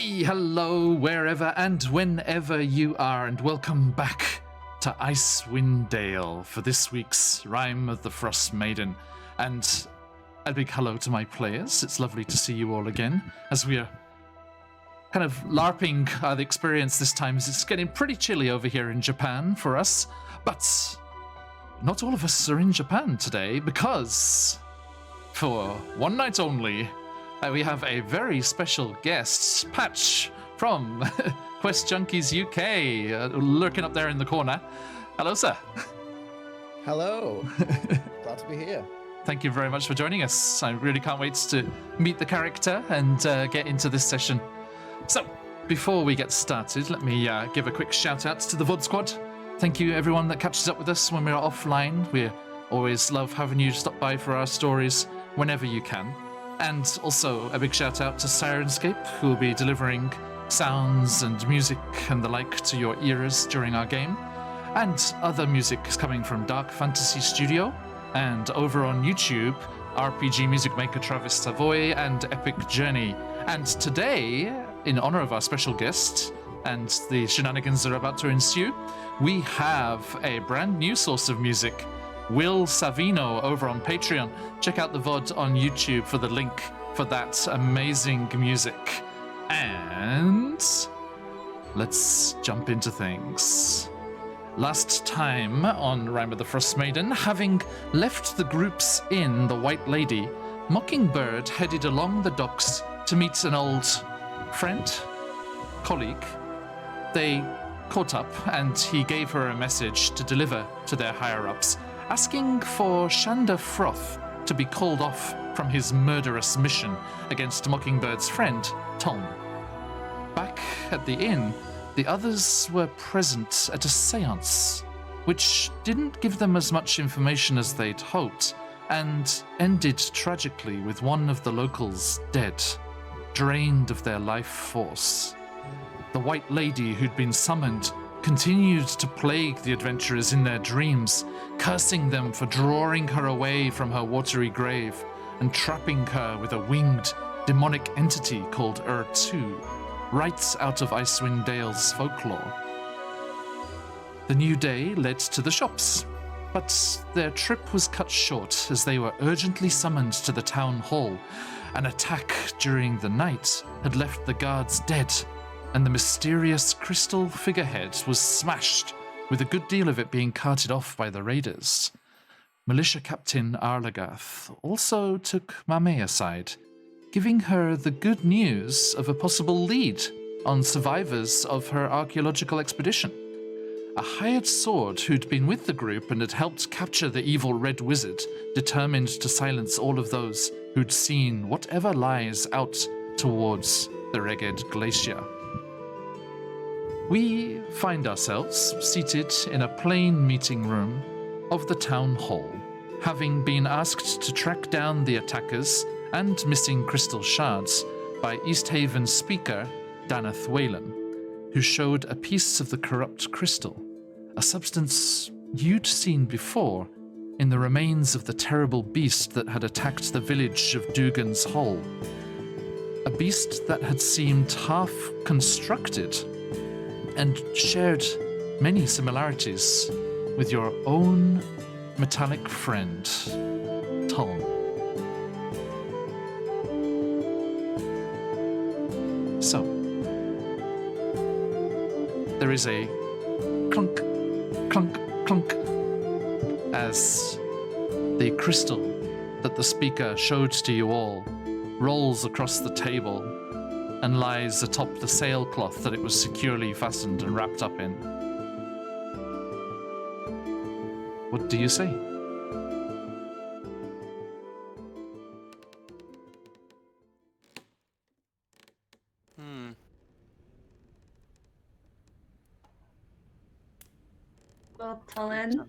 Hey, hello, wherever and whenever you are, and welcome back to Icewind Dale for this week's Rime of the Frostmaiden. And a big hello to my players. It's lovely to see you all again as we are kind of LARPing the experience this time, as it's getting pretty chilly over here in Japan for us. But not all of us are in Japan today, because for one night only, we have a very special guest, Patch from Quest Junkies UK, lurking up there in the corner. Hello, sir. Hello. Glad to be here. Thank you very much for joining us. I really can't wait to meet the character and get into this session. So, before we get started, let me give a quick shout out to the VOD squad. Thank you, everyone that catches up with us when we're offline. We always love having you stop by for our stories whenever you can. And also a big shout out to Syrinscape, who will be delivering sounds and music and the like to your ears during our game. And other music is coming from Dark Fantasy Studio, and over on YouTube, RPG music maker Travis Savoy and Epic Journey. And today, in honor of our special guest and the shenanigans that are about to ensue, we have a brand new source of music, Will Savino, over on Patreon. Check out the VOD on YouTube for the link for that amazing music. And let's jump into things. Last time on Rime of the Frostmaiden, having left the groups in the White Lady, Mockingbird headed along the docks to meet an old friend, colleague. They caught up and he gave her a message to deliver to their higher-ups, asking for Shanda Froth to be called off from his murderous mission against Mockingbird's friend, Tom. Back at the inn, the others were present at a séance, which didn't give them as much information as they'd hoped, and ended tragically with one of the locals dead, drained of their life force. The White Lady who'd been summoned continued to plague the adventurers in their dreams, cursing them for drawing her away from her watery grave and trapping her with a winged, demonic entity called Ur-2, right out of Icewind Dale's folklore. The new day led to the shops, but their trip was cut short as they were urgently summoned to the town hall. An attack during the night had left the guards dead, and the mysterious crystal figurehead was smashed, with a good deal of it being carted off by the raiders. Militia Captain Arlagath also took Mame aside, giving her the good news of a possible lead on survivors of her archaeological expedition. A hired sword who'd been with the group and had helped capture the evil Red Wizard, determined to silence all of those who'd seen whatever lies out towards the Reged Glacier. We find ourselves seated in a plain meeting room of the town hall, having been asked to track down the attackers and missing crystal shards by East Haven speaker Daneth Whalen, who showed a piece of the corrupt crystal, a substance you'd seen before in the remains of the terrible beast that had attacked the village of Dugan's Hole. A beast that had seemed half constructed and shared many similarities with your own metallic friend, Tom. So, there is a clunk, clunk, clunk as the crystal that the speaker showed to you all rolls across the table and lies atop the sailcloth that it was securely fastened and wrapped up in. What do you say? Well, Tulin,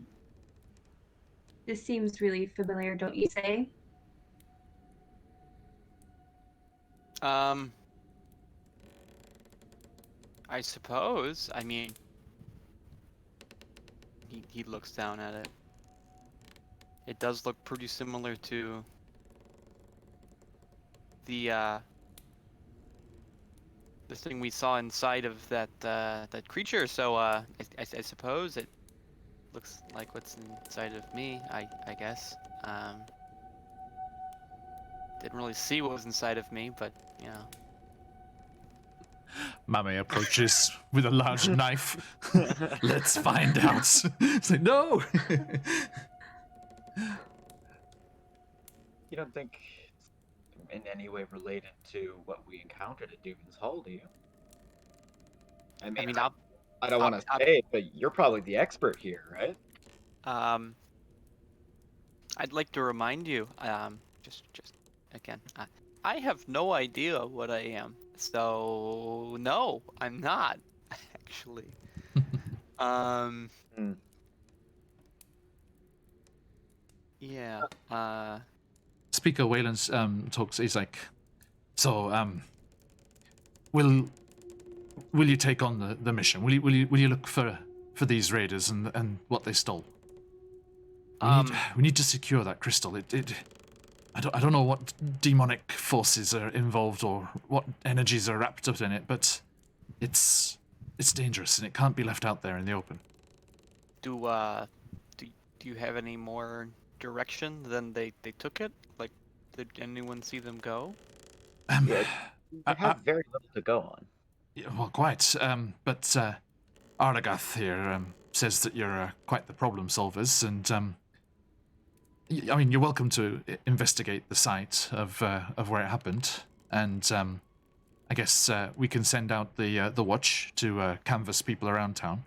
this seems really familiar, don't you say? I suppose. I mean, he looks down at it. It does look pretty similar to the the thing we saw inside of that that creature. So I suppose it looks like what's inside of me. I guess. Didn't really see what was inside of me, but you know. Mame approaches with a large knife. Let's find out. It's like, no! You don't think it's in any way related to what we encountered at Dugan's Hole, do you? I mean, I don't want to say it, but you're probably the expert here, right? I'd like to remind you, just again, I have no idea what I am. So no, I'm not actually. Yeah. Speaker Wayland talks. He's like, so will you take on the mission? Will you look for these raiders and what they stole? We need to secure that crystal. I don't know what demonic forces are involved or what energies are wrapped up in it, but it's dangerous and it can't be left out there in the open. Do you have any more direction than they took it? Like, did anyone see them go? Yeah, I have very little to go on. Yeah, well, quite. But Aragath here says that you're quite the problem solvers, and I mean, you're welcome to investigate the site of where it happened, and I guess we can send out the watch to canvass people around town.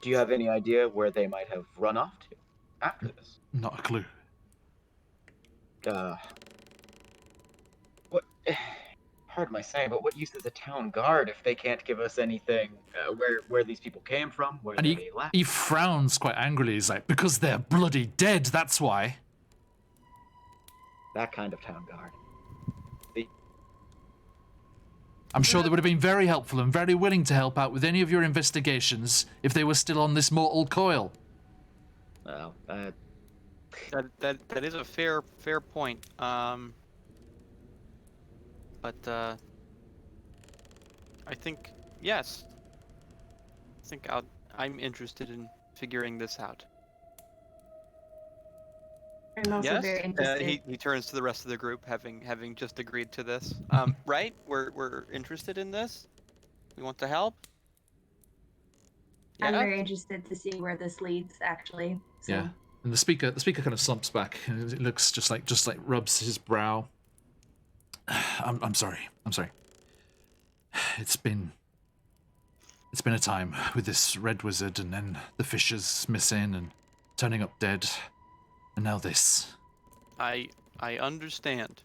Do you have any idea where they might have run off to after this? Not a clue. What? Pardon my saying, but what use is a town guard if they can't give us anything? Where these people came from? Where And they left? he frowns quite angrily. He's like, because they're bloody dead. That's why. That kind of town guard. I'm sure they would have been very helpful and very willing to help out with any of your investigations if they were still on this mortal coil. Well, That is a fair point. But I think yes. I think I'm interested in figuring this out. I'm also Yes. very interested. He turns to the rest of the group, having just agreed to this. Right? We're interested in this. We want to help. I'm Yeah? very interested to see where this leads, actually. So. Yeah. And the speaker kind of slumps back. And it looks just like rubs his brow. I'm sorry. It's been a time with this red wizard, and then the fishers missing and turning up dead, and now this. I understand.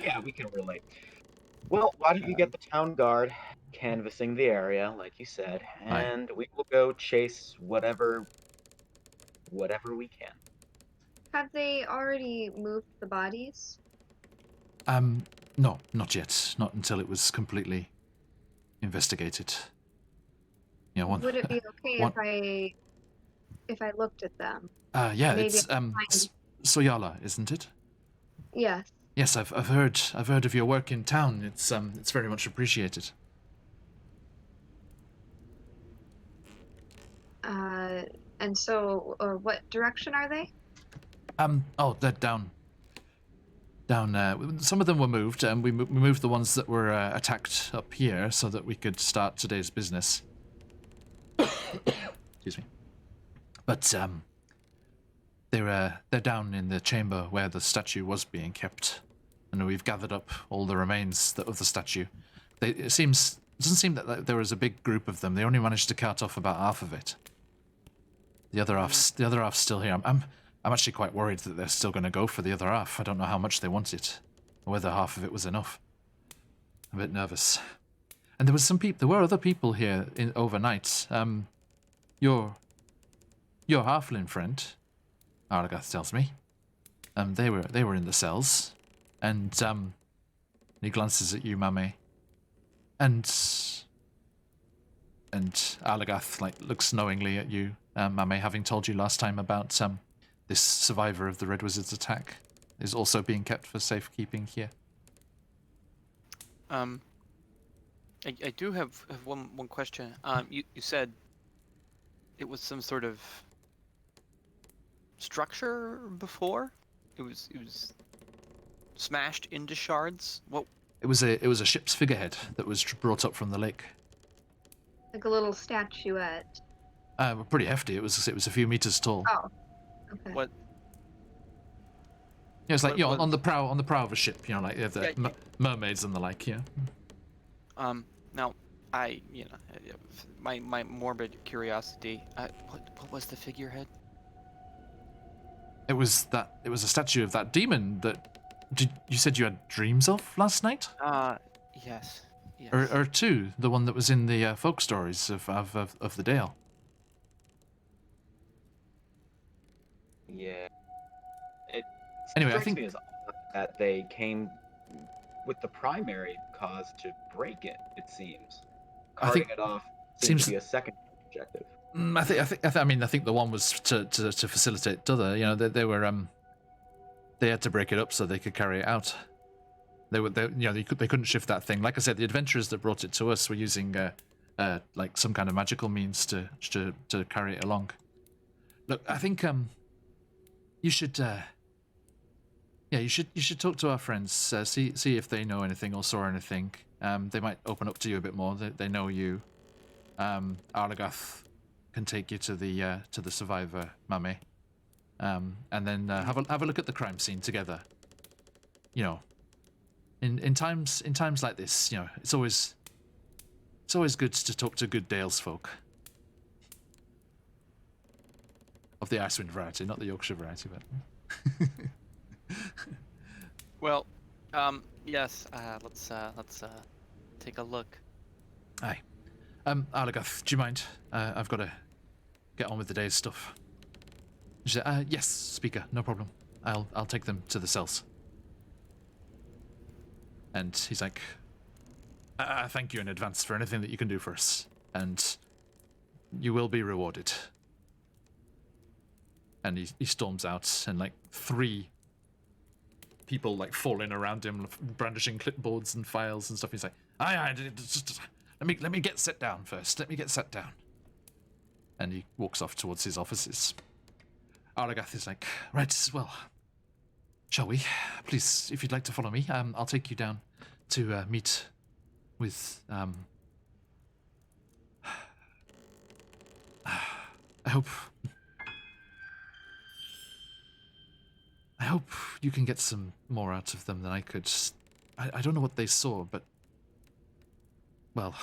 yeah, we can relate. Well, why don't you get the town guard canvassing the area, like you said, and we will go chase whatever we can. Have they already moved the bodies? No, not yet. Not until it was completely investigated. Yeah, one. Would it be okay if I looked at them? Yeah, Maybe it's I can find- Soyala, isn't it? Yes. Yes, I've heard of your work in town. It's very much appreciated. And so, what direction are they? Oh, they're down. Some of them were moved, and we moved the ones that were attacked up here so that we could start today's business. Excuse me. But they're down in the chamber where the statue was being kept, and we've gathered up all the remains of the statue. It doesn't seem that there was a big group of them. They only managed to cart off about half of it. The other half's still here. I'm actually quite worried that they're still going to go for the other half. I don't know how much they want it, or whether half of it was enough. I'm a bit nervous. And there were other people here overnight. Your halfling friend, Aragath tells me. They were in the cells, and he glances at you, Mame, and Aragath looks knowingly at you, Mame, having told you last time about this survivor of the Red Wizard's attack is also being kept for safekeeping here. I do have one question. You said it was some sort of structure before? It was smashed into shards? What? It was a ship's figurehead that was brought up from the lake. Like a little statuette. Pretty hefty. It was a few meters tall. Oh, okay. What? Yeah, it's like what- on the prow of a ship. Like the Yeah. mermaids and the like. Yeah. Now, my morbid curiosity. What was the figurehead? It was a statue of that demon that you said you had dreams of last night? Yes. Yes. Or two, the one that was in the folk stories of the Dale. Yeah. It Anyway, I strikes think- me as odd that they came with the primary cause to break it. It seems I think- carting it off seems- seems to be a second objective. I think the one was to facilitate the other. They were they had to break it up so they could carry it out. They couldn't shift that thing. Like I said, the adventurers that brought it to us were using like some kind of magical means to carry it along. Look, I think you should you should talk to our friends, see if they know anything or saw anything. They might open up to you a bit more. They know you. Arlagath can take you to the survivor Mame, and then have a look at the crime scene together. In times like this, it's always good to talk to good Dales folk. Of the Icewind variety, not the Yorkshire variety, but. Well, yes. Let's take a look. Aye. Arlagath, do you mind? I've got to get on with the day's stuff. She said, yes, speaker, no problem. I'll take them to the cells. And he's like, thank you in advance for anything that you can do for us. And you will be rewarded. And he storms out, and like 3 people like fall in around him, brandishing clipboards and files and stuff. He's like, just let me get set down first. Let me get set down. And he walks off towards his offices. Arlagath is like, right, well, shall we? Please, if you'd like to follow me, I'll take you down to meet with I hope you can get some more out of them than I could. I don't know what they saw, but well,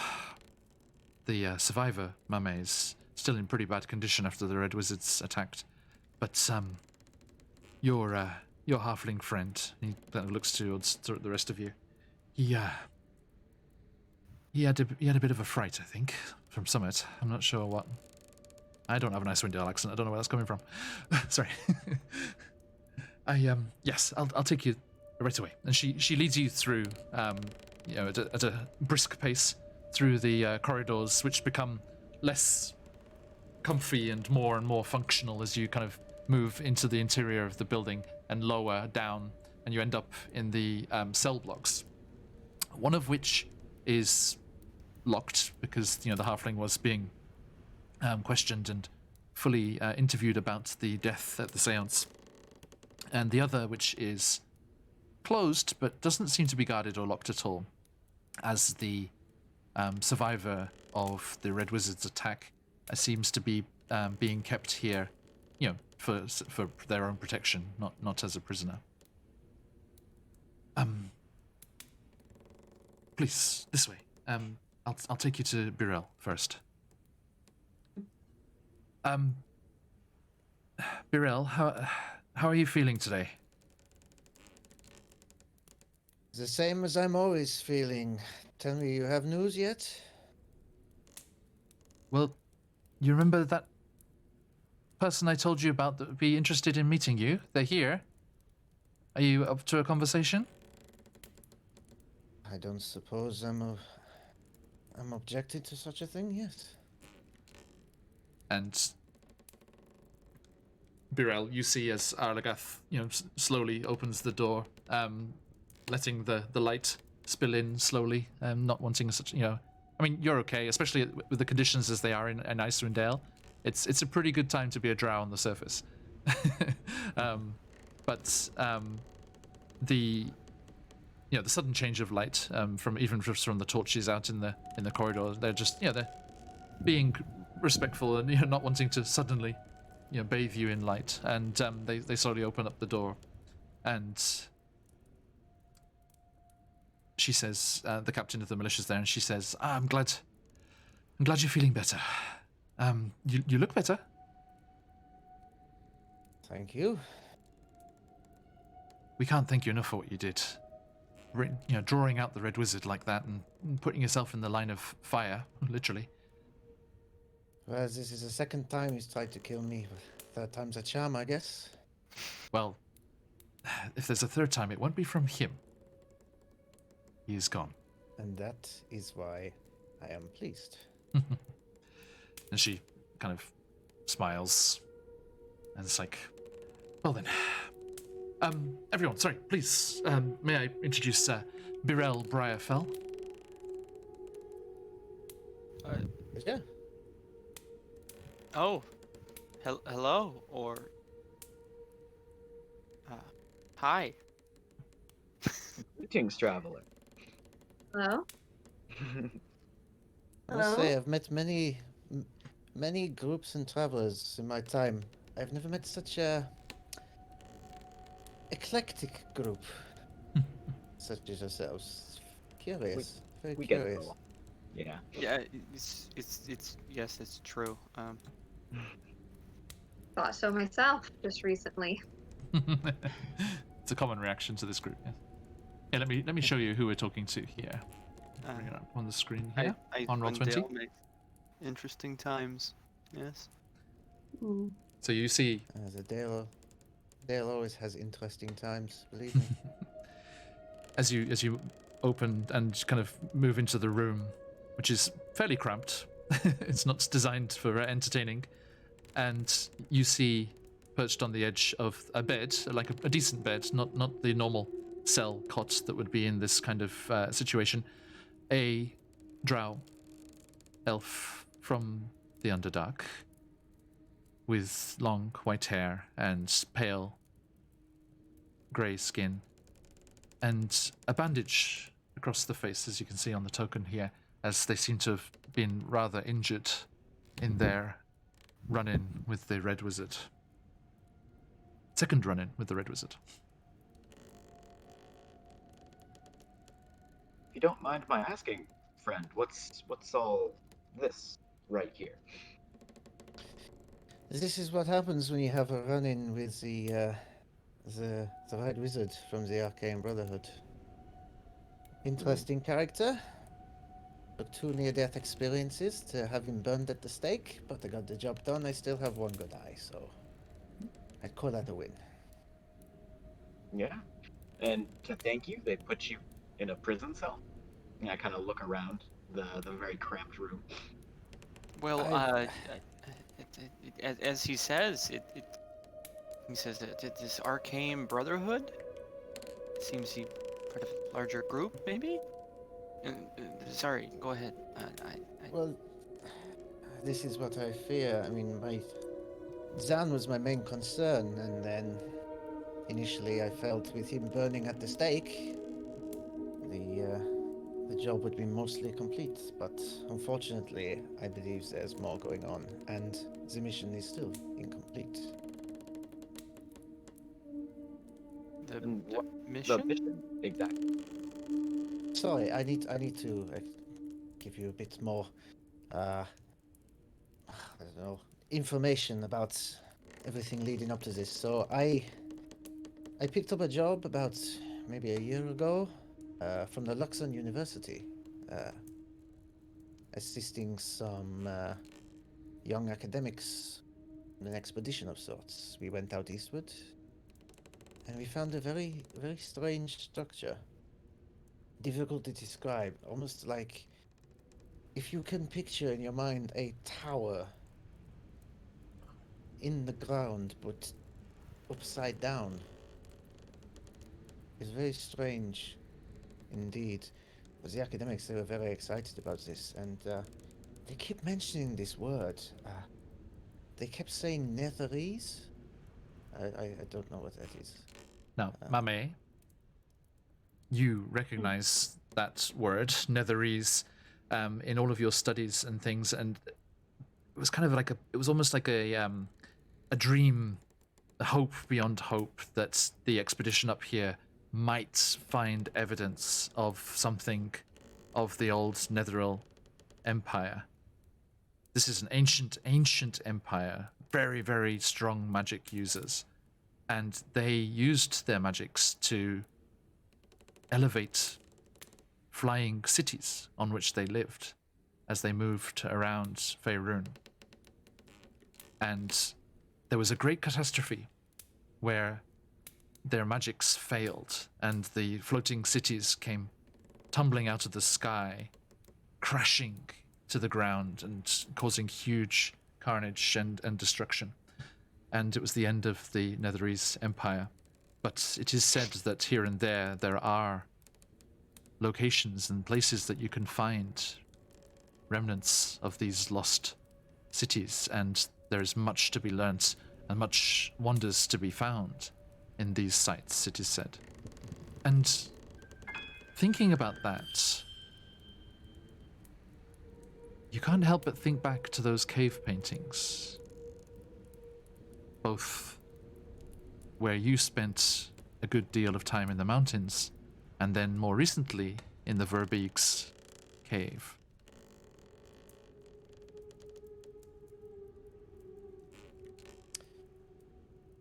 the survivor Mame is still in pretty bad condition after the Red Wizards attacked. But your halfling friend, he kind of looks towards the rest of you. He had a bit of a fright, I think, from Summit. I'm not sure what. I don't have an Icewind Dale accent. I don't know where that's coming from. Sorry. Yes, I'll take you right away. And she leads you through, at a brisk pace through the corridors, which become less comfy and more functional as you kind of move into the interior of the building and lower down, and you end up in the cell blocks. One of which is locked because the halfling was being questioned and fully interviewed about the death at the seance. And the other, which is closed, but doesn't seem to be guarded or locked at all, as the survivor of the Red Wizard's attack seems to be being kept here, for their own protection, not as a prisoner. Please, this way. I'll take you to Birel first. Birel, how are you feeling today? The same as I'm always feeling. Tell me, you have news yet? Well, you remember that person I told you about that would be interested in meeting you? They're here. Are you up to a conversation? I don't suppose I'm objecting to such a thing yet. And Birel, you see as Arlagath, slowly opens the door, letting the light spill in slowly, not wanting such, I mean, you're okay, especially with the conditions as they are in Icewind Dale. It's a pretty good time to be a drow on the surface. But the sudden change of light from the torches out in the corridor, they're just they're being respectful and not wanting to suddenly bathe you in light, and they slowly open up the door, and she says, the captain of the militia's there, and she says, I'm glad you're feeling better. You look better. Thank you. We can't thank you enough for what you did. Drawing out the Red Wizard like that and putting yourself in the line of fire, literally. Well, this is the second time he's tried to kill me. Third time's a charm, I guess. Well, if there's a third time, it won't be from him. He is gone. And that is why I am pleased. And she kind of smiles. And it's like, well then. Everyone, sorry, please, may I introduce Birel Briarfell? Yeah. Oh, hello, or hi. Greetings, traveler. Hello? I must Hello? say, I've met many groups and travelers in my time. I've never met such a eclectic group such as yourselves. Curious, very We get it curious. all. Yeah. Yeah, it's yes, it's true. Thought so myself just recently. It's a common reaction to this group. Yes. Yeah, let me show you who we're talking to here. Bring it up on the screen here. On Roll20. Dale makes interesting times. Yes. Hmm. So you see The Dale always has interesting times, believe me. as you open and kind of move into the room, which is fairly cramped. It's not designed for entertaining, and you see perched on the edge of a bed, like a decent bed, not the normal cell cot that would be in this kind of situation, a drow elf from the Underdark with long white hair and pale grey skin, and a bandage across the face, as you can see on the token here, as they seem to have been rather injured in their run-in with the Red Wizard. Second run-in with the Red Wizard. If you don't mind my asking, friend, what's all this right here? This is what happens when you have a run-in with the Red Wizard from the Arcane Brotherhood. Interesting character. But 2 near-death experiences to have him burned at the stake, but I got the job done. I still have 1 good eye, so I'd call that a win. Yeah. And to thank you, they put you in a prison cell. And I kind of look around the very cramped room. Well, I- as he says, he says that this arcane brotherhood seems to be part of a larger group, maybe. Sorry, go ahead. Well, this is what I fear. I mean, Zan was my main concern, and then initially I felt with him burning at the stake, the job would be mostly complete. But unfortunately, I believe there's more going on, and the mission is still incomplete. And The what mission? The mission, exactly. Sorry, I need to give you a bit more, I don't know, information about everything leading up to this. So I picked up a job about maybe a year ago from the Luxon University, assisting some young academics on an expedition of sorts. We went out eastward, and we found a very, very strange structure. Difficult to describe, almost like if you can picture in your mind a tower in the ground, but upside down. It's very strange indeed. But the academics, they were very excited about this, and they keep mentioning this word. They kept saying netherese. I don't know what that is. Now, Mame, you recognize that word, netherese, in all of your studies and things, and it was kind of like it was almost like a dream, a hope beyond hope that the expedition up here might find evidence of something of the old Netheril Empire. This is an ancient empire, very, very strong magic users, and they used their magics to elevate flying cities on which they lived as they moved around Faerun. And there was a great catastrophe where their magics failed and the floating cities came tumbling out of the sky, crashing to the ground and causing huge carnage and destruction. And it was the end of the Netherese Empire. But it is said that here and there are locations and places that you can find remnants of these lost cities, and there is much to be learnt and much wonders to be found in these sites, it is said. And thinking about that, you can't help but think back to those cave paintings, both where you spent a good deal of time in the mountains, and then more recently in the Verbeeg's cave.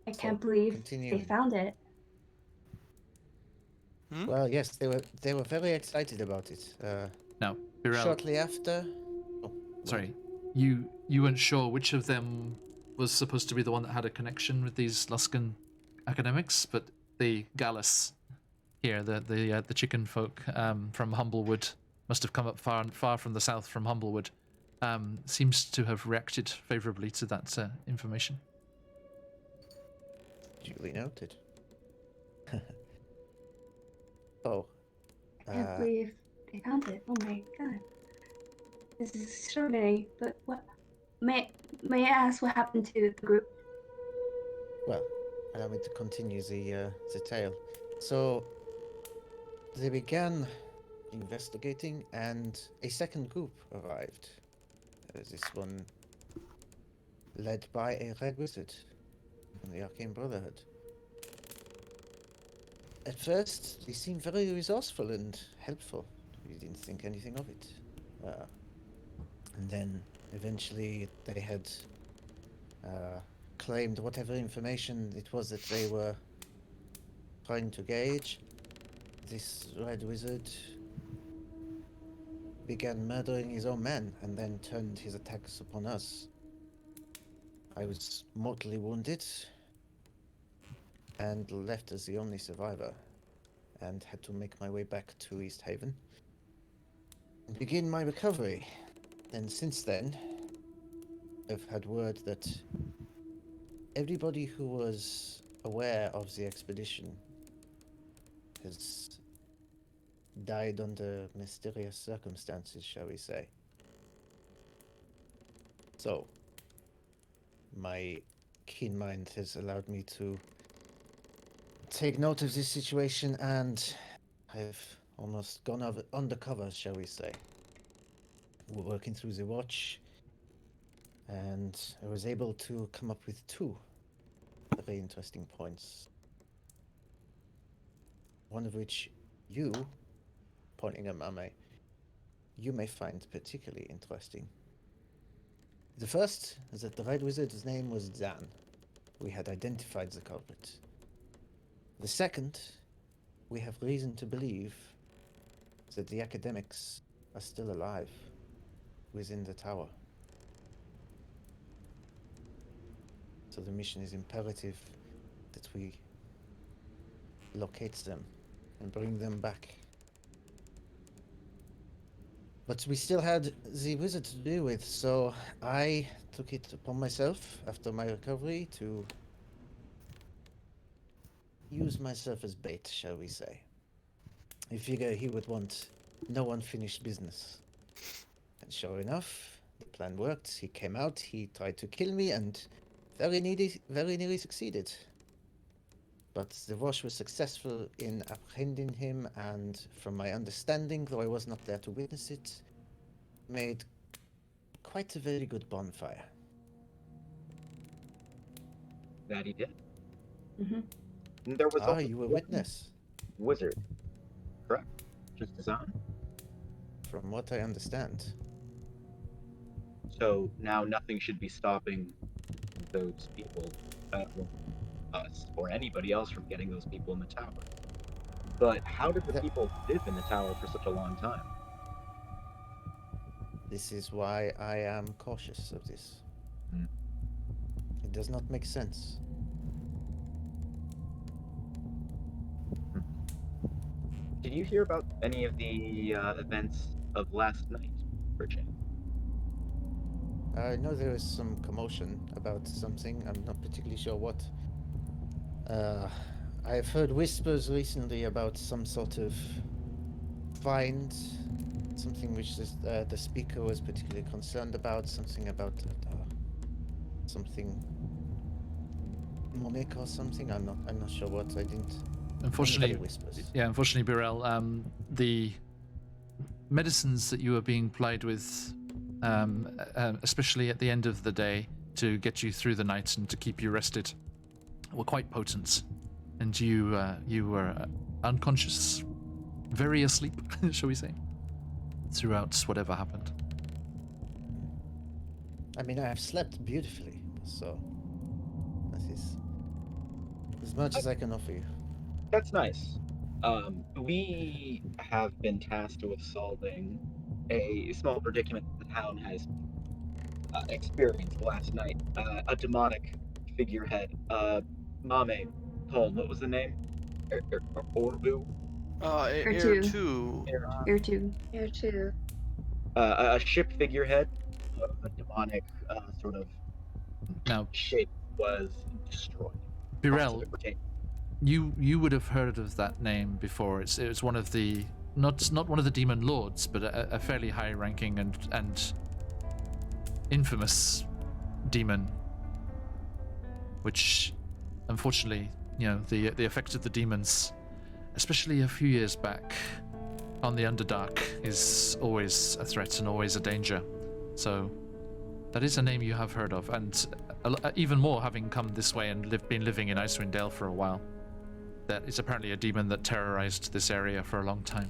I can't believe continuing. they found it. Well, yes, they were very excited about it. Now, Birel, Shortly after. Oh, sorry, you weren't sure which of them was supposed to be the one that had a connection with these Luskan academics, but the Gallus here, the chicken folk from Humblewood, must have come up far from the south from Humblewood, seems to have reacted favourably to that information. Duly noted. Oh. I can't believe they found it. Oh my god. This is extraordinary, but what may I ask what happened to the group? Well, allow me to continue the tale. So they began investigating, and a second group arrived. This one led by a red wizard from the Arcane Brotherhood. At first, they seemed very resourceful and helpful. We didn't think anything of it. And then, eventually, they had claimed whatever information it was that they were trying to gauge. This red wizard began murdering his own men and then turned his attacks upon us. I was mortally wounded and left as the only survivor, and had to make my way back to East Haven and begin my recovery. And since then, I've had word that everybody who was aware of the expedition has died under mysterious circumstances, shall we say. So, my keen mind has allowed me to take note of this situation, and I've almost gone undercover, shall we say. We're working through the watch, and I was able to come up with two very interesting points. One of which you, pointing at Mame, you may find particularly interesting. The first is that the Red Wizard's name was Zan. We had identified the culprit. The second, we have reason to believe that the academics are still alive within the tower. So the mission is imperative that we locate them and bring them back. But we still had the wizard to deal with, so I took it upon myself after my recovery to use myself as bait, shall we say. I figure he would want no unfinished business. And sure enough, the plan worked. He came out, he tried to kill me, and very nearly succeeded. But the Roche was successful in apprehending him, and from my understanding, though I was not there to witness it, made quite a very good bonfire. That he did. Mm-hmm. And there was also You were one witness. wizard, correct? Just his own. From what I understand. So now nothing should be stopping those people, us or anybody else from getting those people in the tower. But how did the That- people live in the tower for such a long time? This is why I am cautious of this. Hmm. It does not make sense. Did you hear about any of the events of last night, for chance? I know there is some commotion about something. I'm not particularly sure what. I've heard whispers recently about some sort of find, something which the speaker was particularly concerned about, something about something mimic or something. I'm not sure what. I didn't. Unfortunately, Only whispers. yeah, unfortunately, Birel, the medicines that you were being plied with, especially at the end of the day to get you through the night and to keep you rested, were quite potent, and you were unconscious, very asleep, shall we say, throughout whatever happened. I mean, I have slept beautifully, so that is as much as I can offer you. That's nice. We have been tasked with solving a small predicament the town has experienced last night. A demonic figurehead. Mame, Paul, what was the name? Orbu? Air two. 2. Here too. Here too. A ship figurehead, a demonic sort of Now, shape was destroyed. Parts of Birel, it were taken. you would have heard of that name before. It's one of the not one of the demon lords, but a fairly high-ranking and infamous demon, which unfortunately, the effect of the demons, especially a few years back on the Underdark, is always a threat and always a danger. So that is a name you have heard of, and even more having come this way and been living in Icewind Dale for a while. That is apparently a demon that terrorized this area for a long time.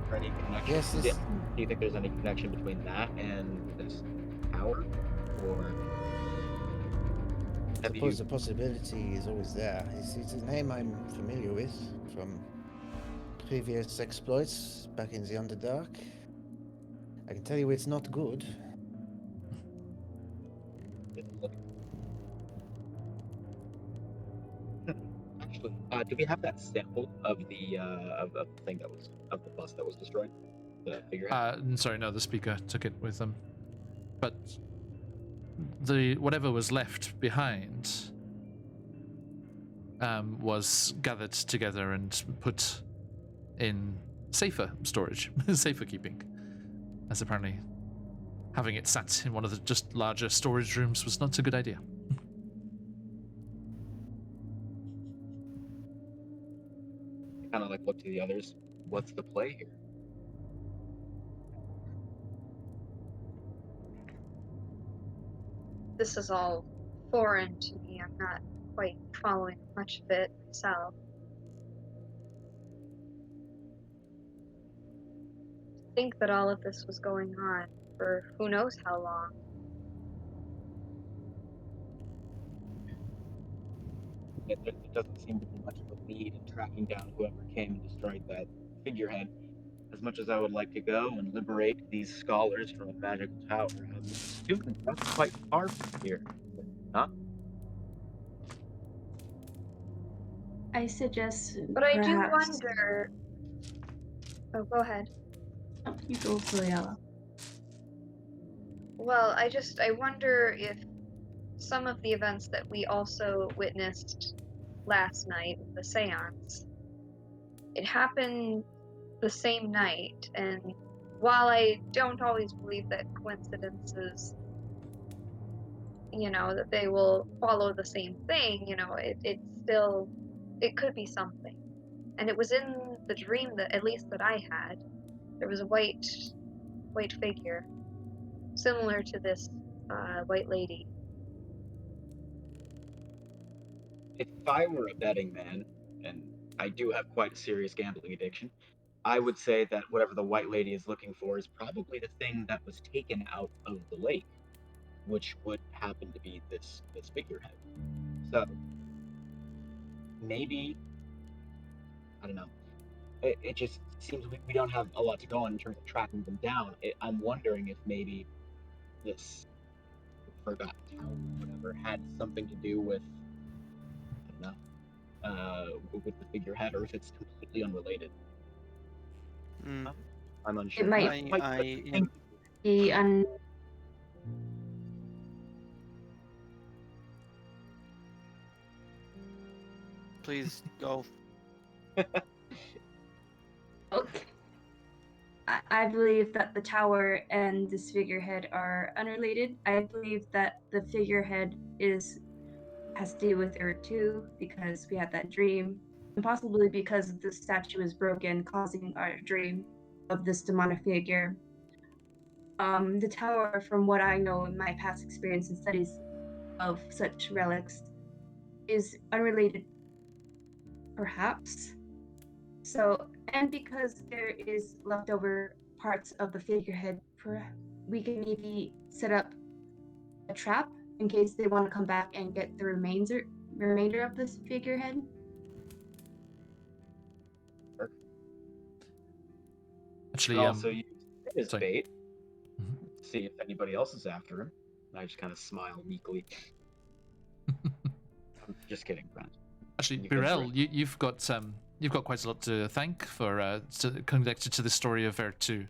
Or any connection? Yes, Do you think there's any connection between that and this tower? Or I suppose the possibility is always there. It's a name I'm familiar with from previous exploits back in the Underdark. I can tell you it's not good. Actually, do we have that sample of the thing that was of the bus that was destroyed? The figurehead. Sorry, no, the speaker took it with them. But the whatever was left behind was gathered together and put in safer storage, safer keeping, as apparently having it sat in one of the just larger storage rooms was not a good idea. Kind of like look to the others. What's the play here? This is all foreign to me. I'm not quite following much of it myself. To think that all of this was going on for who knows how long. There doesn't seem to be much of a lead in tracking down whoever came and destroyed that figurehead. As much as I would like to go and liberate these scholars from a magical tower, I'm assuming that's quite far from here. Huh? I suggest. But I do perhaps... wonder. Oh, go ahead. Oh, you go, Floriella. Well, I wonder if some of the events that we also witnessed last night, the seance, it happened the same night, and while I don't always believe that coincidences, that they will follow the same thing, it's still, it could be something. And it was in the dream that, at least that I had, there was a white figure, similar to this white lady. If I were a betting man, and I do have quite a serious gambling addiction, I would say that whatever the white lady is looking for is probably the thing that was taken out of the lake, which would happen to be this figurehead. So maybe, I don't know. It just seems we don't have a lot to go on in terms of tracking them down. I'm wondering if maybe this forgotten tower, whatever, had something to do with, I don't know, with the figurehead, or if it's completely unrelated. Mm. I'm unsure. It might I be please go. Okay. I believe that the tower and this figurehead are unrelated. I believe that the figurehead has to do with her too, because we had that dream, and possibly because the statue is broken, causing our dream of this demonic figure. The tower, from what I know in my past experience and studies of such relics, is unrelated, perhaps. So, and because there is leftover parts of the figurehead, we can maybe set up a trap in case they want to come back and get the remainder of this figurehead. Actually, Could also use it as sorry. bait. Mhm. See if anybody else is after him. I just kind of smile meekly. I'm just kidding, friend. Actually, You can Birel, drink. you've got quite a lot to thank for connected to the story of Vertu.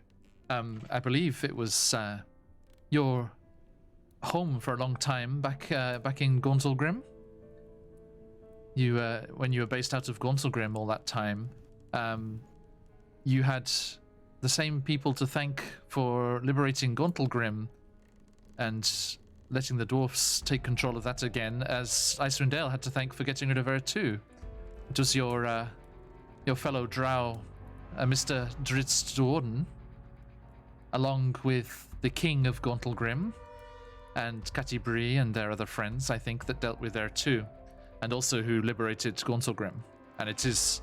I believe it was your home for a long time back in Gauntlgrim. You when you were based out of Gauntlgrim all that time, you had the same people to thank for liberating Gauntlgrim and letting the dwarfs take control of that again, as Icewind Dale had to thank for getting rid of her too. It was your fellow drow, Mr. Dritz Duorden, along with the king of Gauntlgrim and Catibri and their other friends, I think, that dealt with there too, and also who liberated Gauntlgrim. And it is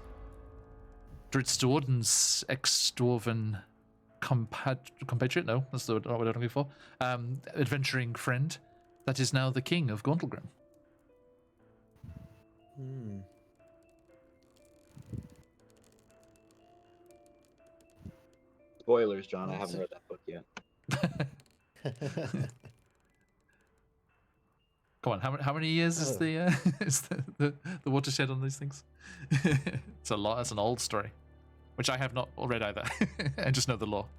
Dritz Duorden's ex-dwarven compatriot, no, that's not what I'm looking for, adventuring friend, that is now the king of Gauntlgrim. Hmm. Spoilers, John. I That's haven't read that book yet. Come on, how many years is Oh. the watershed on these things? It's a lot. That's an old story, which I have not read either. I just know the lore.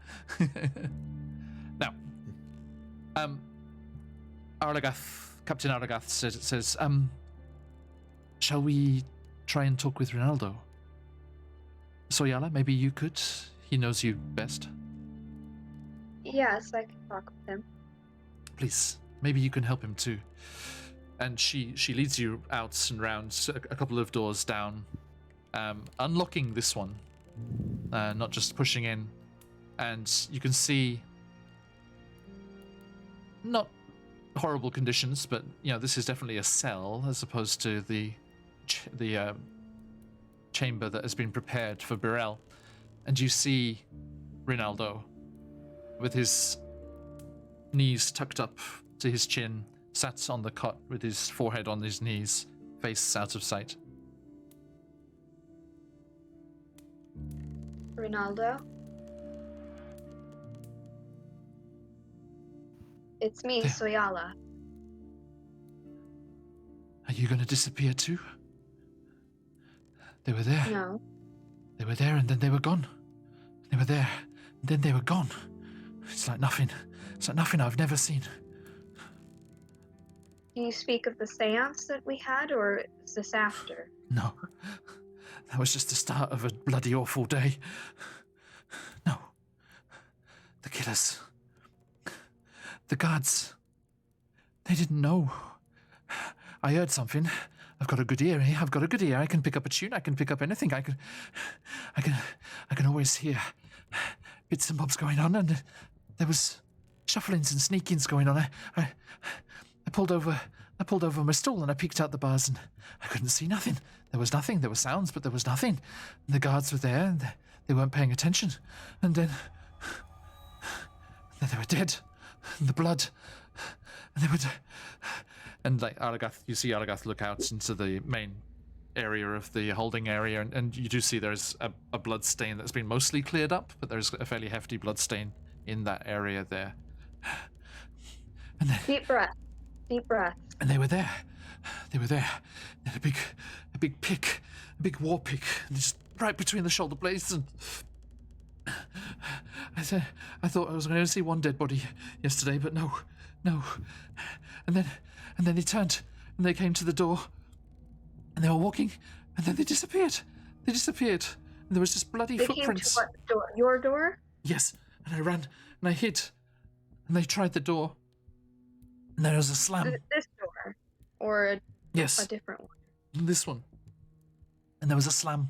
Now, Captain Arlagath says, shall we try and talk with Ronaldo? Soyala, maybe you could. He knows you best. Yes, I can talk with him. Please, maybe you can help him too. And she leads you out and round a couple of doors down, unlocking this one, not just pushing in. And you can see not horrible conditions, but this is definitely a cell as opposed to the chamber that has been prepared for Birel. And you see Ronaldo with his knees tucked up to his chin, sat on the cot with his forehead on his knees, face out of sight. Ronaldo? It's me, There. Soyala. Are you going to disappear too? They were there. No. They were there and then they were gone. They were there and then they were gone. It's like nothing It's like nothing I've never seen. Do you speak of the seance that we had, or is this after? No. That was just the start of a bloody awful day. No. The killers. The guards. They didn't know. I heard something. I've got a good ear, eh? I've got a good ear. I can pick up a tune. I can pick up anything. I can always hear bits and bobs going on, and there was shufflings and sneakings going on. I pulled over my stool and I peeked out the bars and I couldn't see nothing. There was nothing. There were sounds, but there was nothing. And the guards were there and they weren't paying attention. And then they were dead. And the blood. And they were. And like Aragath, you see Aragath look out into the main area of the holding area, and you do see there's a blood stain that's been mostly cleared up, but there's a fairly hefty blood stain in that area there. And then, Deep breath. Deep breath. and they were there. They were there. They had a big pick, a big war pick, just right between the shoulder blades. And I thought I was going to see one dead body yesterday, but no. And then they turned and they came to the door, and they were walking, and then they disappeared. And there was just bloody They footprints. came to what door? Your door? Yes, and I ran and I hid, and they tried the door, and there was a slam. This door, or a Yes, different one? this one. And there was a slam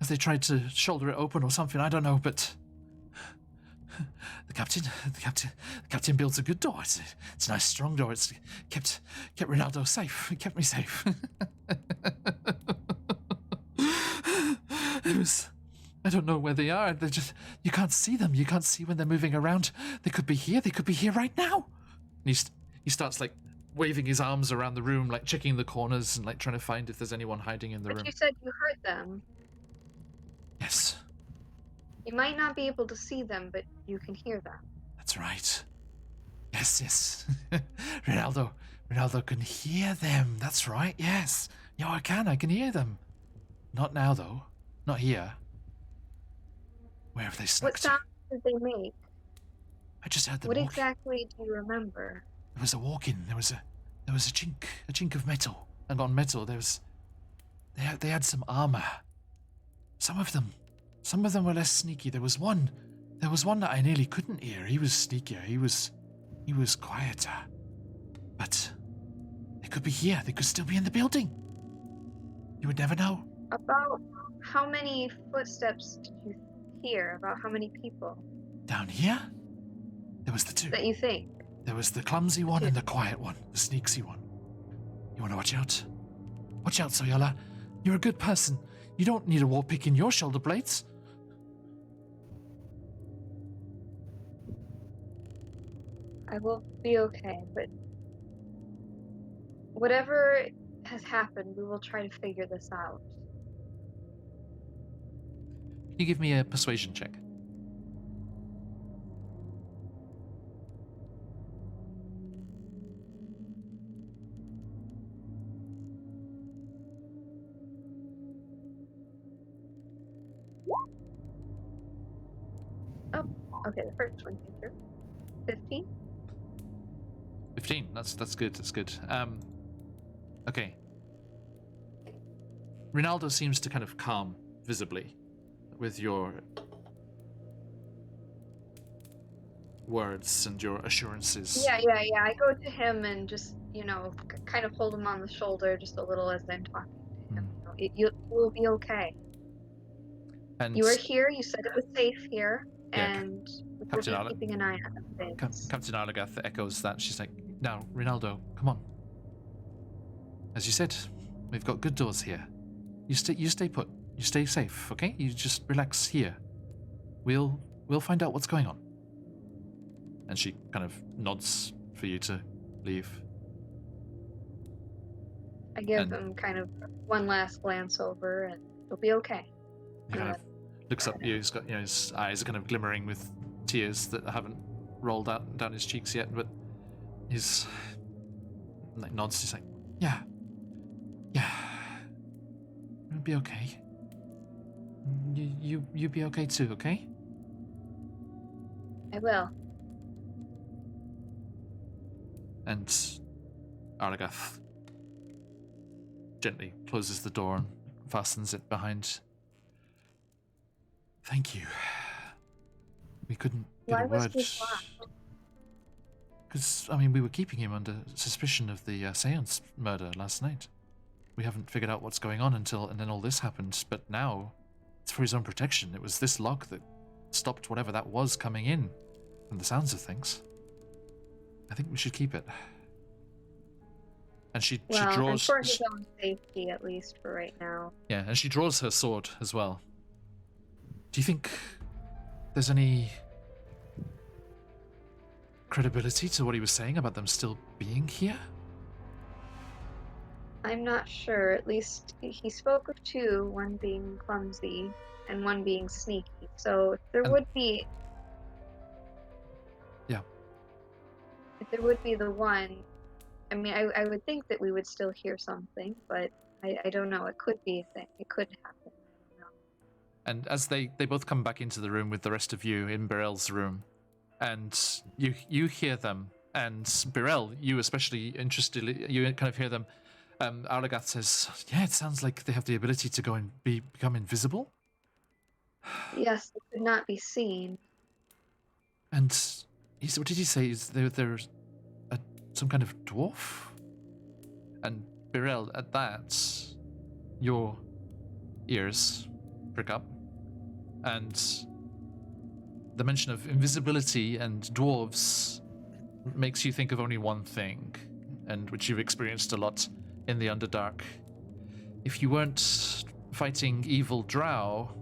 as they tried to shoulder it open or something. I don't know, but the captain builds a good door. It's a nice strong door. It's kept Ronaldo safe. It kept me safe. I don't know where they are. You can't see them. You can't see when they're moving around. They could be here. They could be here right now. And he starts like waving his arms around the room, like checking the corners and like trying to find if there's anyone hiding in the room. But you said you heard them. Yes, You might not be able to see them, but you can hear them. that's right. Yes. Ronaldo can hear them. That's right. Yes. Yeah, I can hear them. Not now though. Not here. Where have they snuck What to? sound did they make? I just heard them What walking. exactly do you remember? There was a walk-in. There was a chink of metal. And on metal they had some armor. Some of them were less sneaky. There was one that I nearly couldn't hear. He was sneakier. He was quieter. But they could be here. They could still be in the building. You would never know. About how many footsteps did you hear? About how many people Down here, there was the two. that you think? There was the clumsy one and the quiet one, the sneaksy one. You want to watch out? Watch out, Soyola. You're a good person. You don't need a war pick in your shoulder blades. I will be okay, but whatever has happened, we will try to figure this out. Can you give me a persuasion check? Okay, the first one came through. 15? 15. That's good. Okay. Ronaldo seems to kind of calm visibly with your words and your assurances. Yeah. I go to him and just, kind of hold him on the shoulder just a little as I'm talking to him. You will be okay. And You were here, you said it was safe here, Yeah, and we'll Captain be Alec- keeping an eye on things. Captain Arlagath echoes that. She's like, now, Ronaldo, come on. As you said, we've got good doors here. You stay put. You stay safe, okay? You just relax here. We'll find out what's going on. And she kind of nods for you to leave. I give and- him kind of one last glance over, and it'll be okay. He kind of looks up at you. He's got, his eyes are kind of glimmering with tears that haven't rolled out down his cheeks yet, but he's like nods. He's like, yeah, it'll be okay. You be okay too, okay? I will. And Aragath gently closes the door and fastens it behind. Thank you. We couldn't get Why a was word. he locked? Because, I mean, we were keeping him under suspicion of the seance murder last night. We haven't figured out what's going on and then all this happened, but now it's for his own protection. It was this lock that stopped whatever that was coming in, from the sounds of things. I think we should keep it. And she Well, draws... and for his own safety, at least for right now. Yeah, and she draws her sword as well. Do you think there's any credibility to what he was saying about them still being here? I'm not sure. At least he spoke of two, one being clumsy and one being sneaky. So if there And- would be... Yeah. If there would be the one... I mean, I would think that we would still hear something, but I don't know. It could be a thing. It could happen. I don't know. And as they both come back into the room with the rest of you in Birel's room, and you hear them, and Birel, you especially interested, you kind of hear them. Aragath says, "Yeah, it sounds like they have the ability to go and become invisible." Yes, it could not be seen. And what did he say? Is they're some kind of dwarf? And Birel, at that, your ears prick up, and the mention of invisibility and dwarves makes you think of only one thing, and which you've experienced a lot in the Underdark. If you weren't fighting evil drow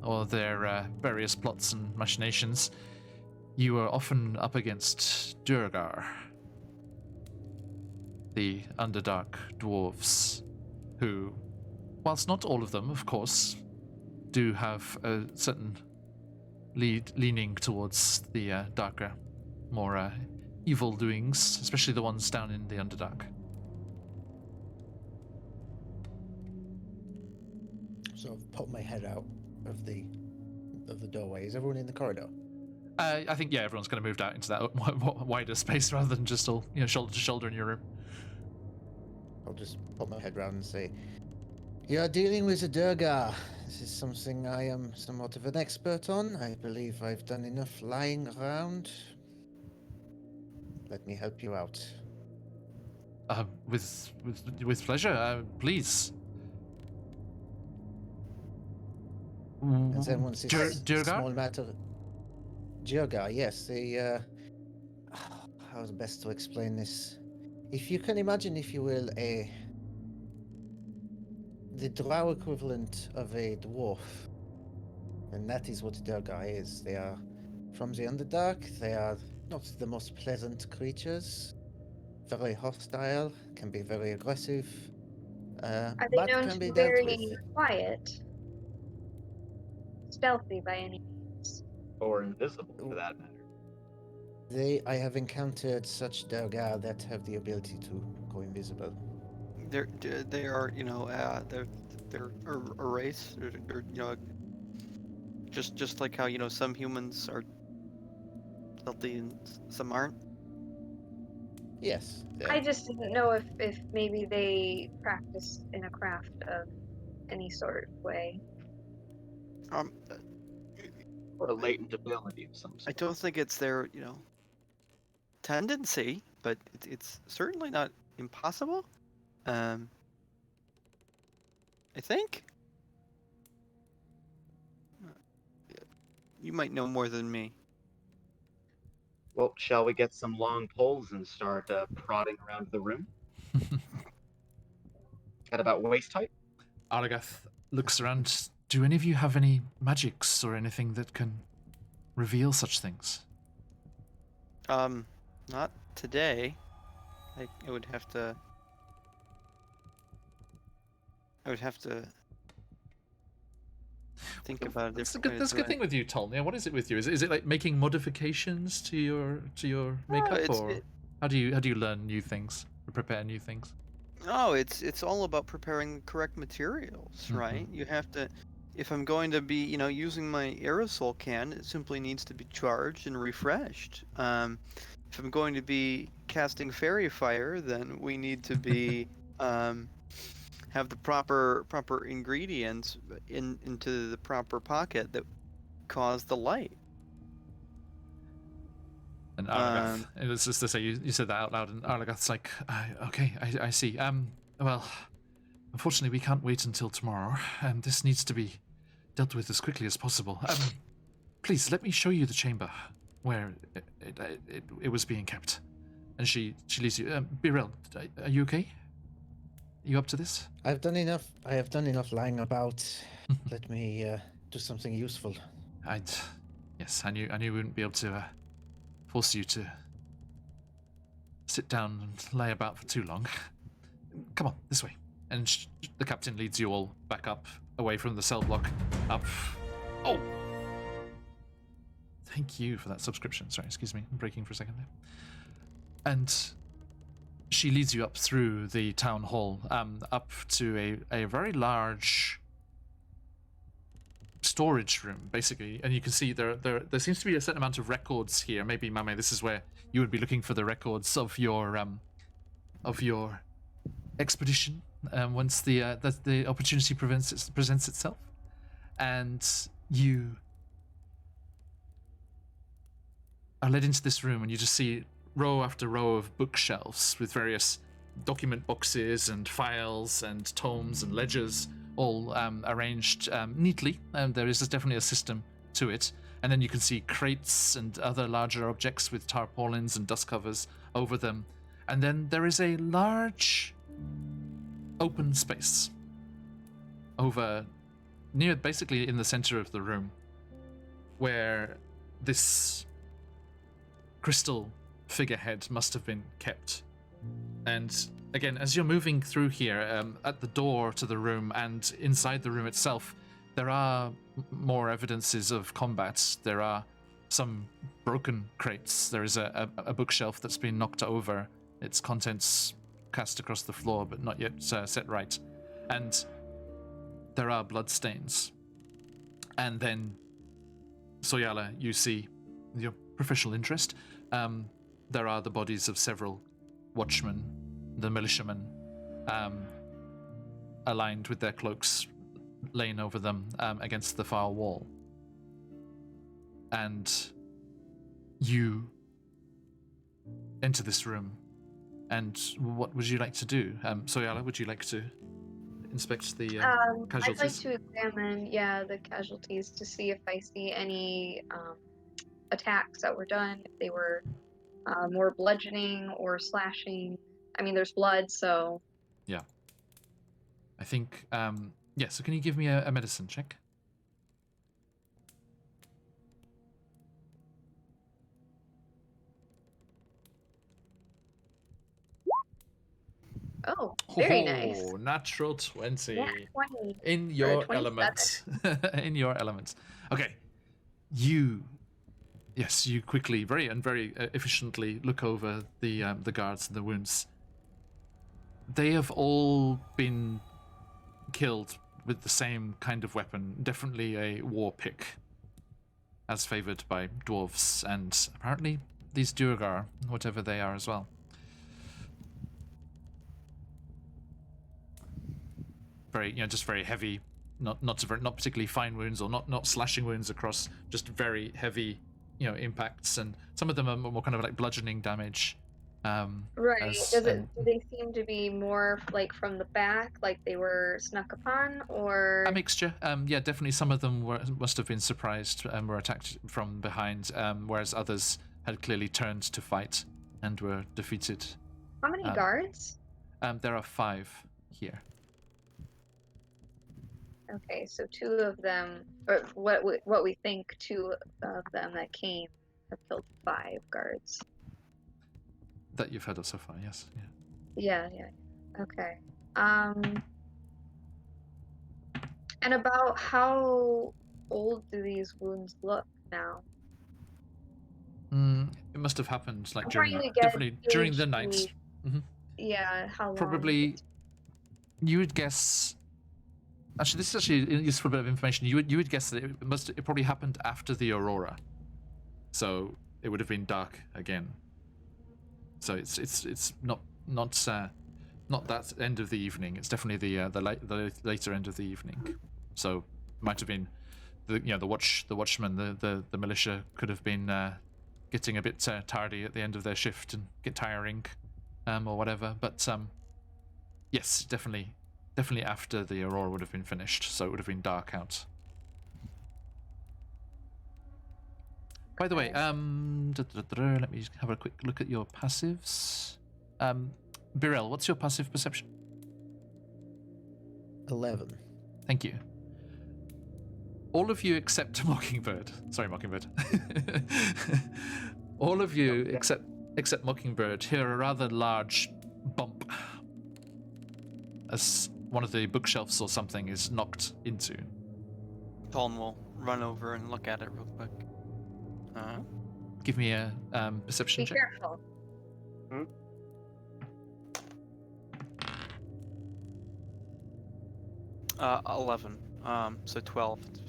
or their various plots and machinations, you were often up against Durgar, the Underdark dwarves, who, whilst not all of them, of course, do have a certain leaning towards the darker, more evil doings, especially the ones down in the Underdark. So I've popped my head out of the doorway. Is everyone in the corridor? I think, yeah, everyone's kind of moved out into that wider space rather than just all, shoulder to shoulder in your room. I'll just pop my head round and say, "You're dealing with a Durgar. This is something I am somewhat of an expert on. I believe I've done enough lying around. Let me help you out." With pleasure, please. And then once it's Durgar? small matter... Durgar, yes. How's best to explain this? If you can imagine, if you will, the drow equivalent of a dwarf, and that is what Durgar is. They are from the Underdark. They are not the most pleasant creatures. Very hostile, can be very aggressive, Are they but known can to be be dealt very with. quiet? Stealthy by any means? Or invisible, for that matter. I have encountered such Durgar that have the ability to go invisible. They are, they're a race. They're just like how some humans are stealthy and some aren't. Yes. I just didn't know if maybe they practice in a craft of any sort of way. Or a latent ability of some I sort. don't think it's their tendency, but it's certainly not impossible. I think. You might know more than me. Well, shall we get some long poles and start prodding around the room? At about waist height? Aragath looks around. Do any of you have any magics or anything that can reveal such things? Not today. I would have to. Think about it. That's a good thing with you, Tolnia. What is it with you? Is it like making modifications to your makeup, or how do you learn new things or prepare new things? No, it's all about preparing the correct materials, right? You have to. If I'm going to be, using my aerosol can, it simply needs to be charged and refreshed. If if I'm going to be casting fairy fire, then we need to be have the proper ingredients into the proper pocket that cause the light. And Arlagath, it was just to say, you said that out loud, and Arlagath's like, okay, I see. Well, unfortunately, we can't wait until tomorrow, and this needs to be dealt with as quickly as possible. Please, let me show you the chamber where it was being kept. And she leads you. Birel, are you okay? Are you up to this? I have done enough lying about. Let me do something useful. Yes, I knew we wouldn't be able to force you to sit down and lay about for too long. Come on, this way. And the captain leads you all back up, away from the cell block, up. Oh! Thank you for that subscription. Sorry, excuse me, I'm breaking for a second there. And she leads you up through the town hall, up to a very large storage room, basically. And you can see there seems to be a certain amount of records here. Maybe, Mame, this is where you would be looking for the records of your expedition once the opportunity presents itself. And you are led into this room, and you just see row after row of bookshelves with various document boxes and files and tomes and ledgers, all arranged neatly. There is definitely a system to it. And then you can see crates and other larger objects with tarpaulins and dust covers over them. And then there is a large open space over near, basically in the center of the room, where this crystal figurehead must have been kept. And again, as you're moving through here, at the door to the room and inside the room itself, there are more evidences of combat. There are some broken crates. There is a bookshelf that's been knocked over, its contents cast across the floor, but not yet set right. And there are bloodstains. And then, Soyala, you see, your professional interest, there are the bodies of several watchmen, the militiamen, aligned with their cloaks laying over them against the far wall. And you enter this room. And what would you like to do? Soyala, would you like to inspect the casualties? I'd like to examine, the casualties to see if I see any attacks that were done, if they were more bludgeoning or slashing. I mean, there's blood, so... Yeah. I think, so can you give me a medicine check? Oh, very nice. Natural 20. Yeah, 20. In your element. In your element. Okay. You quickly, very efficiently look over the guards and the wounds. They have all been killed with the same kind of weapon, definitely a war pick, as favored by dwarves, and apparently these Duergar, whatever they are as well. Very, just very heavy, not particularly fine wounds, or not slashing wounds across, just very heavy, impacts, and some of them are more kind of like bludgeoning damage. Right. Do they seem to be more like from the back, like they were snuck upon, or a mixture? Definitely some of them must have been surprised and were attacked from behind, whereas others had clearly turned to fight and were defeated. How many guards? There are 5 here. Okay, so 2 of them, or what we think 2 of them that came have killed 5 guards. That you've heard of so far, yes. Yeah. Okay. And about how old do these wounds look now? It must have happened like definitely during the night. Mm-hmm. Yeah, how long? Probably, you would guess. Actually, this is actually a useful bit of information. You would guess that it probably happened after the aurora, so it would have been dark again. So it's not that end of the evening. It's definitely the later end of the evening. So might have been the watchman, the militia could have been getting a bit tardy at the end of their shift and get tiring, or whatever. But yes, definitely after the aurora would have been finished, so it would have been dark out. By the way, let me have a quick look at your passives. Birel, what's your passive perception? 11. Thank you. All of you except Mockingbird. Sorry, Mockingbird. All of you except Mockingbird hear a rather large bump as one of the bookshelves or something is knocked into. Colin will run over and look at it real quick. Give me a perception Be check. careful. 11. So 12. It's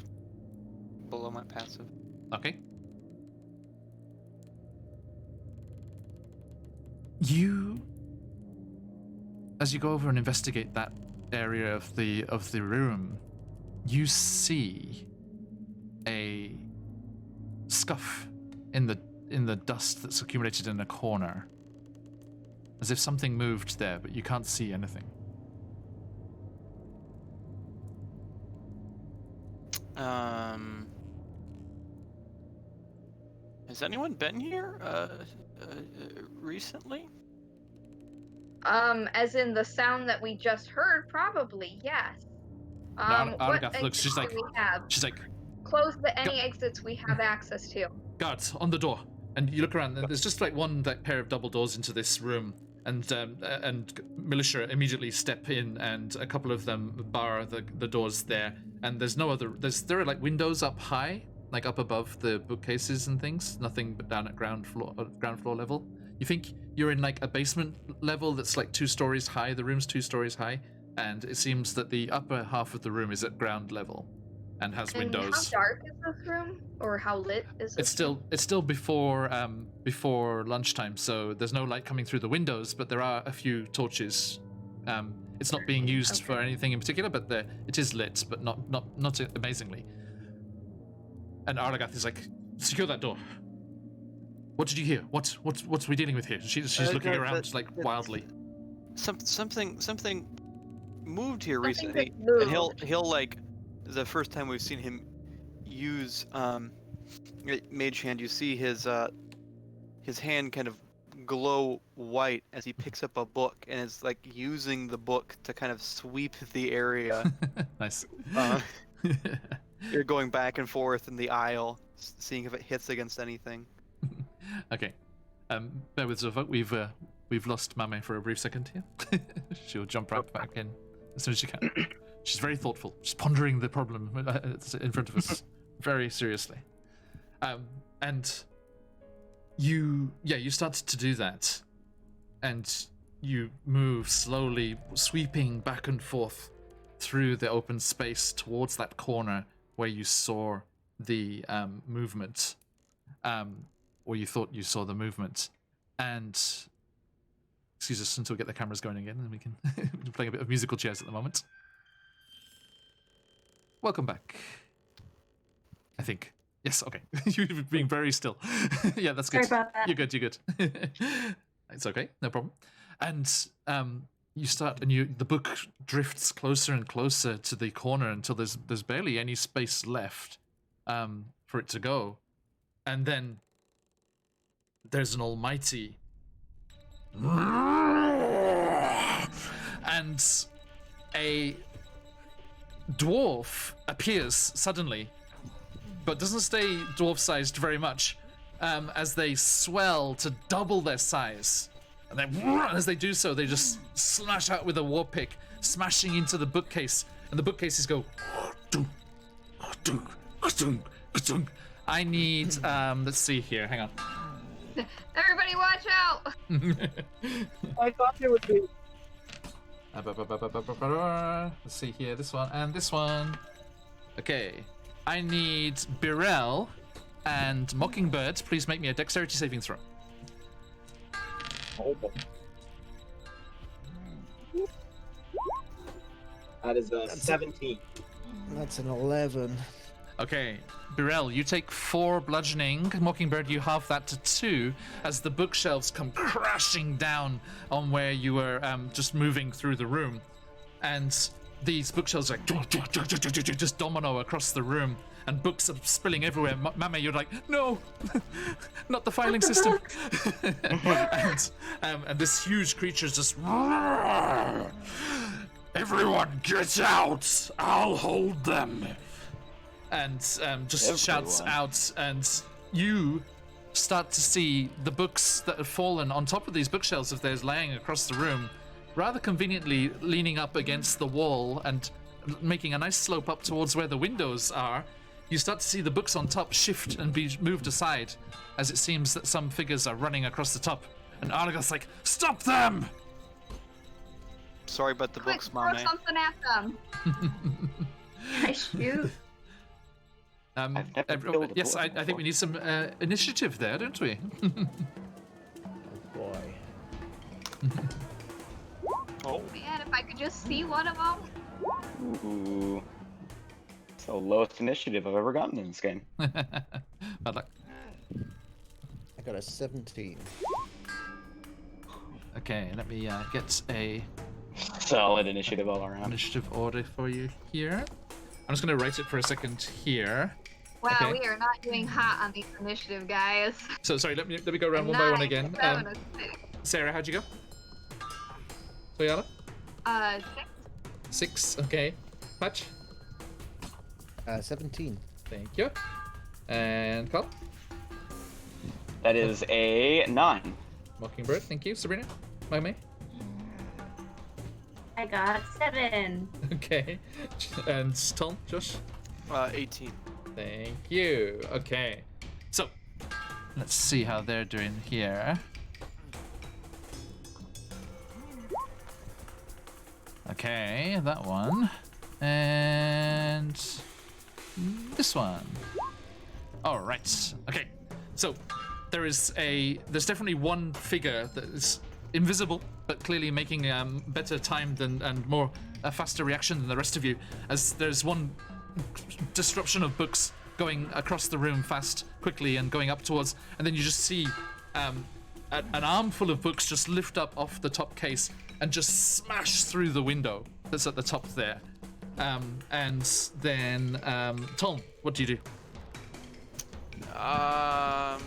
below my passive. Okay. As you go over and investigate that area of the room, you see a scuff in the dust that's accumulated in a corner, as if something moved there, but you can't see anything. Has anyone been here recently? As in the sound that we just heard, probably, yes. What Argath looks, she's exits like, do we have? Close any exits we have access to. guards on the door. And you look around, and there's just like one pair of double doors into this room, and militia immediately step in, and a couple of them bar the doors there. And there's no other. There are like windows up high, like up above the bookcases and things. Nothing but down at ground floor level. You think you're in like a basement level that's like 2 stories high. The room's 2 stories high, and it seems that the upper half of the room is at ground level, and has windows. How dark is this room, or how lit is this? It's still before lunchtime, so there's no light coming through the windows, but there are a few torches. It's not being used for anything in particular, but it is lit, but not amazingly. And Arlagath is like, secure that door. What did you hear? What's we dealing with here? She's looking around like wildly. Something moved here Something recently, that moved. and he'll like, the first time we've seen him use mage hand, you see his hand kind of glow white as he picks up a book and is like using the book to kind of sweep the area. Nice. You're going back and forth in the aisle, seeing if it hits against anything. Okay. Bear with Zofuk. We've lost Mame for a brief second here. She'll jump right back in as soon as she can. She's very thoughtful. She's pondering the problem in front of us very seriously. And you start to do that, and you move slowly, sweeping back and forth through the open space towards that corner where you saw the movement, or you thought you saw the movement. And excuse us until we get the cameras going again, and we can we're playing a bit of musical chairs at the moment. Welcome back. I think. Yes, okay. You're being very still. Yeah, that's good. Sorry about that. You're good. It's okay, no problem. And you start, and the book drifts closer and closer to the corner until there's barely any space left for it to go. And then there's an almighty and a dwarf appears suddenly, but doesn't stay dwarf-sized very much, as they swell to double their size. And then, as they do so, they just slash out with a war pick, smashing into the bookcase, and the bookcases go. I need, let's see here, hang on. Everybody watch out! I thought there would be. Let's see here, this one and this one. Okay, I need Birel and Mockingbird. Please make me a dexterity saving throw. Oh boy. That is a 17. That's an 11. Okay, Birel, you take 4 bludgeoning. Mockingbird, you halve that to 2 as the bookshelves come crashing down on where you were just moving through the room. And these bookshelves are just domino across the room, and books are spilling everywhere. Mama, you're like, no, not the filing system. and this huge creature's just, everyone get out! I'll hold them. And just shouts out, and you start to see the books that have fallen on top of these bookshelves of theirs laying across the room, rather conveniently leaning up against the wall and making a nice slope up towards where the windows are. You start to see the books on top shift and be moved aside, as it seems that some figures are running across the top. And Argos like, stop them! Sorry about the Quick, books, throw Mame. something at them. I shoot. I've never killed a yes, I dwarf think we need some initiative there, don't we? Boy. Oh. Man, if I could just see one of them. Ooh. It's the lowest initiative I've ever gotten in this game. Bad luck. I got a 17. Okay, let me get a Solid initiative all around. initiative order for you here. I'm just going to write it for a second here. Wow, Okay. we are not doing hot on these initiative, guys. So sorry, let me go around one by one again. 9, 7, 6. Sarah, how'd you go? Toyala? 6. 6. Okay. Patch? 17. Thank you. And Carl? That is a 9. Mockingbird. Thank you. Sabrina? Mame? I got 7. Okay. And Tom? Josh? 18. Thank you. Okay. So, let's see how they're doing here. Okay, that one. And this one. All right. Okay. So, there's definitely one figure that is invisible, but clearly making better time than and more a faster reaction than the rest of you, as there's one disruption of books going across the room fast, quickly, and going up towards, and then you just see an armful of books just lift up off the top case and just smash through the window that's at the top there. And then, Tom, what do you do? How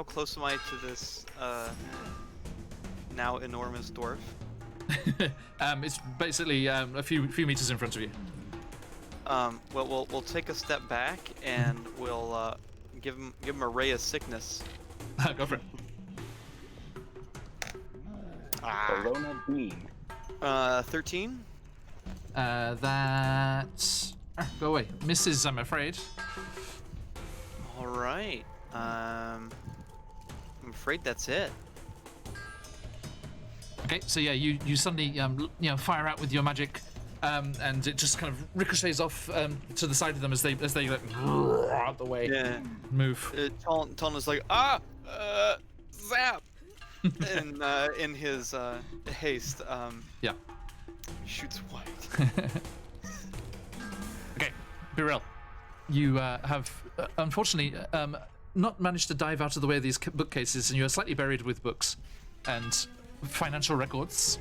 close am I to this now enormous dwarf? It's basically a few meters in front of you. Well, we'll take a step back and we'll give him a ray of sickness. Go for it. Corona Beam. 13. That go away. Misses, I'm afraid. All right. I'm afraid that's it. Okay, so yeah, you suddenly fire out with your magic, and it just kind of ricochets off to the side of them as they like out the way. Yeah. Move. Ton is like zap, and in his haste, Yeah. shoots wide. Okay, Birel, you have unfortunately not managed to dive out of the way of these bookcases, and you are slightly buried with books and financial records.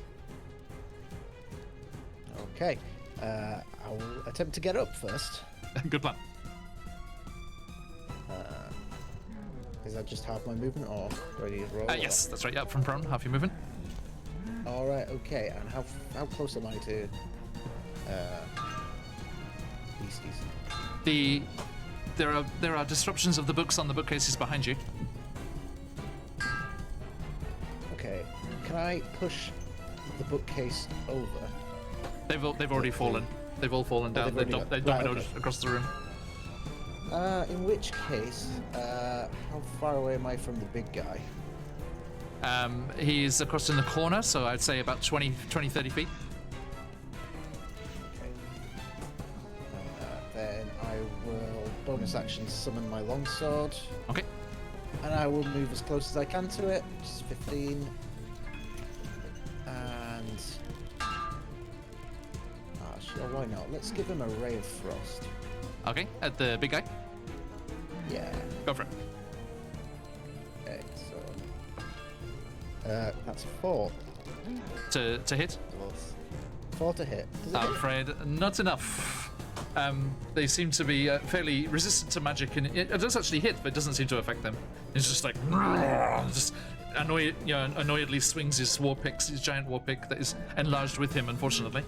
Okay. I will attempt to get up first. Good plan. Is that just half my movement, or do I need to roll? Yes, that's right. Yeah, from prone, half your movement. All right. Okay. And how close am I to beasties? There are disruptions of the books on the bookcases behind you. Okay. Can I push the bookcase over? They've already fallen. They've all fallen down. they've already They got- right, dominoed okay. across the room. In which case, how far away am I from the big guy? He's across in the corner, so I'd say about 20, 30 feet. Okay. Then I will bonus action summon my longsword. Okay. and I will move as close as I can to it. Which is 15. And sure, why not? Let's give him a ray of frost. Okay, at the big guy. Yeah. Go for it. Okay, so that's 4. To hit. 4 to hit. Does it I'm hit? afraid not enough. They seem to be fairly resistant to magic, and it does actually hit, but it doesn't seem to affect them. It's just like just annoyedly swings his war pick, his giant war pick that is enlarged with him, unfortunately.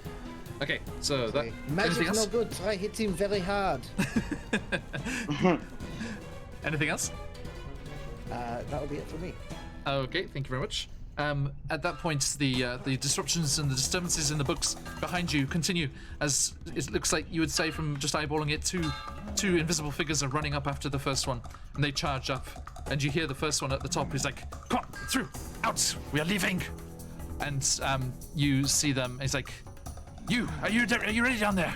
Okay, so that anything Magic's else? no good. Try hit him very hard. Anything else? That'll be it for me. Okay, thank you very much. At that point, the disruptions and the disturbances in the books behind you continue, as it looks like you would say from just eyeballing it, two invisible figures are running up after the first one, and they charge up, and you hear the first one at the top is like, "Come on, through, out, we are leaving," and you see them. He's like, are you ready down there?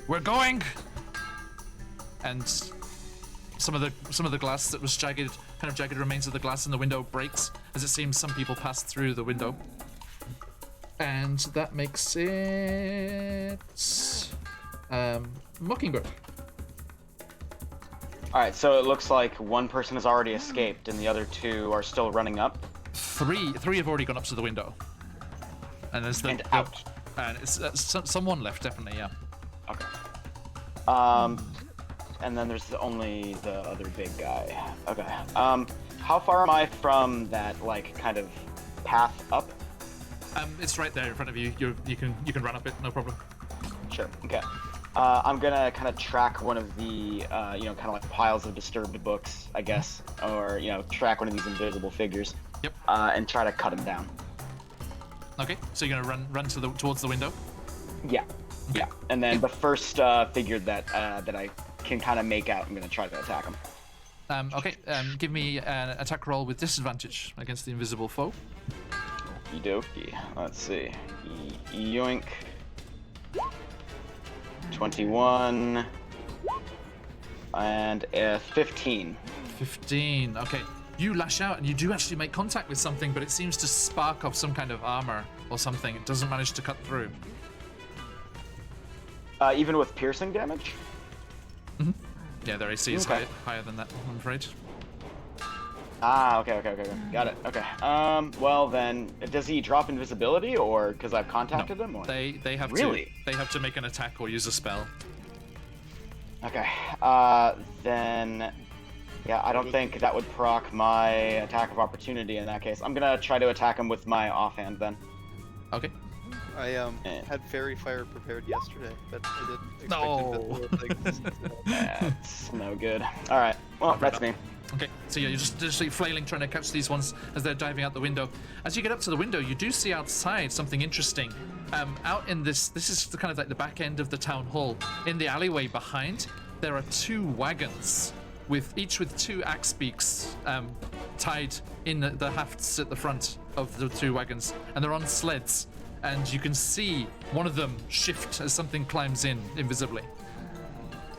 We're going." And some of the glass that was jagged remains of the glass in the window breaks, as it seems some people passed through the window. And that makes it Mockingbird. All right, so it looks like one person has already escaped, and the other 2 are still running up. Three have already gone up to the window, and there's And out. And it's someone left, definitely, yeah. Okay. And then there's only the other big guy. Okay. How far am I from that, like, kind of path up? It's right there in front of you. You can run up it, no problem. Sure. Okay. I'm gonna kind of track one of the, kind of like piles of disturbed books, I guess, or track one of these invisible figures. Yep. And try to cut him down. Okay, so you're gonna run towards the window. Yeah. Okay. Yeah. And then the first figure that I can kind of make out, I'm gonna try to attack him. Okay. Give me an attack roll with disadvantage against the invisible foe. Okie dokie. Let's see. Yoink. 21. And 15. 15. Okay. You lash out and you do actually make contact with something, but it seems to spark off some kind of armor or something. It doesn't manage to cut through. Even with piercing damage? Mm-hmm. Yeah, their AC is Okay. higher than that, I'm afraid. Ah, okay. Got it. Okay. Well then, does he drop invisibility, or because I've contacted him? Or? They have Really? They have to make an attack or use a spell. Okay. Then, yeah, I don't think that would proc my attack of opportunity in that case. I'm gonna try to attack him with my offhand then. Okay. I had fairy fire prepared yesterday, but I didn't expect No. invisible things. That's no good. All right. Well, that's me. Okay, so yeah, you're just like flailing, trying to catch these ones as they're diving out the window. As you get up to the window, you do see outside something interesting. Out in this is kind of like the back end of the town hall. In the alleyway behind, there are 2 wagons, each with 2 axe beaks tied in the hafts at the front of the 2 wagons, and they're on sleds. And you can see one of them shift as something climbs in invisibly.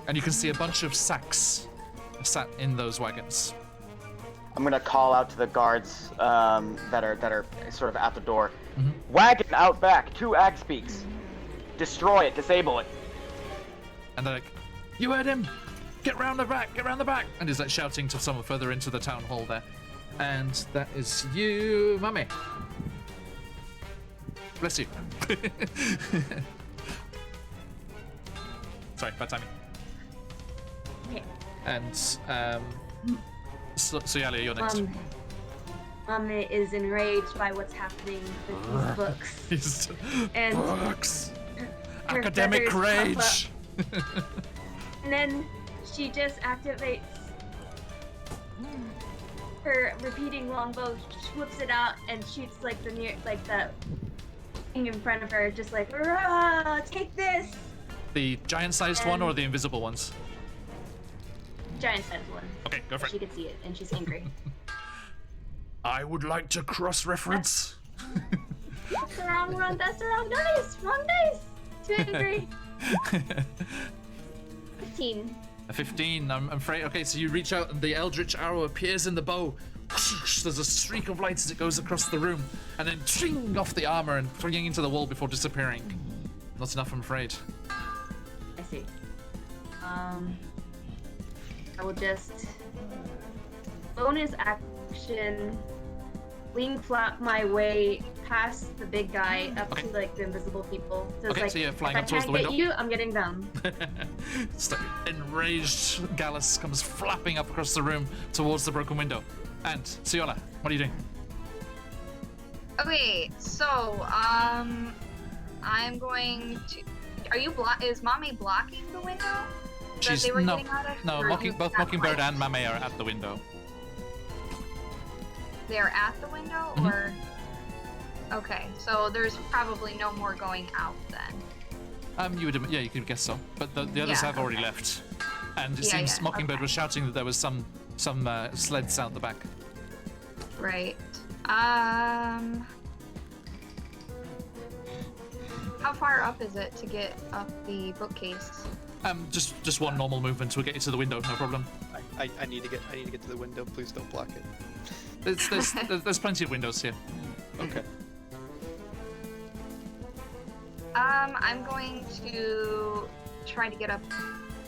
And you can see a bunch of sacks sat in those wagons. I'm gonna call out to the guards that are sort of at the door. Mm-hmm. Wagon out back, 2 axe beaks. Destroy it, disable it. And they're like, "You heard him! Get round the back! Get round the back!" And he's like shouting to someone further into the town hall there. And that is you, Mummy. Bless you. Sorry, bad timing. Okay. And so Yalia, you're next. Mom is enraged by what's happening with these books. He's And books. her Academic feathers rage. And then she just activates her repeating longbow, whips it out, and shoots the thing in front of her, just like, "Rah, take this!" The giant-sized one or the invisible ones? Giant-sized one. Okay, go for She it. could see it, and she's angry. I would like to cross-reference. That's the wrong one. That's the wrong dice. Wrong dice. Too angry. 15. A 15, I'm afraid. Okay, so you reach out and the eldritch arrow appears in the bow. There's a streak of light as it goes across the room, and then ching off the armor and flinging into the wall before disappearing. Not enough, I'm afraid. I see. I will just bonus action wing flap my way past the big guy up to like the invisible people. So it's Okay, like, so you're flying if up towards I the can't window. get you, I'm getting them. Enraged Gallus comes flapping up across the room towards the broken window. And Siola, what are you doing? Okay, so I'm going to. Is Mame blocking the window that they were getting out of? No, Or both not Mockingbird quite? and Mame are at the window. They're at the window, Mhm. or okay, so there's probably no more going out then. You would, yeah, you could guess so. But the others Yeah, have already okay. left, and it Yeah, seems yeah, Mockingbird okay. was shouting that there was some sleds out the back. Right. How far up is it to get up the bookcase? Just one normal movement will get you to the window, no problem. I need to get to the window. Please don't block it. There's plenty of windows here. Okay. I'm going to try to get up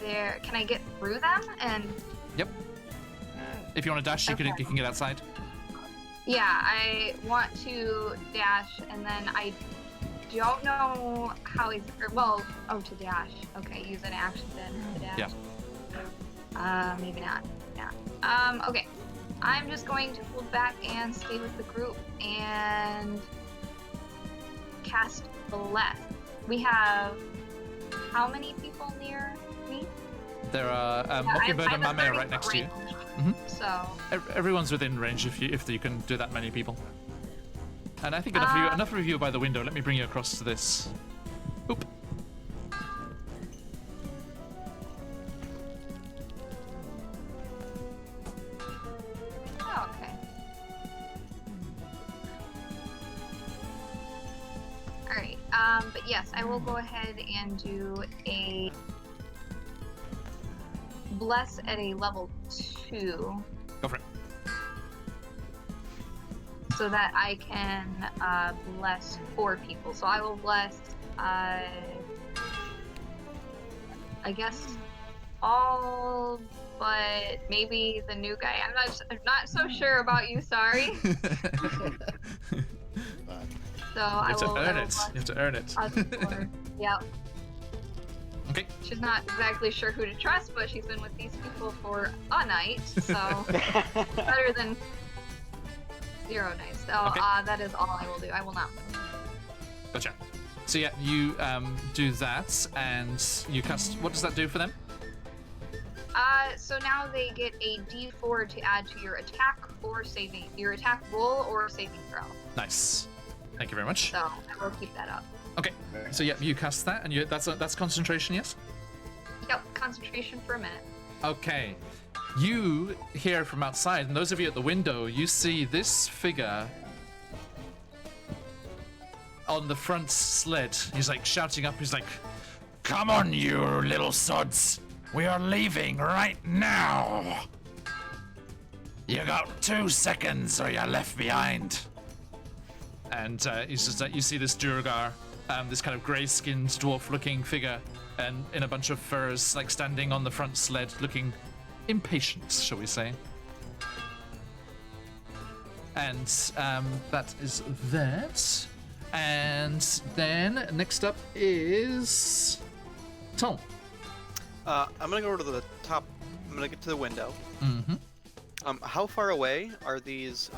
there. Can I get through them? And Yep. If you want to dash, you can get outside. yeah, I want to dash, and then I don't know how to dash. Okay, use an action then to dash. Yeah. Maybe not. Yeah. Okay. I'm just going to hold back and stay with the group and cast Bless. We have how many people near me? There are Yeah, Mockingbird I and have a Mame are 30 right next to you. range, Mhm. So Everyone's within range if you can do that many people. And I think enough of you by the window. Let me bring you across to this. Oop. oh, okay. All right. But yes, I will go ahead and do a bless at a level 2. Go for it. So that I can bless 4 people. So I will bless, I guess, all but maybe the new guy. I'm not so sure about you. Sorry. So I You have to will. earn I will it. bless You have to earn it. us 4. Yep. Okay. She's not exactly sure who to trust, but she's been with these people for a night, so better than 0 nights. So Okay. that is all I will do. I will not. Gotcha. So yeah, you do that, and you cast. What does that do for them? So now they get a D4 to add to your attack roll or saving throw. Nice. Thank you very much. So I will keep that up. Okay. So yeah, you cast that, and that's concentration, yes? Yep, concentration for a minute. Okay. You hear from outside, and those of you at the window, you see this figure on the front sled. He's like shouting up. He's like, "Come on, you little sods! We are leaving right now. You got 2 seconds, or you're left behind." And he's just you see this Durgar, this kind of grey-skinned dwarf-looking figure, and in a bunch of furs, like standing on the front sled, looking impatient, shall we say. And that is that. And then next up is Tom. I'm gonna go over to the top. I'm gonna get to the window. Mm-hmm. How far away are these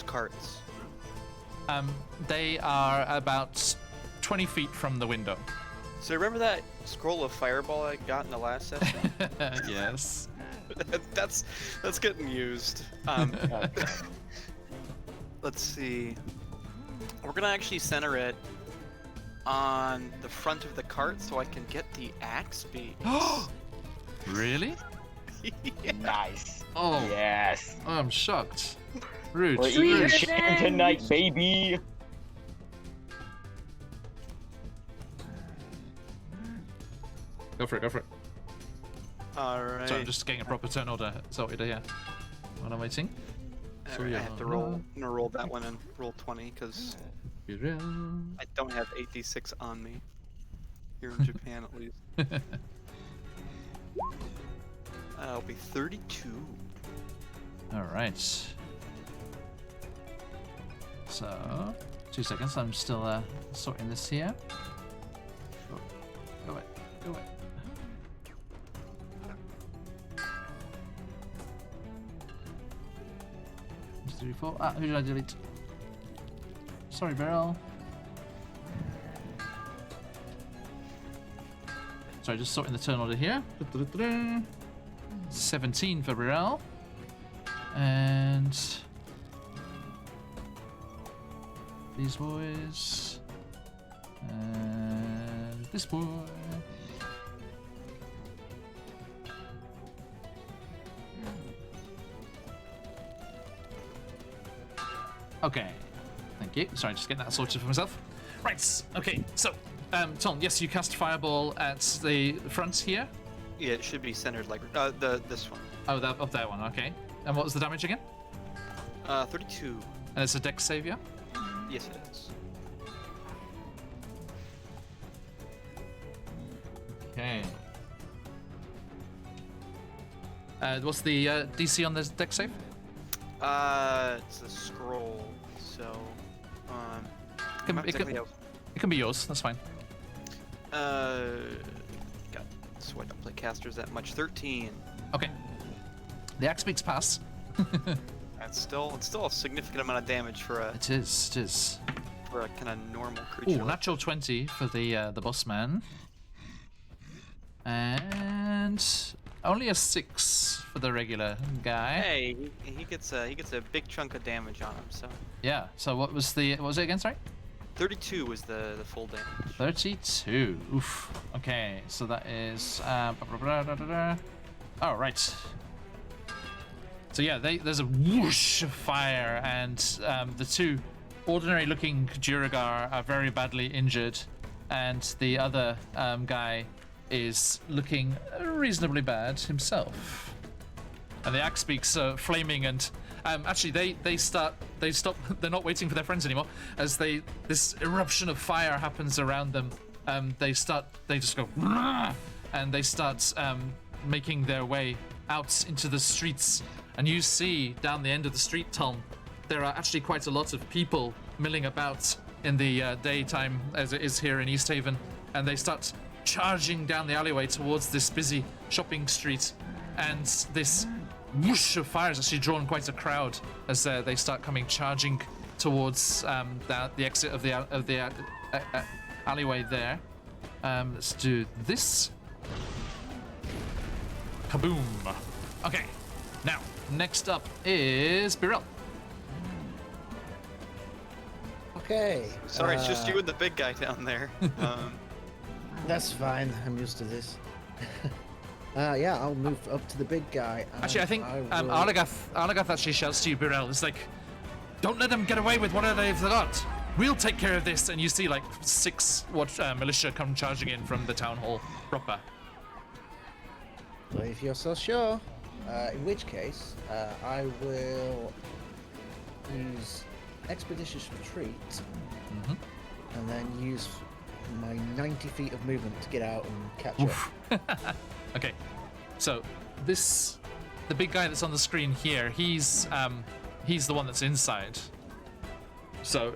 carts? They are about 20 feet from the window. So remember that scroll of fireball I got in the last session? Yes. that's getting used. Let's see. We're gonna actually center it on the front of the cart so I can get the axe beam. Really? Yeah. Nice. Oh. Yes. I'm shocked. Rude. We're Sweet eating revenge. chicken tonight, baby. Go for it, go for it. Alright. So I'm just getting a proper turn order sorted here. While I'm waiting. Alright, I have to roll. I'm gonna roll that one and roll 20 because I don't have 8d6 on me. Here in Japan, at least. It'll be 32. Alright. So, 2 seconds, I'm still sorting this here. Go away, go away. One, two, three, four. Ah, who did I delete? Sorry, Beryl. Sorry, just sorting the turn order here. 17 for Beryl. And these boys. And this boy. Okay. Thank you. Sorry, just getting that sorted for myself. Right. Okay. So, Tom, yes, you cast Fireball at the front here. Yeah, it should be centered like this one. Oh, that one. Okay. And what was the damage again? 32. And it's a dex savior. Yes, it is. Okay. What's the DC on this dex save? It's a scroll, so It can be yours. That's fine. God, so I don't play casters that much. 13. Okay. The axe beaks pass. It's still a significant amount of damage for a It is. for a kind of normal creature. Ooh, natural 20 for the boss man. And only a 6 for the regular guy. Hey, he gets a big chunk of damage on him. So Yeah. So what was it again? Sorry. 32 was the full damage. 32. Oof. Okay. So that is. Oh right. So yeah, there's a whoosh of fire, and the two ordinary-looking Duragar are very badly injured, and the other guy is looking reasonably bad himself. And the axe beaks flaming, and actually they stop. They're not waiting for their friends anymore. As this eruption of fire happens around them, they just go, and they start making their way out into the streets. And you see down the end of the street, Tom, there are actually quite a lot of people milling about in the daytime, as it is here in East Haven, and they start charging down the alleyway towards this busy shopping street, and this whoosh of fire has actually drawn quite a crowd as they start coming charging towards the exit of the alleyway there. Let's do this. Kaboom. Okay, now next up is Birel. Okay. Sorry, it's just you and the big guy down there. That's fine. I'm used to this. Yeah, I'll move up to the big guy. Actually, I think Arlagath actually shouts to you, Birel. It's like, don't let them get away with what they've got. We'll take care of this. And you see like 6 militia come charging in from the town hall proper. Well, if you're so sure, in which case, I will use Expeditious Retreat, and then use my 90 feet of movement to get out and catch up. Okay, so the big guy that's on the screen here, he's the one that's inside. So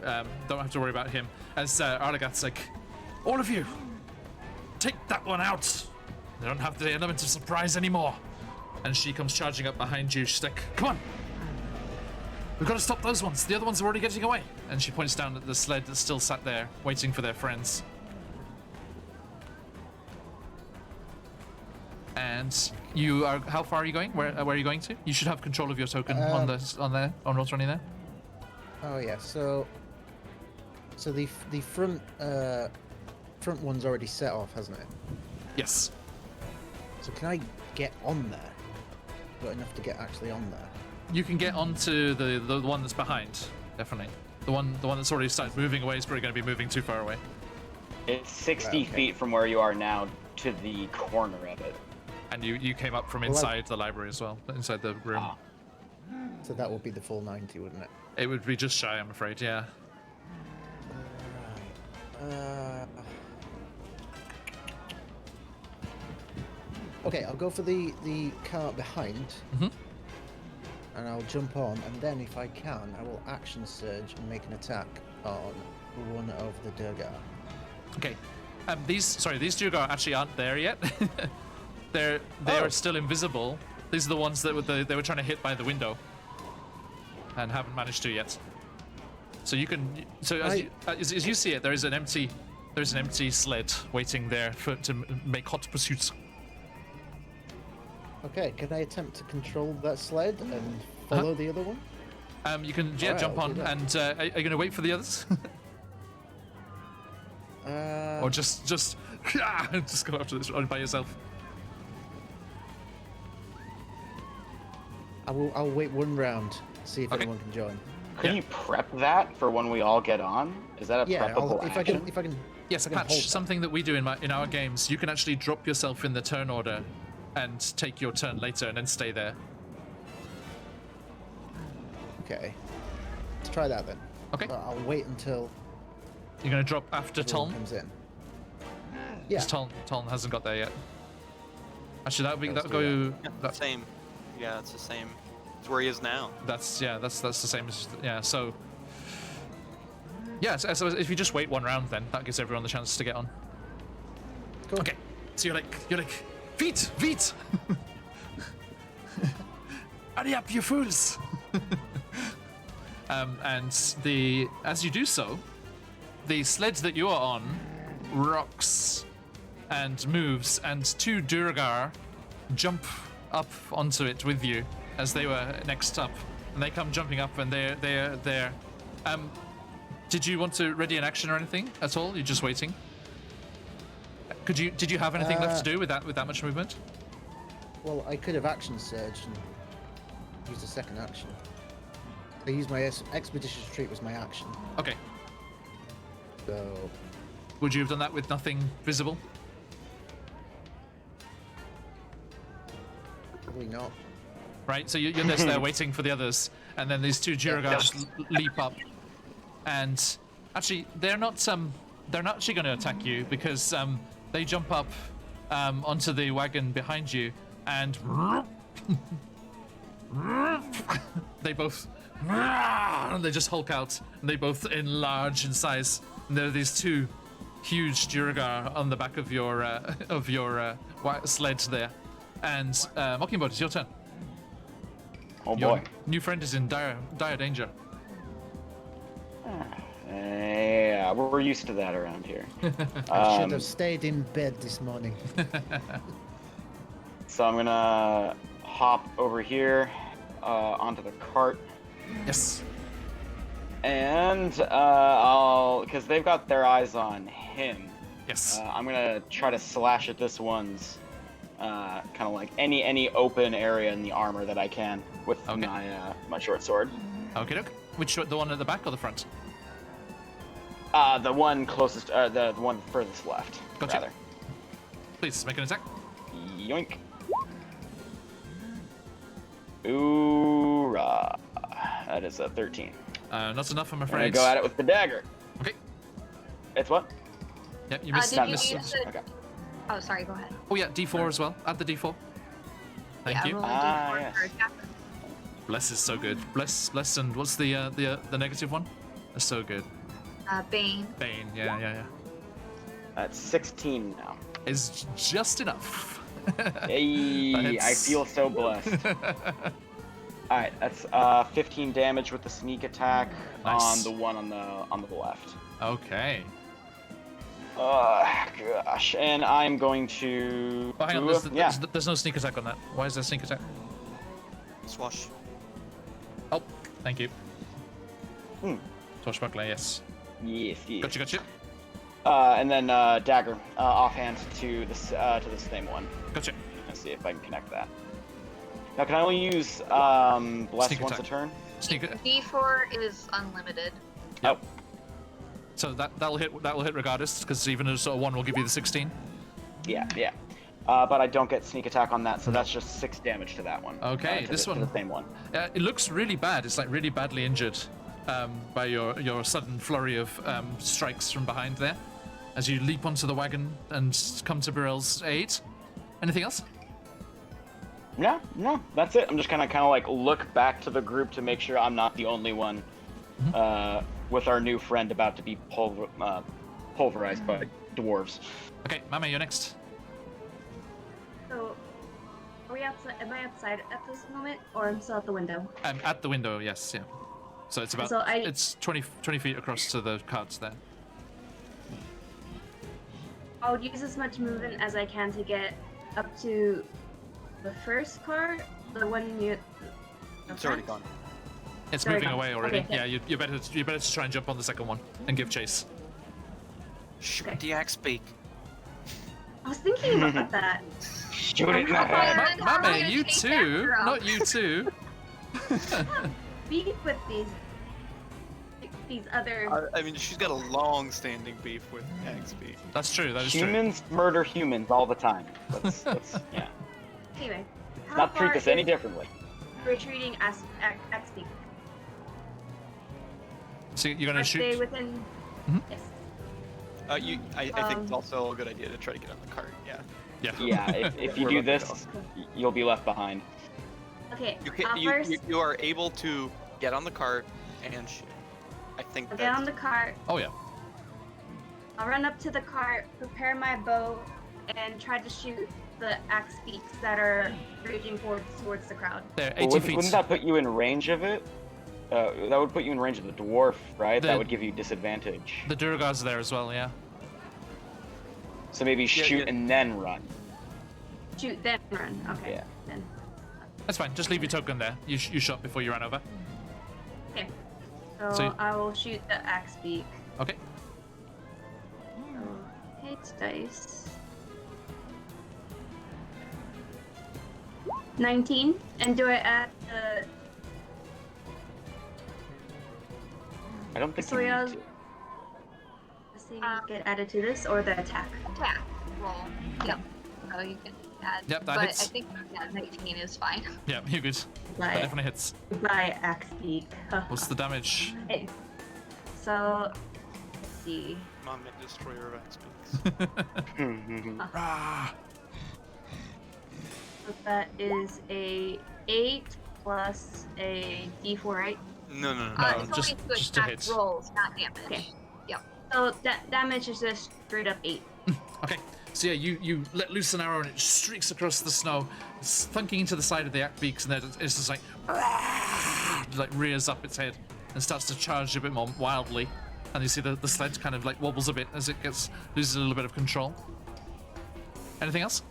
don't have to worry about him. As Arlagath's like, all of you, take that one out. They don't have the element of surprise anymore. And she comes charging up behind you. She's like, come on. We've got to stop those ones. The other ones are already getting away. And she points down at the sled that's still sat there, waiting for their friends. And you are, how far are you going? Where are you going to? You should have control of your token on what's running there. Oh yeah, so the front one's already set off, hasn't it? Yes. So can I get on there? Got enough to get actually on there? You can get onto the one that's behind, definitely. The one that's already started moving away is probably going to be moving too far away. It's 60 Okay. feet from where you are now, to the corner of it. And you came up from Well, inside the library as well, inside the room. Ah. So that would be the full 90, wouldn't it? It would be just shy, I'm afraid. Yeah. Right. Okay, I'll go for the cart behind. Mhm. And I'll jump on, and then if I can, I will action surge and make an attack on one of the Durgar. Okay. These Duergar actually aren't there yet. they are still invisible. These are the ones that they were trying to hit by the window, and haven't managed to yet. So you can. So as you see it, there is an empty sled waiting there to make hot pursuits. Okay, can I attempt to control that sled and follow the other one? You can Alright, jump I'll on, do that. and are you going to wait for the others, or just go after this by yourself? I'll wait one round, see if Okay. anyone can join. Can you prep that for when we all get on? Is that a preppable if action? I can. Yes, I can hold Patch. that. Something that we do in our games, you can actually drop yourself in the turn order, and take your turn later, and then stay there. Okay. Let's try that then. Okay. I'll wait until You're going to drop after everyone Toln. comes in. Yeah. Because Toln hasn't got there yet. Actually, Let's that'll do go. Yeah, same. Yeah, it's the same. It's where he is now. That's the same as So yeah, so if you just wait one round, then that gives everyone the chance to get on. Cool. Okay, so you're like, feet, hurry up, you fools! And as you do so, the sled that you are on rocks and moves, and two Duergar jump up onto it with you as they were next up, and they come jumping up, and they're there. Did you want to ready an action or anything at all? You're just waiting. Did you have anything left to do with that much movement? Well, I could have action surged and used a second action. I used my expeditious retreat was my action. Okay. So Would you have done that with nothing visible? probably not. Right, so you're just there waiting for the others, and then these two Duergar just leap up, and actually they're not actually going to attack you, because they jump up onto the wagon behind you, and they both just hulk out, and they both enlarge in size. And there are these two huge Duergar on the back of your sled there, and Mockingbird, it's your turn. Oh Your boy. new friend is in dire danger. Yeah, we're used to that around here. I should have stayed in bed this morning. So I'm gonna hop over here onto the cart, Yes. and because they've got their eyes on him, Yes. I'm gonna try to slash at this one's kind of like any open area in the armor that I can with Okay. my short sword. Okay, look. Which the one at the back or the front? The one closest, the one furthest left. Gotcha. Rather. Please make an attack. Yoink. Oorah. That is a 13. Not enough, I'm I'm gonna afraid. go at it with the dagger. Okay. It's what? Yep, you missed Did that. you Miss. use the... Okay. Oh, sorry, go ahead. Oh yeah, D4 as well. Add the D4. Thank yeah, you. roll a Ah, d4 yes. for attack. Bless is so good. Bless, and what's the negative one? That's so good. Bane. Bane. Yeah. That's 16 now. Is just enough. Hey, I hits. feel so blessed. Alright, that's 15 damage with the sneak attack Nice. on the one on the left. Okay. Gosh, and I'm going to. Oh, hang on. yeah. There's no sneak attack on that. Why is there sneak attack? Swash. Oh, thank you. Hmm. Swashbuckler, yes. Yes, yes. Gotcha. And then dagger offhand to this same one. Gotcha. Let's see if I can connect that. Now, can I only use bless Sneak once attack. a turn? Sneak attack. D4 is unlimited. Yep. So that'll hit regardless, because even a sort of 1 will give you the 16. Yeah. But I don't get sneak attack on that, so that's just 6 damage to that one. Okay, this one. To the same one. It looks really bad. It's like really badly injured by your sudden flurry of strikes from behind there, as you leap onto the wagon and come to Burrell's aid. Anything else? No, that's it. I'm just kind of like look back to the group to make sure I'm not the only one with our new friend about to be pulverized by dwarves. Okay, Mame, you're next. So, are we outside? Am I outside at this moment, or I'm still at the window? At the window, yes, yeah. So it's about it's 20 feet across to the carts there. I'll use as much movement as I can to get up to the first car, the one near. It's already gone. It's moving gone. away already. Okay, Yeah, you better to try and jump on the second one and give chase. Shoot the axe beak. I was thinking about that. Shoot it in the head. Mame, you too, not you too. Beef with these other. I mean, she's got a long-standing beef with axe beak. That's true. That is true. Humans murder humans all the time. That's yeah. Anyway, how Not treat far this any is differently. retreating axe beak? So you're gonna I shoot. stay within. Mhm. Yes. I think it's also a good idea to try to get on the cart. Yeah. Yeah. Yeah, if you We're do looking this, you'll be left behind. Okay. You, First, you are able to get on the cart and shoot. I think I'll that's get on the cart. Oh yeah. I'll run up to the cart, prepare my bow, and try to shoot the axe beaks that are raging towards the crowd. There, Well, 80 feet. wouldn't that put you in range of it? That would put you in range of the dwarf, right? The- That would give you disadvantage. The Durgar's there as well. Yeah. So maybe shoot yeah. and then run. Shoot, then run. Okay. Yeah. Then. That's fine. Just leave your token there. You shot before you ran over. Okay. So So you- I will shoot the axe beak. Okay. So hit dice. 19, and do I add the I don't think So you yeah, need to. thing get added to this or the attack? Attack roll. Yep. So you can add. Yep, that but hits. I think 19 is fine. Yeah, you're good. That By definitely hits. axe beak. What's the damage? Okay. So let's see. Mom, destroyer of axe beaks. Rah! So that is a 8 plus a D4, right? No. It's just- only to just a attack hit. rolls, not damage. Okay. Yep. So that damage is just straight up 8. Okay, so yeah, you let loose an arrow and it streaks across the snow, it's thunking into the side of the axe beaks, and then it's just like, like rears up its head and starts to charge a bit more wildly. And you see the sled kind of like wobbles a bit as it loses a little bit of control. Anything else?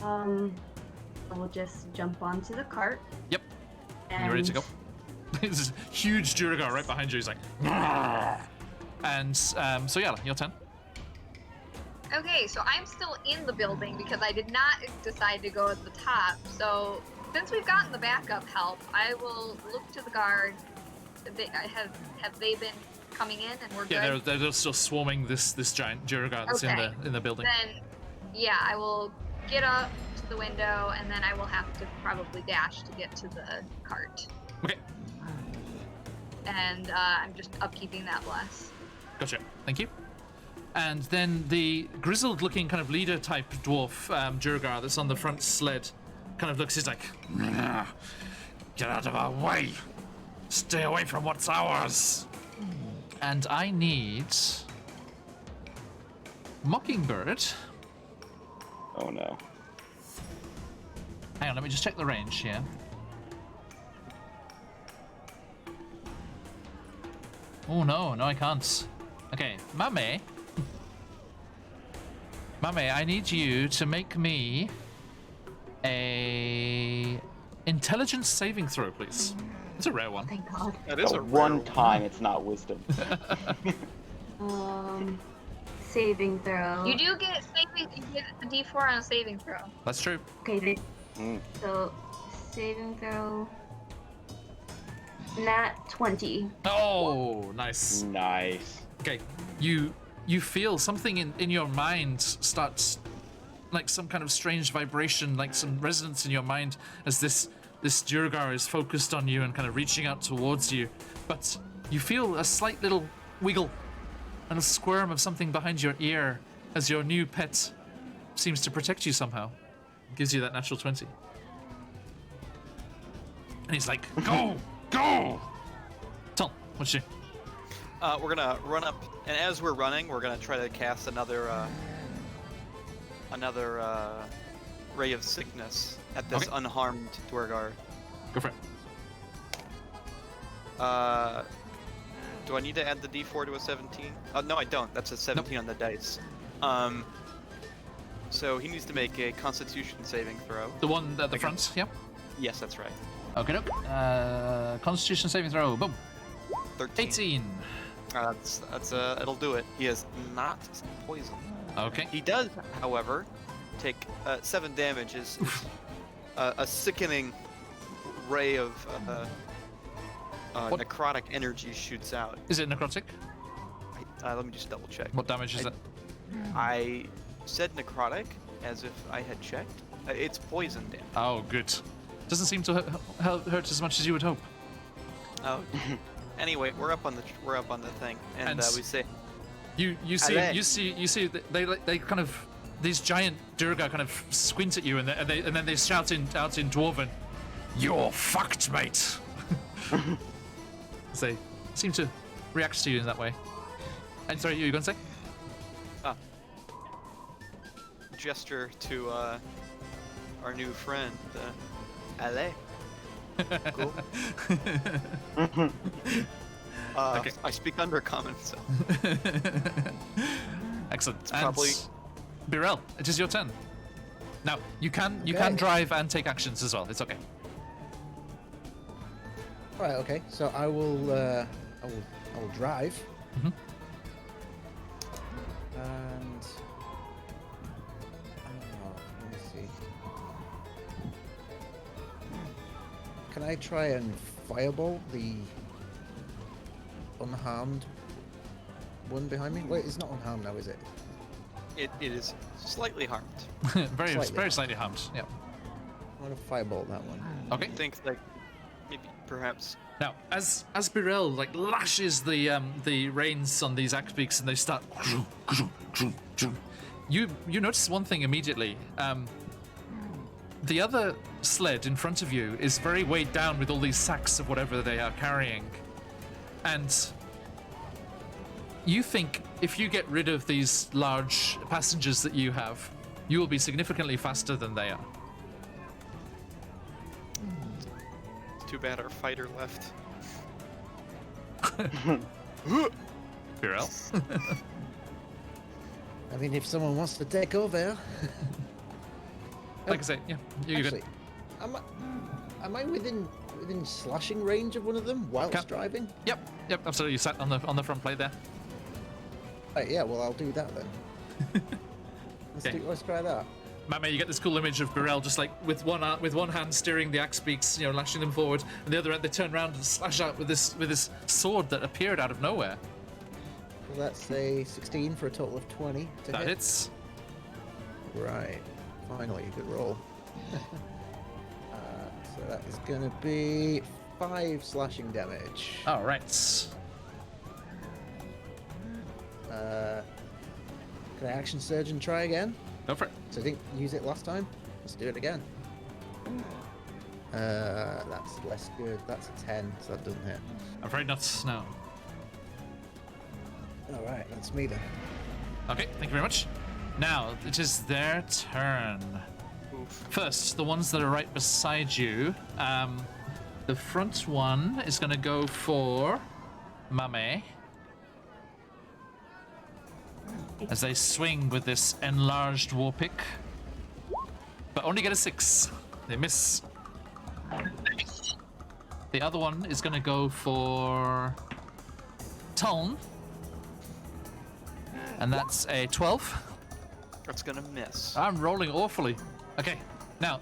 I will just jump onto the cart. Yep. And You ready to go? There's this huge Duragar right behind you. He's like, and so yeah, your turn. Okay, so I'm still in the building because I did not decide to go at the top. So since we've gotten the backup help, I will look to the guard. Have they been coming in and we're Yeah, good? they're still swarming this giant Duragar that's Okay. in the building. Then, yeah, I will get up to the window and then I will have to probably dash to get to the cart. Okay, And I'm just upkeeping that bless. gotcha. Thank you. And then the grizzled-looking kind of leader-type dwarf Duragar that's on the front sled kind of looks. He's like, "Get out of our way! Stay away from what's ours!" And I need Mockingbird. Oh no. Hang on, let me just check the range here. Oh no, I can't. Okay, Mame. Mame, I need you to make me a intelligence saving throw, please. It's a rare one. Thank God. That is The a one rare time it's not wisdom. Saving throw. You do get saving. You get a D4 on a saving throw. That's true. Okay, Mm. so saving throw. Nat 20. Oh, nice. Nice. Okay, you you feel something in your mind starts, like some kind of strange vibration, like some resonance in your mind as this Durgar is focused on you and kind of reaching out towards you. But you feel a slight little wiggle and a squirm of something behind your ear as your new pet seems to protect you somehow. Gives you that natural 20. And he's like, go! Go! Tell, what's you? We're gonna run up, and as we're running, we're gonna try to cast another ray of sickness at this unharmed Dwargar. Go for it. Do I need to add the D4 to a 17? No, I don't. That's a 17 on the dice. So he needs to make a Constitution saving throw. The one at the front, yep. Yes, that's right. Okay, Constitution saving throw, boom. 13. 18. It'll do it. He is not poisoned. Okay. He does, however, take 7 damage. Is a sickening ray of necrotic energy shoots out. Is it necrotic? Let me just double check. What damage is it? I said necrotic as if I had checked. It's poison damage. Oh, good. Doesn't seem to hurt as much as you would hope. Oh. Anyway, we're up on the thing, and we say. You see they kind of, these giant Durga kind of squint at you and then they shout out in Dwarven, "You're fucked, mate." They seem to react to you in that way. And sorry, you were going to say? Gesture to our new friend, Ale. Cool. Okay. I speak Undercommon, so. Excellent. It's probably. Birel, it is your turn. Now you can drive and take actions as well. It's okay. All right. Okay. So I will drive. Mm-hmm. And let me see. Can I try and fireball the unharmed one behind me? Wait, it's not unharmed now, is it? It is slightly harmed. very slightly harmed. Yeah. I'm gonna fireball that one. Okay. I think like maybe perhaps. Now, as Birel like lashes the reins on these axe beaks and they start, you notice one thing immediately. The other sled in front of you is very weighed down with all these sacks of whatever they are carrying, and you think if you get rid of these large passengers that you have, you will be significantly faster than they are. It's too bad our fighter left. Birel. I mean, if someone wants to take over. Like I say, yeah, you're Actually, good. am I within slashing range of one of them whilst driving? Yep, absolutely. You sat on the front plate there. Right, yeah, well, I'll do that then. Let's try that. Mame, you get this cool image of Birel just like with one hand steering the axe beaks, lashing them forward, and the other end they turn around and slash out with this sword that appeared out of nowhere. Well, that's a 16 for a total of 20 to That hit. hits. Right, finally, good roll. So that is gonna be 5 slashing damage. All right. Can I action surge and try again? Go for it. So I didn't use it last time. Let's do it again. That's less good. That's a 10, so that doesn't hit. I'm afraid not. No. All right, that's me then. Okay, thank you very much. Now it is their turn. Oof. First, the ones that are right beside you. The front one is going to go for Mame. As they swing with this enlarged war pick. But only get a 6. They miss. The other one is going to go for Tuln. And that's a 12. That's gonna miss. I'm rolling awfully. Okay, now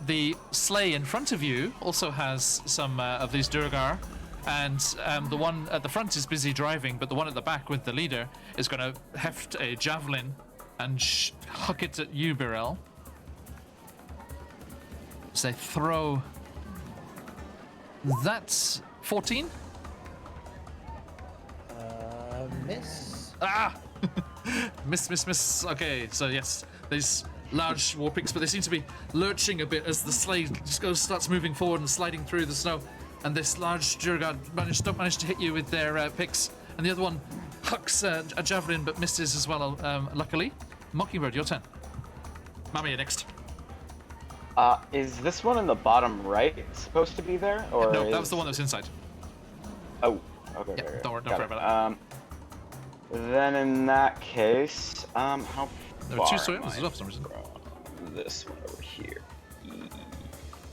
the sleigh in front of you also has some of these Durgar and the one at the front is busy driving, but the one at the back with the leader is going to heft a javelin and huck it at you, Birel. So they throw. That's 14. Miss. Ah! miss. Okay, so yes, these large war pigs, but they seem to be lurching a bit as the sleigh just starts moving forward and sliding through the snow. And this large Durgard don't manage to hit you with their picks, and the other one hucks a javelin but misses as well. Luckily, Mockingbird, your turn. Mama, you're next. Is this one in the bottom right supposed to be there, or no? That was the one that's inside. Oh, okay. Yeah, okay, don't worry about it. Then in that case, how There were two far am swims I as well for some reason. from this one over here?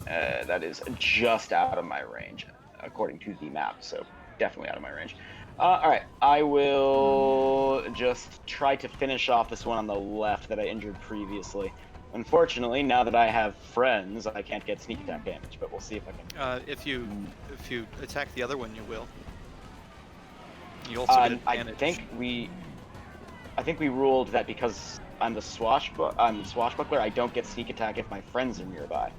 That is just out of my range, according to the map, so definitely out of my range. Alright, I will just try to finish off this one on the left that I injured previously. Unfortunately, now that I have friends, I can't get sneak attack damage, but we'll see if I can. If you attack the other one, you will. You also get advantage. I think we ruled that because I'm the swashbuckler, I don't get sneak attack if my friends are nearby.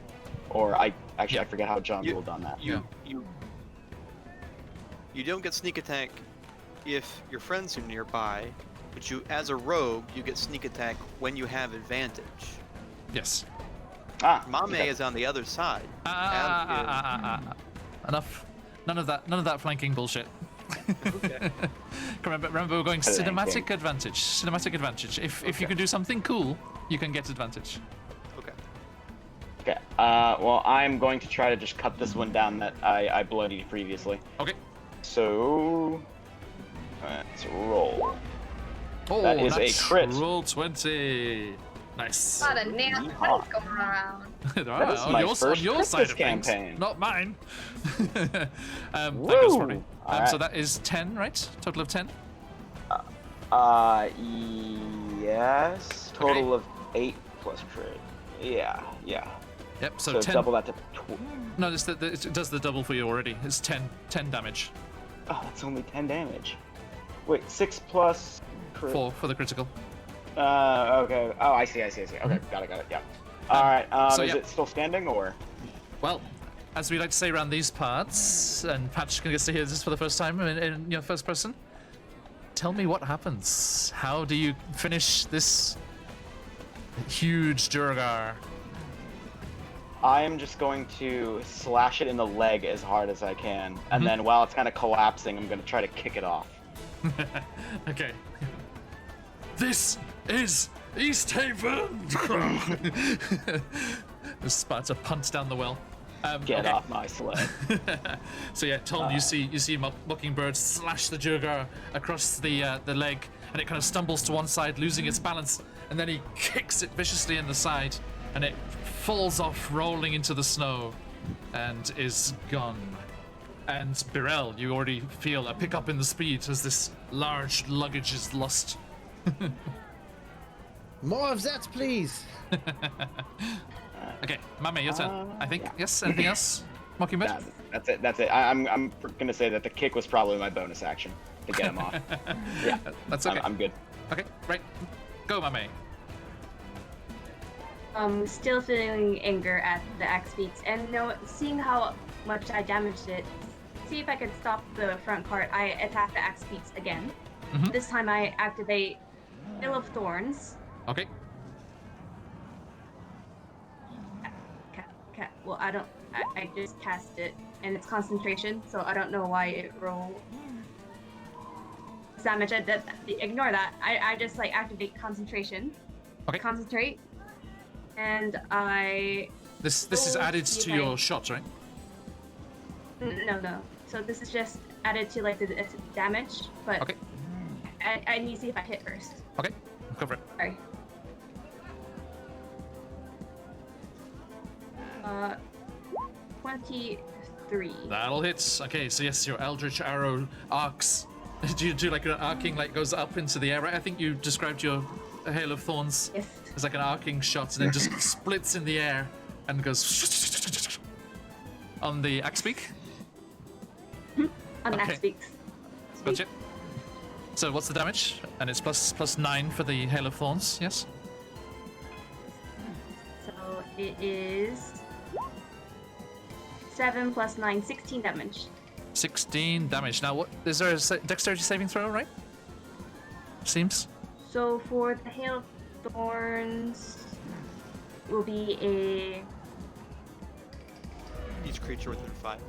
Or I forget how John ruled on that. You don't get sneak attack if your friends are nearby, but you, as a rogue, you get sneak attack when you have advantage. Yes. Mame okay. Is on the other side. Enough. None of that flanking bullshit. Okay. Remember, we're going cinematic advantage. Cinematic advantage. If you can do something cool, you can get advantage. Okay. Okay. Well, I'm going to try to just cut this one down that I bloodied previously. Okay. So let's roll. Oh, that is that's a crit. Roll 20. Nice. A lot of nasty things going around. That is my first on your crit side this of things, campaign. not mine. That goes for me. All So right. that is 10, right? Total of 10? Yes. Total of 8 plus crit. Yeah. Yep, so So 10. double that to No, it does the double for you already. It's 10 damage. Oh, that's only 10 damage. Wait, 6 plus crit. 4 for the critical. Okay. Oh, I see. Okay, got it. Yeah. All right. so is yeah. it still standing or? Well, as we like to say around these parts, and Patch gets to hear this for the first time in your first person, tell me what happens. How do you finish this huge Durgar? I am just going to slash it in the leg as hard as I can, and then while it's kind of collapsing, I'm going to try to kick it off. Okay. This is East Haven! Sparta punts down the well. Get off my sled. So yeah, Tom, you see Mockingbird slash the Durgar across the leg, and it kind of stumbles to one side, losing its balance, and then he kicks it viciously in the side, and it falls off, rolling into the snow, and is gone. And Birel, you already feel a pickup in the speed as this large luggage is lost. More of that, please. Okay, Mame, your turn. I think. Yes. Anything else, Mockingbird? That's it. I'm gonna say that the kick was probably my bonus action to get him off. Yeah, That's okay. I'm good. Okay, right. Go, Mame. Still feeling anger at the axe beaks, and seeing how much I damaged it, see if I can stop the front part. I attack the axe beaks again. Mhm. This time I activate Hill of Thorns. Okay. Well, I just cast it, and it's concentration, so I don't know why it rolled damage. Ignore that. I just activate concentration. Okay. Concentrate, and I. This is added to your shot, right? No. So this is just added to the damage, but Okay. I need to see if I hit first. Okay. Go for it. Sorry. 23. That'll hit. Okay, so yes, your Eldritch Arrow arcs. Do you do an arcing, goes up into the air, right? I think you described your Hail of Thorns Yes. as an arcing shot, and then just splits in the air and goes on the axe beak. on Okay. next week's. Gotcha. So what's the damage? And it's plus 9 for the Hail of Thorns, yes? So it is 7 plus 9, 16 damage. 16 damage. Now, what is there a dexterity saving throw, right? Seems. So for the Hail of Thorns, will be a Each creature within 5.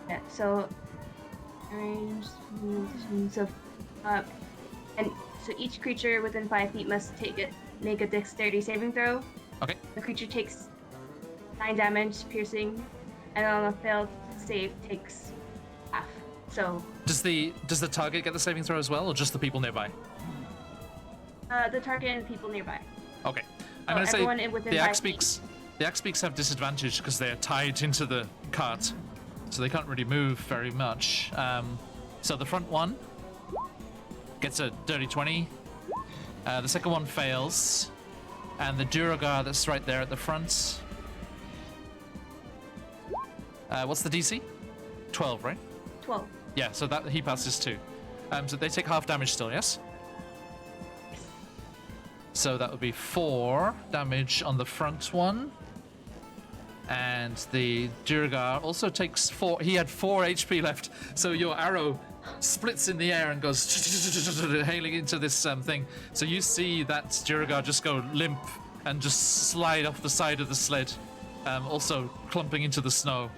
yeah. So range. So and so each creature within 5 feet must make a dexterity saving throw. Okay. The creature takes 9 damage, piercing, and on a failed save takes half. So Does the target get the saving throw as well, or just the people nearby? the target and people nearby. Okay. I'm So going to say everyone within the 5 axe beaks. The axe beaks have disadvantage because they're tied into the cart, so they can't really move very much. So the front one gets a dirty 20. The second one fails, and the Duragar that's right there at the front. What's the DC? 12, right? 12. Yeah, so that he passes too. So they take half damage still, yes? So that would be 4 damage on the front one. And the Duragar also takes 4. He had 4 HP left. So your arrow splits in the air and goes hailing into this thing. So you see that Duragar just go limp and just slide off the side of the sled, also clumping into the snow.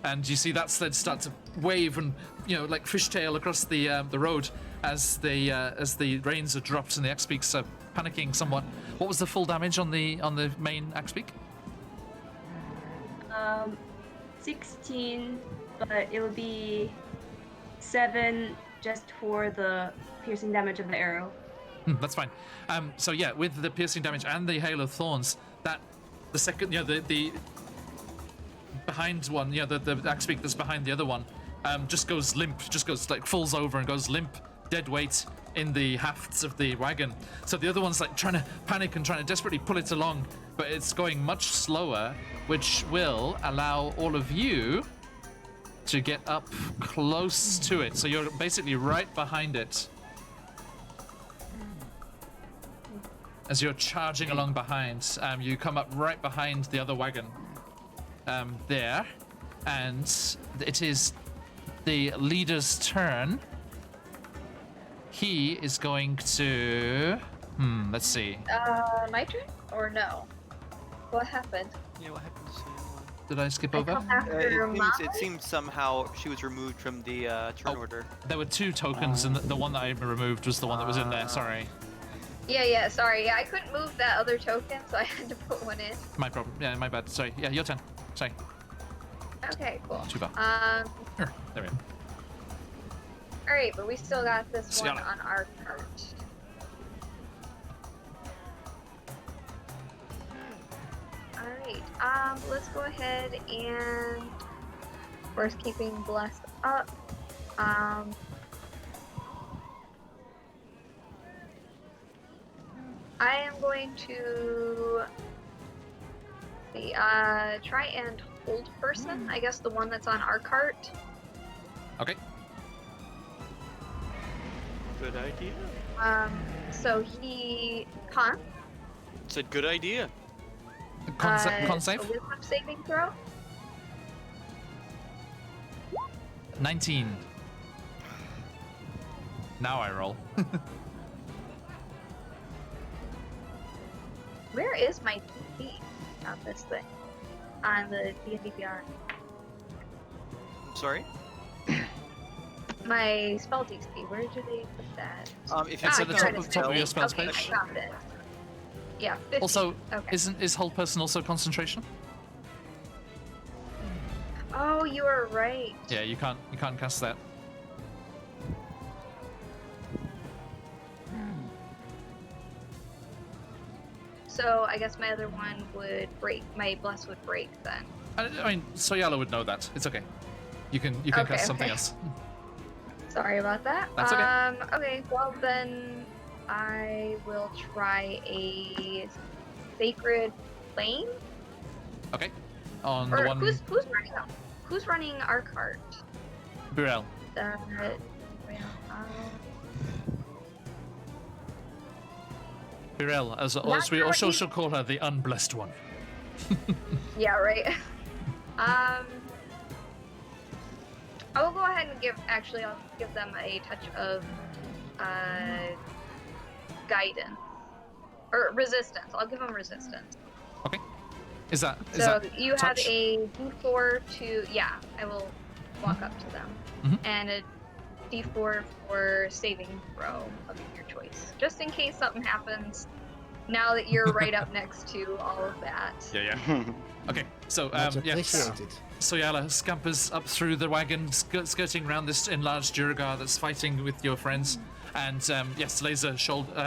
And you see that sled start to wave and, like fishtail across the road as the reins are dropped and the axe beaks are panicking somewhat. What was the full damage on the main axe beak? 16, but it will be 7 just for the piercing damage of the arrow. That's fine. So yeah, with the piercing damage and the Hail of Thorns, that the second, the behind one, the axe beak that's behind the other one, just goes limp, falls over and goes limp, dead weight in the hafts of the wagon. So the other one's like trying to panic and trying to desperately pull it along, but it's going much slower, which will allow all of you to get up close to it. So you're basically right behind it. As you're charging along behind, you come up right behind the other wagon there, and it is the leader's turn. He is going to... let's see. My turn? Or no? What happened? Yeah, what happened to Sam? Did I skip over? It seems somehow she was removed from the turn order. There were 2 tokens, and the one that I removed was the one that was in there, sorry. Yeah, sorry. Yeah, I couldn't move that other token, so I had to put one in. My problem. Yeah, my bad. Sorry. Yeah, your turn. Sorry. Okay, cool. Too bad. Here, there we go. Alright, but we still got this one Siala. on our cart. Alright, let's go ahead and first keeping blessed up. I am going to try and hold person, I guess the one that's on our cart. Okay. Good idea. So he con. It's a good idea. Con A save? wisdom saving throw. 19. Now I roll. Where is my D on this thing? On the D&D Beyond. Sorry? My spell DC, where do they put that? If It's you at the click top on of your spells Okay, page. I found it. Yeah, 50. Also, Okay. is hold person also concentration? Oh, you are right. Yeah, you can't cast that. So I guess my other one would break. My bless would break then. I mean, Soyala would know that. It's okay. You can cast something okay. else. Sorry about that. That's okay. Okay, well then I will try a sacred flame. Okay. On Or the one. who's running our cart? Birel. Birel, as we also shall call her, the unblessed one. Yeah, right. I will go ahead and I'll give them a touch of guidance or resistance. I'll give them resistance. Okay. Is that you have touch? a D4 to I will walk up to them and a D4 for saving throw of your choice, just in case something happens. Now that you're right up next to all of that. Yeah. Okay, so Much yes. appreciated. Soyala scampers up through the wagon, skirting around this enlarged Durgar that's fighting with your friends, and lays a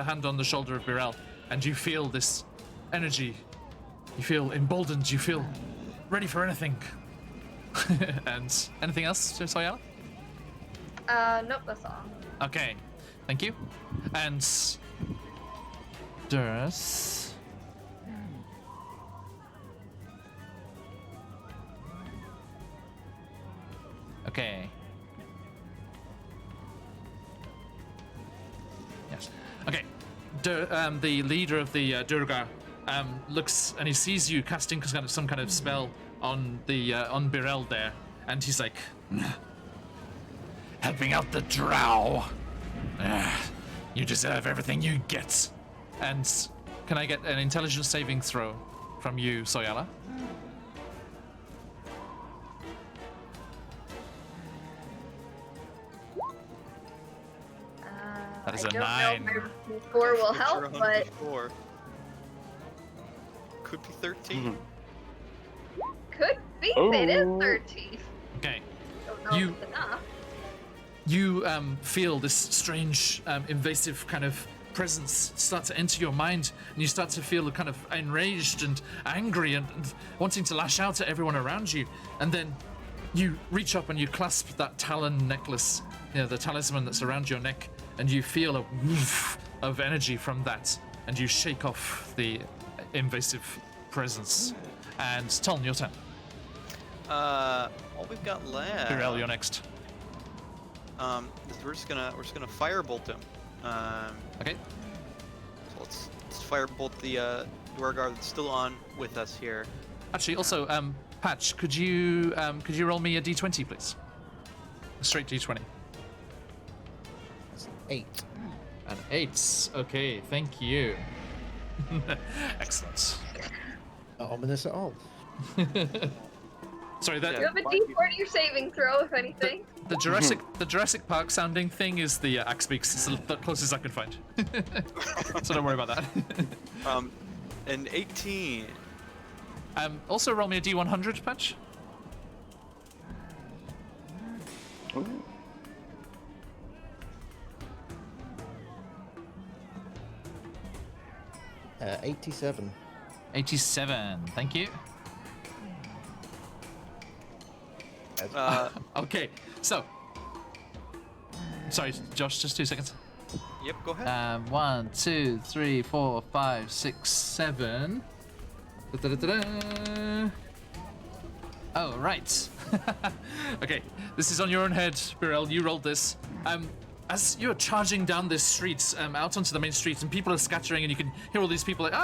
hand on the shoulder of Birel, and you feel this energy. You feel emboldened. You feel ready for anything. And anything else, Soyala? Nope, that's all. Okay, thank you. And Duras. Okay. Yes. Okay. The leader of the Durgar looks and he sees you casting some kind of spell on the on Birel there, and he's like, helping out the drow. You deserve everything you get. And can I get an intelligence saving throw from you, Soyala? That is a 9. I don't know if my 4 will help, but... Could be 13. Could be. It is 13. Okay. Don't know if it's enough. You feel this strange, invasive kind of presence start to enter your mind, and you start to feel kind of enraged and angry and wanting to lash out at everyone around you. And then you reach up and you clasp that talon necklace, the talisman that's around your neck, and you feel a woof of energy from that, and you shake off the invasive presence. And Talon, your turn. All we've got left. Birel, you're next. We're just gonna firebolt him. Okay. So let's firebolt the Duergar that's still on with us here. Actually, also, Patch, could you roll me a d20, please? A straight d20. 8. An 8. Okay, thank you. Excellent. Not ominous at all. Sorry, that You have a D4 to your saving throw, if anything. the Jurassic Park sounding thing is the axe beaks. It's the closest I could find. So don't worry about that. An 18. Also roll me a d100, Patch. Ooh. Uh, 87. 87. Thank you. Okay, so. Sorry, Josh, just 2 seconds. Yep, go ahead. 1, 2, 3, 4, 5, 6, 7. Da-da-da-da-da. Oh, right. Okay, this is on your own head, Birel. You rolled this. As you're charging down this street, out onto the main street, and people are scattering, and you can hear all these people like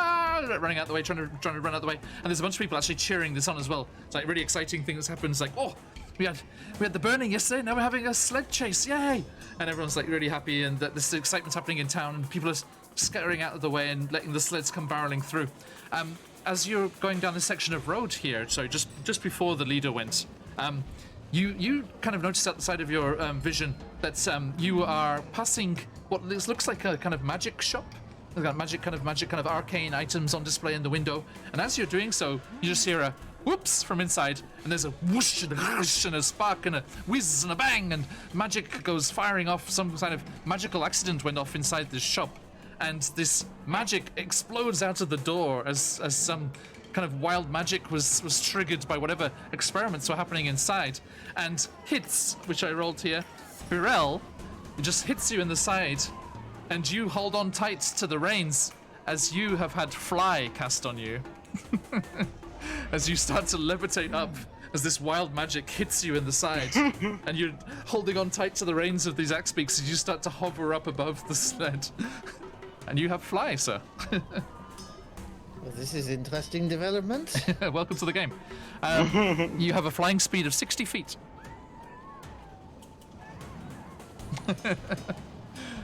running out the way, trying to run out the way, and there's a bunch of people actually cheering this on as well. It's like a really exciting thing that's happened. It's like, oh, we had the burning yesterday, now we're having a sled chase, yay! And everyone's like really happy, and that this excitement's happening in town, and people are scattering out of the way and letting the sleds come barreling through. As you're going down this section of road here, so just before the leader went, you kind of noticed at the side of your vision that you are passing what looks like a kind of magic shop. They've got magic kind of arcane items on display in the window. And as you're doing so, you just hear a whoops from inside, and there's a whoosh and a whoosh and a spark and a whiz and a bang, and magic goes firing off. Some kind of magical accident went off inside this shop, and this magic explodes out of the door as some kind of wild magic was triggered by whatever experiments were happening inside, and hits, which I rolled here, Birel, it just hits you in the side, and you hold on tight to the reins as you have had fly cast on you. As you start to levitate up as this wild magic hits you in the side, and you're holding on tight to the reins of these axe beaks as you start to hover up above the sled. And you have fly, sir. Well, this is interesting development. Welcome to the game. You have a flying speed of 60 feet.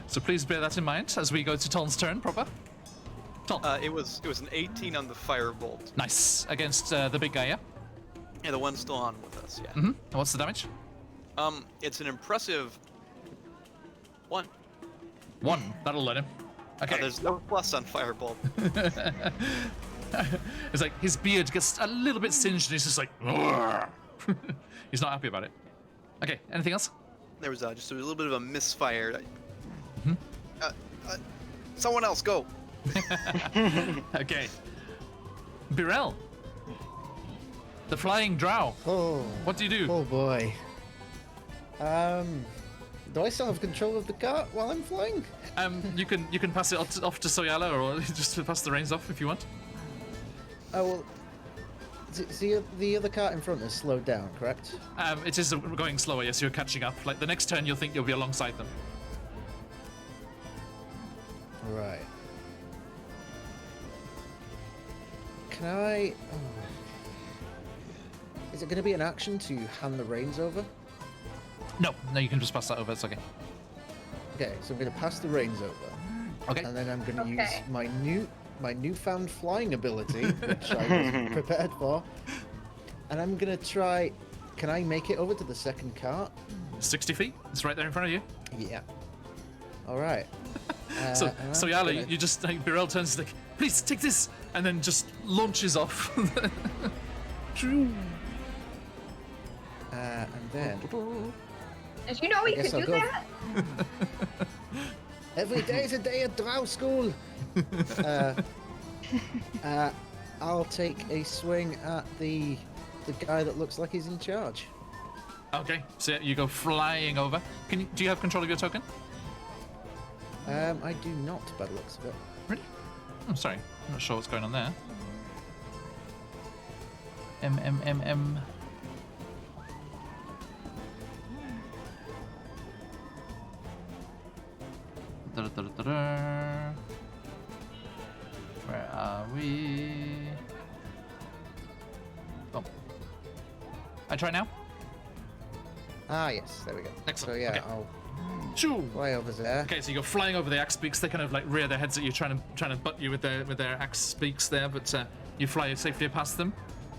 So please bear that in mind as we go to Toln's turn proper. Toln. It was an 18 on the firebolt. Nice. Against the big guy, yeah? Yeah, the one's still on with us. Yeah. Mm-hmm. And what's the damage? It's an impressive 1. 1. That'll let him. Okay. There's no plus on firebolt. It's like his beard gets a little bit singed and he's just like, he's not happy about it. Okay, anything else? There was just a little bit of a misfire. Someone else go. Okay. Birel. The flying drow. Oh. What do you do? Oh boy. Do I still have control of the cart while I'm flying? You can pass it off to Soyala, or just pass the reins off if you want. Oh well. The other cart in front is slowed down, correct? It is going slower. Yes, you're catching up. Like the next turn, you'll think you'll be alongside them. Right. Can I? Oh. Is it going to be an action to hand the reins over? No, you can just pass that over. It's okay. Okay, so I'm going to pass the reins over. Okay. And then I'm going to use my newfound flying ability, which I was prepared for, and I'm going to try. Can I make it over to the second cart? 60 feet. It's right there in front of you. Yeah. All right. So Yala, you just like Birel turns like, please take this, and then just launches off. And then. Did you know we could do that? Every day is a day at drow school. I'll take a swing at the guy that looks like he's in charge. Okay, so you go flying over. Do you have control of your token? I do not, by the looks of it. Really? I'm sorry. I'm not sure what's going on there. M. Where are we? Oh. I try now? Ah, yes, there we go. Excellent. So yeah, Okay. I'll Shoo! fly over there. Okay, so you go flying over the axe beaks. They kind of like rear their heads at you, trying to butt you with their axe beaks there, but you fly safely past them,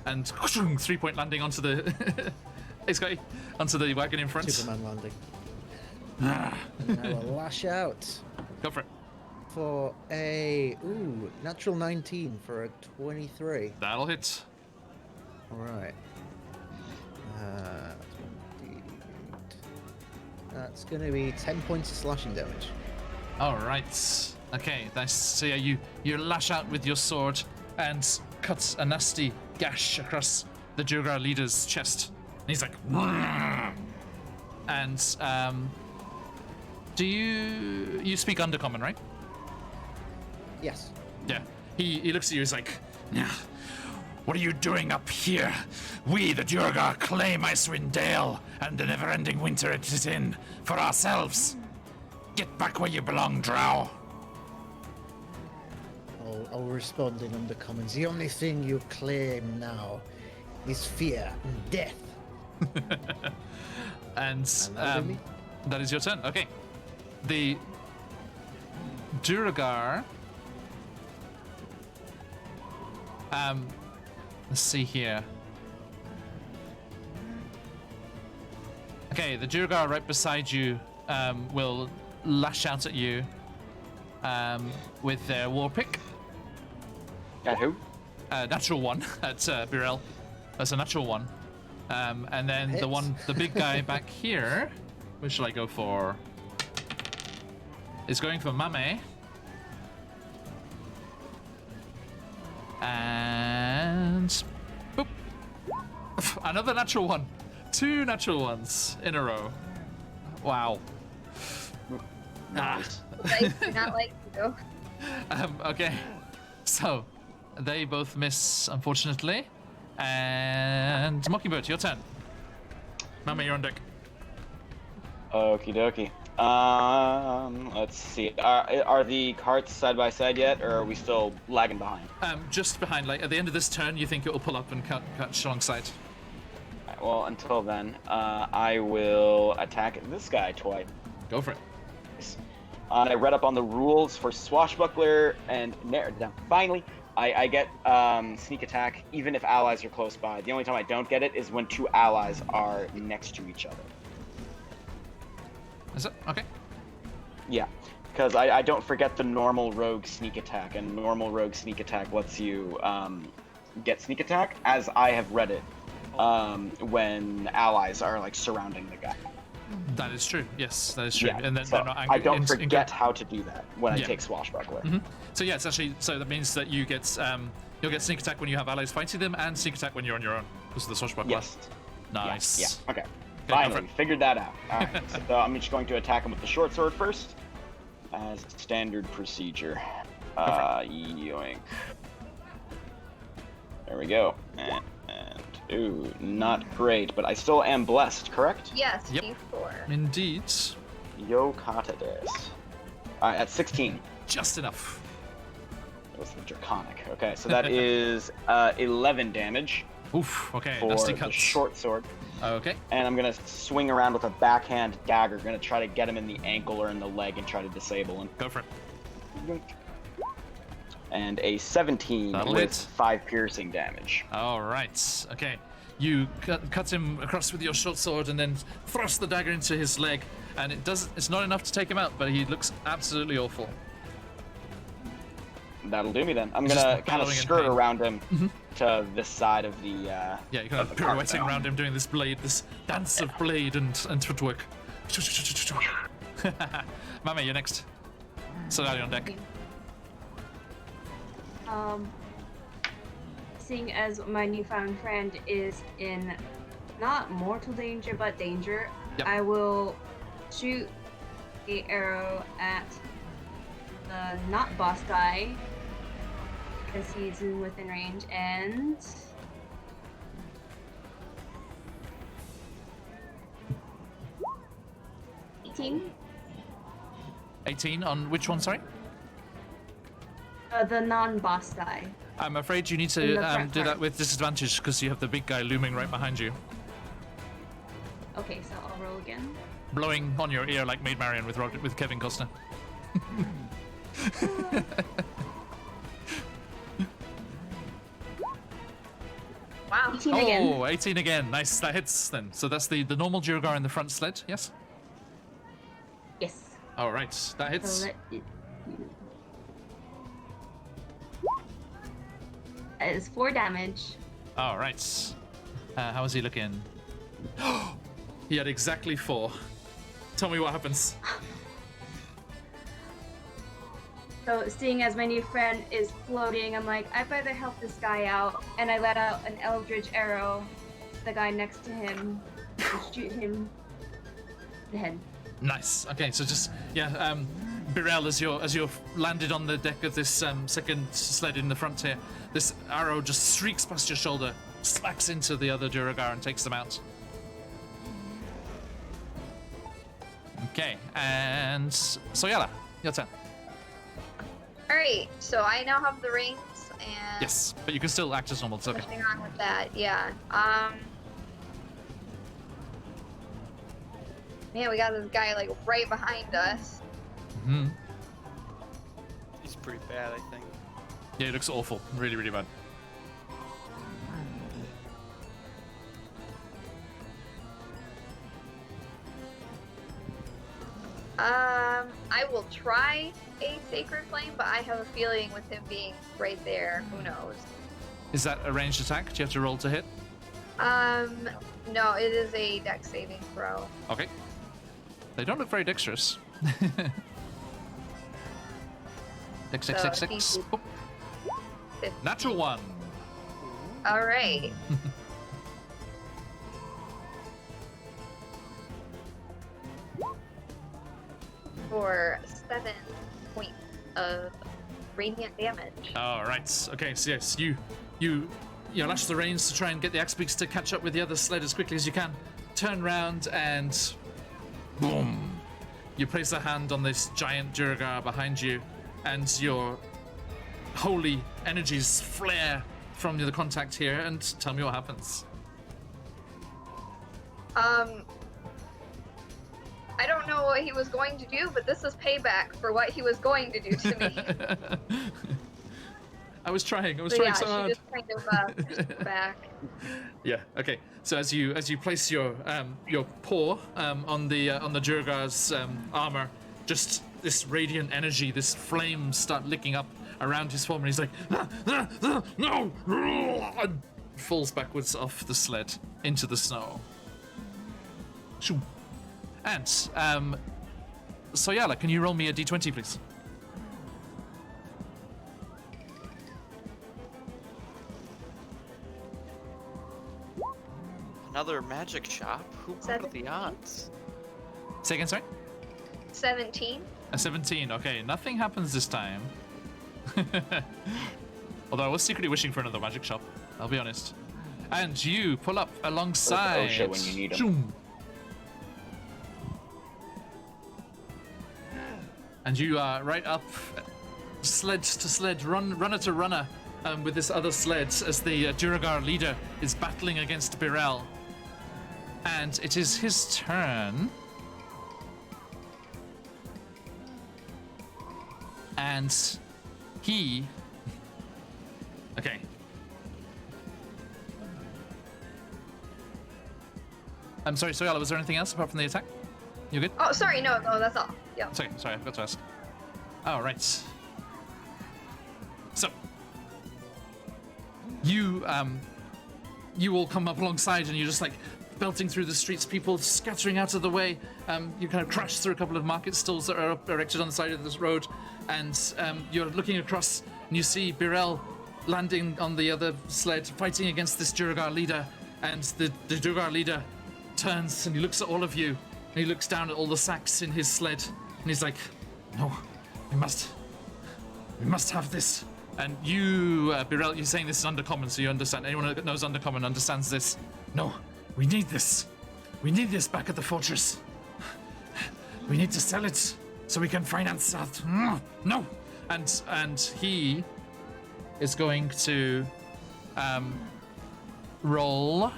and 3-point landing onto the hey Scotty, onto the wagon in front. Superman landing. And I will lash out Go for it. for a natural 19 for a 23. That'll hit. All right. That's going to be 10 points of slashing damage. All right. Okay. Nice. So yeah, you lash out with your sword and cut a nasty gash across the Jugra leader's chest. And he's like, and do you speak Undercommon, right? Yes. Yeah. He looks at you. He's like, "Yeah. What are you doing up here? We, the Durgar, claim Icewind Dale and the never-ending winter it is in for ourselves. Get back where you belong, drow." I'll respond in Undercommons. The only thing you claim now is fear and death. And that'll be me. that is your turn. Okay. The Duragar. Let's see here. Okay, the Duragar right beside you will lash out at you with their war pick. At who? Natural one at Birel. That's a natural one. And then Hits. the big guy back here, which shall I go for? Is going for Mame. And boop. Another natural one. 2 natural ones in a row. Wow. Nice. Like, do not like you. Okay. So they both miss, unfortunately. And Mockingbird, your turn. Mama, you're on deck. Okie dokie. Let's see. Are the carts side by side yet, or are we still lagging behind? Just behind. Like at the end of this turn, you think it will pull up and cut alongside. Right, well, until then, I will attack this guy twice. Go for it. I read up on the rules for Swashbuckler and narrowed it down. Finally, I get sneak attack even if allies are close by. The only time I don't get it is when two allies are next to each other. Is it? Okay. Yeah, because I don't forget the normal rogue sneak attack, and normal rogue sneak attack lets you get sneak attack, as I have read it, when allies are like surrounding the guy. That is true. Yes, that is true. Yeah, And then so they're not I don't forget how to do that when I Yeah. take Swashbuckler. So yeah, it's actually that means that you get you'll get sneak attack when you have allies fighting them, and sneak attack when you're on your own. Because of the swashbuckler. Yes. Nice. Yeah. Okay. go for Finally, it. we figured that out. All right. So I'm just going to attack him with the short sword first, as standard procedure. Yoink. There we go. And ooh, not great, but I still am blessed, correct? Yes, Yep. D4. Indeed. Yo kata des. Alright, at 16. Just enough. That was the draconic. Okay, so that is 11 damage Oof. Okay. for Nasty the cuts. short sword. Okay. And I'm gonna swing around with a backhand dagger. Gonna try to get him in the ankle or in the leg and try to disable him. Go for it. And a 17 That'll with hit. 5 piercing damage. All right. Okay. You cut him across with your short sword and then thrust the dagger into his leg, and it's not enough to take him out, but he looks absolutely awful. That'll do me then. I'm He's gonna just kind of bellowing in skirt pain. around him to this side of the. Yeah, you're kind of of the cart pirouetting now. around him, doing this dance of blade and footwork. Mama, you're next. So now you're on deck. Seeing as my newfound friend is in not mortal danger but danger, Yep. I will shoot a arrow at the not boss guy because he's within range, and $18. 18 on which one? Sorry. The non-boss guy. I'm afraid you need In the to front do that part. with disadvantage because you have the big guy looming right behind you, Okay, so I'll roll again. blowing on your ear like Maid Marian with Kevin Costner. Wow. 18 again. Oh, 18 again. Nice. That hits then. So that's the normal Duergar in the front sled. Yes. Yes. All right. That hits. So that is 4 damage. All right. How is he looking? He had exactly 4. Tell me what happens. So seeing as my new friend is floating, I'm like, I'd rather help this guy out, and I let out an eldritch arrow, the guy next to him, and shoot him in the head. Nice. Okay. So just Birel, as you're landed on the deck of this second sled in the front here, this arrow just streaks past your shoulder, smacks into the other Duergar and takes them out. Okay. And Soyala, your turn. Alright, so I now have the rings and Yes, but you can still act as normal. It's okay. pushing on with that, yeah. Man, we got this guy like right behind us. Hmm. He's pretty bad, I think. Yeah, it looks awful. Really, really bad. I will try a Sacred Flame, but I have a feeling with him being right there, who knows? Is that a ranged attack? Do you have to roll to hit? No, it is a dex saving throw. Okay. They don't look very dexterous. Dex, So, dex. DC. Oh, natural 1. Alright. For 7 points of radiant damage. All right. Okay. So yes, you you lash the reins to try and get the axe beaks to catch up with the other sled as quickly as you can. Turn round and boom! You place a hand on this giant Duragar behind you, and your holy energies flare from the contact here. And tell me what happens. I don't know what he was going to do, but this is payback for what he was going to do to me. I was trying so she hard. just kind of pushed back. Yeah. Okay. So as you place your paw on the Duragar's armor, just this radiant energy, this flames start licking up around his form, and he's like, no, and falls backwards off the sled into the snow. Shoo. And Soyala, can you roll me a d20, please? Another magic shop? What are the odds? Say again, sorry? 17. A 17, okay. Nothing happens this time. Although I was secretly wishing for another magic shop, I'll be honest. And you pull up alongside. OSHA when you need 'em. Zoom. And you are right up, sled to sled, runner to runner, with this other sled as the Duragar leader is battling against Birel. And it is his turn. And he... Okay. I'm sorry, Soyala, was there anything else apart from the attack? You good? Oh, sorry, no, that's all. Yeah. Sorry, I forgot to ask. All right. So, you all come up alongside, and you're just like belting through the streets, people scattering out of the way. You kind of crash through a couple of market stalls that are erected on the side of this road, and you're looking across, and you see Birel landing on the other sled, fighting against this Duragar leader, and the Duragar leader turns and he looks at all of you, and he looks down at all the sacks in his sled, and he's like, no, we must have this. And you, Birel, you're saying this is Undercommon, so you understand. Anyone that knows Undercommon understands this. No, we need this. We need this back at the fortress. We need to sell it so we can finance that. No. And he is going to roll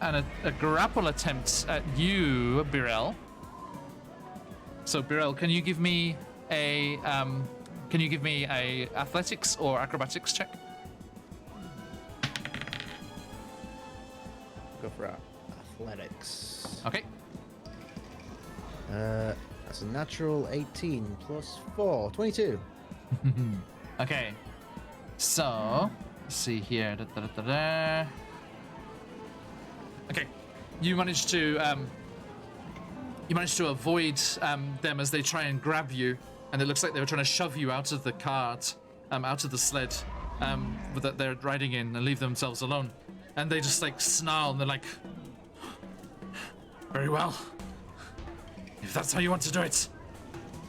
and a grapple attempt at you, Birel. So Birel, can you give me a athletics or acrobatics check? Go for athletics. Okay. That's a natural 18 plus 4, 22. Okay. So, let's see here. Okay. You managed to avoid them as they try and grab you, and it looks like they were trying to shove you out of the cart, out of the sled that they're riding in, and leave themselves alone. And they just like snarl, and they're like, very well, if that's how you want to do it.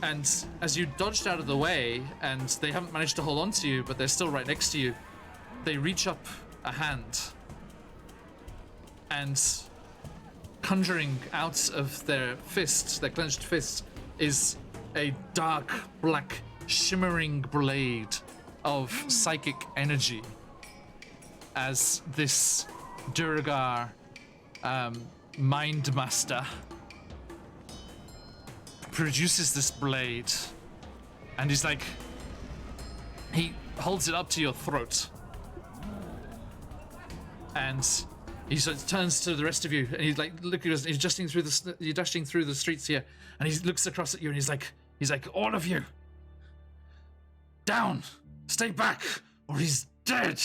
And as you dodged out of the way, and they haven't managed to hold on to you, but they're still right next to you, they reach up a hand, and conjuring out of their fist, their clenched fist, is a dark, black, shimmering blade of psychic energy as this Duragar Mind Master produces this blade, and he's like, he holds it up to your throat, and he sort of turns to the rest of you, and he's like, look, he's dashing through the streets here, and he looks across at you, and he's like, all of you, down, stay back, or he's dead.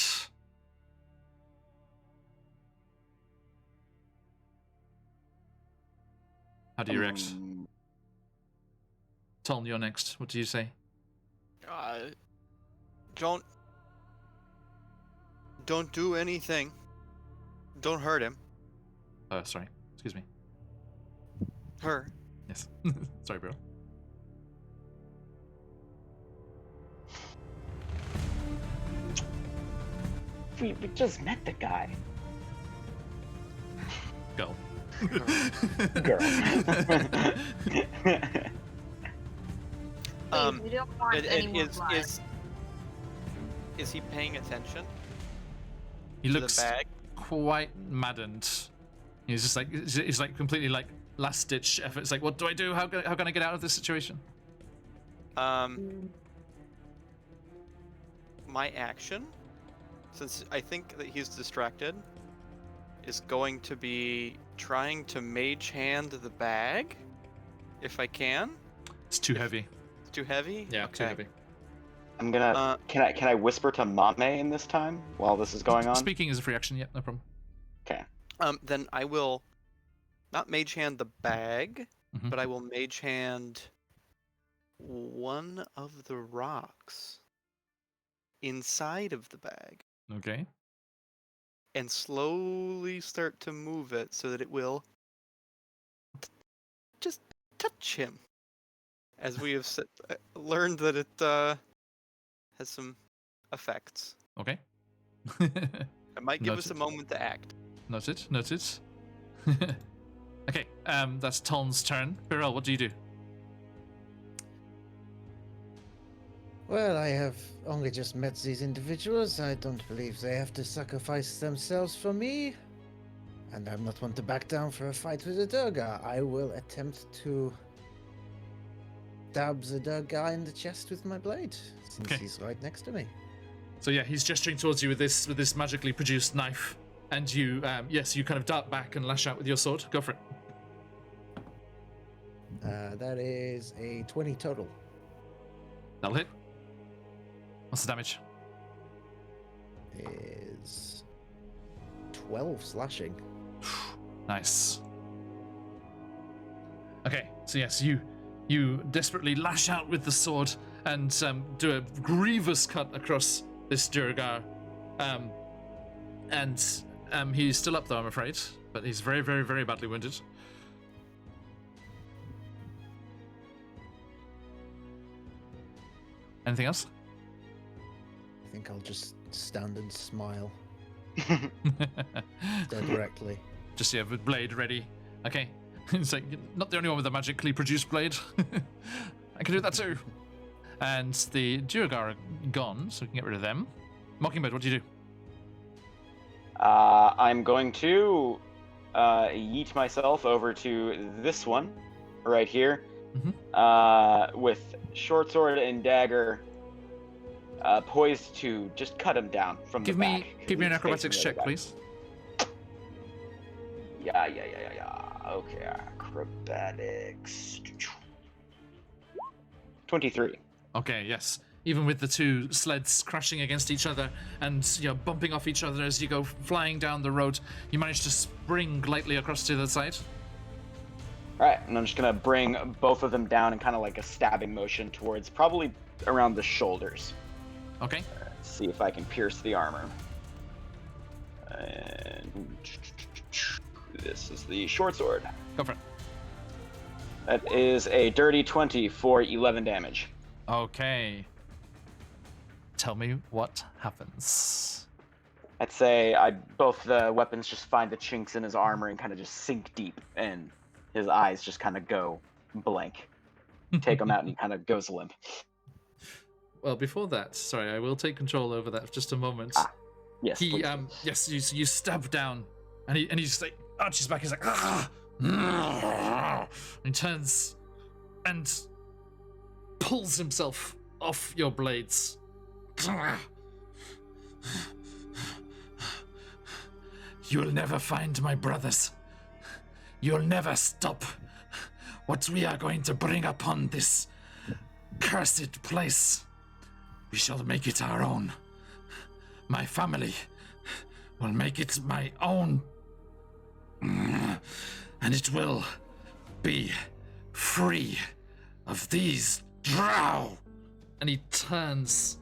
How do you react? Tom, you're next. What do you say? Don't do anything. Don't hurt him. Sorry. Excuse me. Her. Yes. Sorry, bro. we just met the guy. Girl. Girl. Please, we don't want any more blood. Is he paying attention? He to looks the bag? quite maddened. He's just like, he's like completely like last ditch effort. It's like, what do I do? How can I get out of this situation? My action, since I think that he's distracted, is going to be trying to mage hand the bag, if I can. It's too heavy. It's too heavy? Yeah, okay. too heavy. I'm gonna. Can I whisper to Mame in this time while this is going on? Speaking is a free action. Yeah, no problem. Okay. Then I will not mage hand the bag, Mhm. but I will mage hand one of the rocks inside of the bag Okay. and slowly start to move it so that it will just touch him. As we have learned that it has some effects. Okay. It might give us a Noted. moment to act. Noted. Okay, that's Ton's turn. Birel, what do you do? Well, I have only just met these individuals. I don't believe they have to sacrifice themselves for me. And I'm not one to back down for a fight with a Durga. I will attempt to stab the Durga in the chest with my blade, since Okay. he's right next to me. So yeah, he's gesturing towards you with this magically produced knife, and you, yes, you kind of dart back and lash out with your sword. Go for it. That is a 20 total. That'll hit. What's the damage? Is 12 slashing. Nice. Okay, so yes, you desperately lash out with the sword and do a grievous cut across this Durgar. And he's still up though, I'm afraid, but he's very, very, very badly wounded. Anything else? I think I'll just stand and smile directly. Just yeah, with blade ready. Okay. It's like, you're not the only one with a magically produced blade. I can do that too. And the Durgar are gone, so we can get rid of them. Mockingbird, what do you do? I'm going to yeet myself over to this one, right here, with short sword and dagger, poised to just cut him down from the back. Give me an acrobatics check, please. Yeah. Okay, acrobatics. 23. Okay, yes. Even with the two sleds crashing against each other and bumping off each other as you go flying down the road, you manage to spring lightly across to the other side. Alright, and I'm just gonna bring both of them down in kind of like a stabbing motion towards probably around the shoulders. Okay. Let's see if I can pierce the armor. And this is the short sword. Go for it. That is a dirty 20 for 11 damage. Okay. Tell me what happens. I'd say both the weapons just find the chinks in his armor and kind of just sink deep, and his eyes just kind of go blank. Take him out and he kind of goes limp. Well, before that, sorry, I will take control over that for just a moment. Yes. He, please. yes, you stab down, and he just like arches back. He's like, ah! And he turns and pulls himself off your blades. You'll never find my brothers. You'll never stop what we are going to bring upon this cursed place. We shall make it our own. My family will make it my own. And it will be free of these drow. And he turns,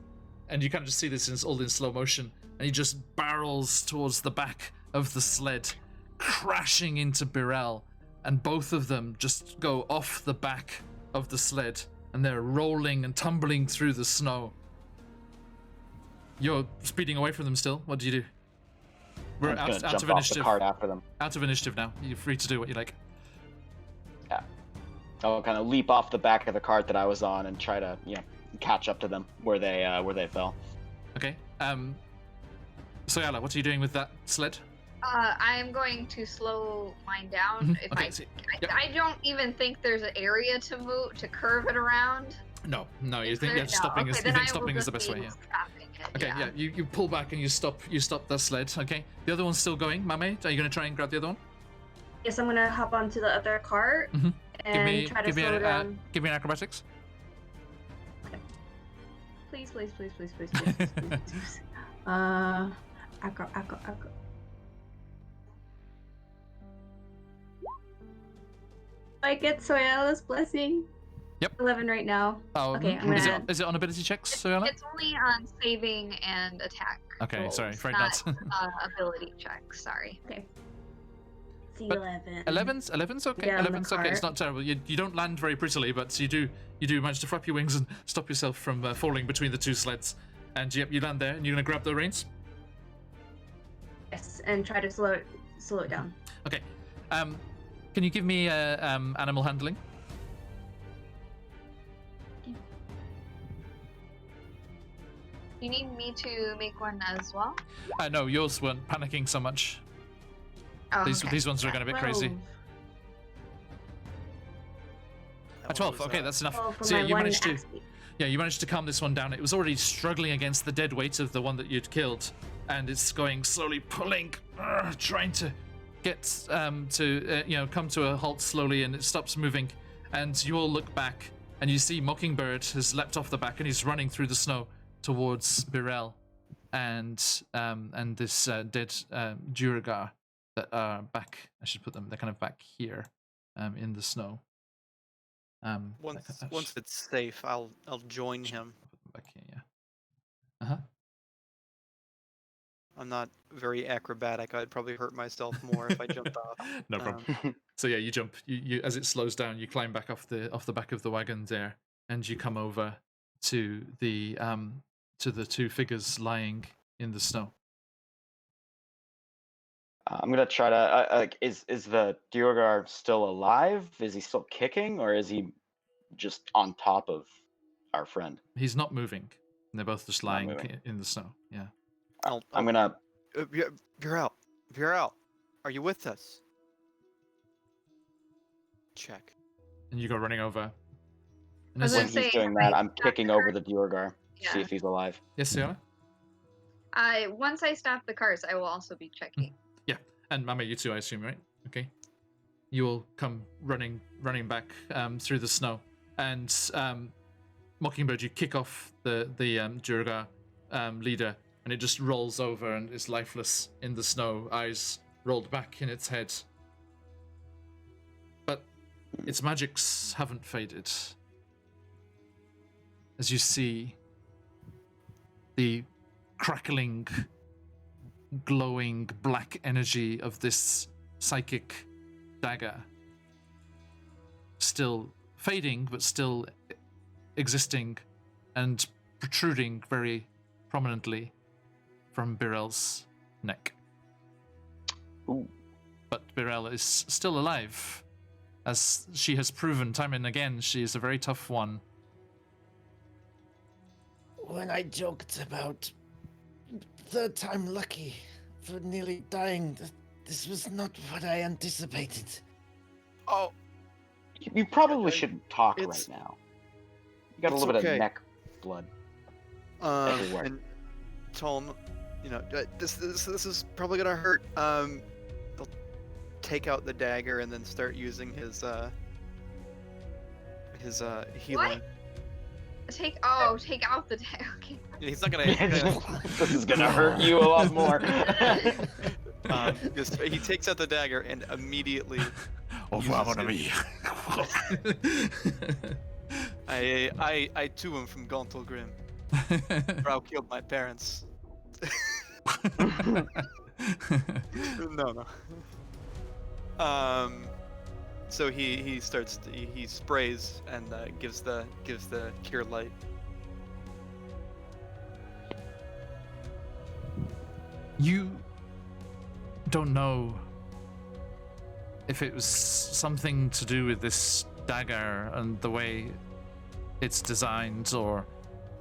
and you kind of just see this all in slow motion, and he just barrels towards the back of the sled, crashing into Birel, and both of them just go off the back of the sled, and they're rolling and tumbling through the snow. You're speeding away from them still. What do you do? We're I'm out just gonna of jump off the initiative. cart after them. Out of initiative now. You're free to do what you like. Yeah. I'll kind of leap off the back of the cart that I was on and try to, catch up to them where they fell. Okay. Soyala, what are you doing with that sled? I'm going to slow mine down. If Okay, I don't even think there's an area to move to curve it around. No, you Is think there? that stopping No. is Okay, you then think I stopping will is the best just way, be yeah. stopping it, Okay, yeah, you pull back and you stop that sled, okay? The other one's still going. Mame, are you gonna try and grab the other one? Yes, I'm gonna hop onto the other cart Mhm. and try to slow it down. Give me an acrobatics. Please, please, please, please, please, please, please, please, please. Acro. I get Soyala's blessing. Yep. 11 right now. Okay, I'm gonna. Is it on ability checks, Soyala? It's only on saving and attack. Okay, rolls, sorry, afraid not not. ability checks. Sorry. Okay. It's But 11. 11's okay. Yeah, on the 11's okay. It's cart. not terrible. You don't land very prettily, but you do manage to flap your wings and stop yourself from falling between the two sleds. And yep, you land there, and you're gonna grab the reins. Yes, and try to slow it down. Okay. Can you give me animal handling? You need me to make one as well? No, yours weren't panicking so much. Oh, These okay. these ones are Yeah. going a bit crazy. 12. was, Okay, that's enough. 12 for So yeah, my you one managed to. axe. Yeah, you managed to calm this one down. It was already struggling against the dead weight of the one that you'd killed, and it's going slowly pulling, trying to get to come to a halt slowly, and it stops moving. And you all look back, and you see Mockingbird has leapt off the back, and he's running through the snow towards Birel, and this dead Duragar that are back. I should put them. They're kind of back here, in the snow. Once it's safe, I'll join him. I'll put them back here, yeah. I'm not very acrobatic. I'd probably hurt myself more if I jumped off. No problem. So yeah, you jump. You as it slows down, you climb back off the back of the wagon there, and you come over to the two figures lying in the snow. I'm gonna try to. Is the Duergar still alive? Is he still kicking, or is he just on top of our friend? He's not moving. And they're both just Not lying moving. in the snow. Yeah. I'm gonna. You're out. Are you with us? Check. And you go running over. And I was as When gonna he's say, doing if that, I I'm stop kicking the over cart- the Duergar to see Yeah. if he's alive. yes, Sienna? Once I stop the cars, I will also be checking. Yeah. And Mama, you too, I assume, right? Okay. You will come running back through the snow. And Mockingbird, you kick off the Durga leader, and it just rolls over and is lifeless in the snow, eyes rolled back in its head. But its magics haven't faded. As you see the crackling, glowing black energy of this psychic dagger still fading, but still existing and protruding very prominently from Birel's neck. Ooh. But Birel is still alive. As she has proven time and again, she is a very tough one. When I joked about third time lucky for nearly dying, this was not what I anticipated. Oh, You probably shouldn't talk it's- right now. You got a it's little bit okay. of neck blood. Everywhere. and Tolm, this is probably gonna hurt. He'll take out the dagger and then start using his healing. Take out the okay. He's not gonna. This is gonna hurt you a lot more. He takes out the dagger and immediately. Au revoir, mon ami. I too am from Gauntlgrim. Brow killed my parents. No. So he starts. He sprays and gives the cure light. You don't know if it was something to do with this dagger and the way it's designed, or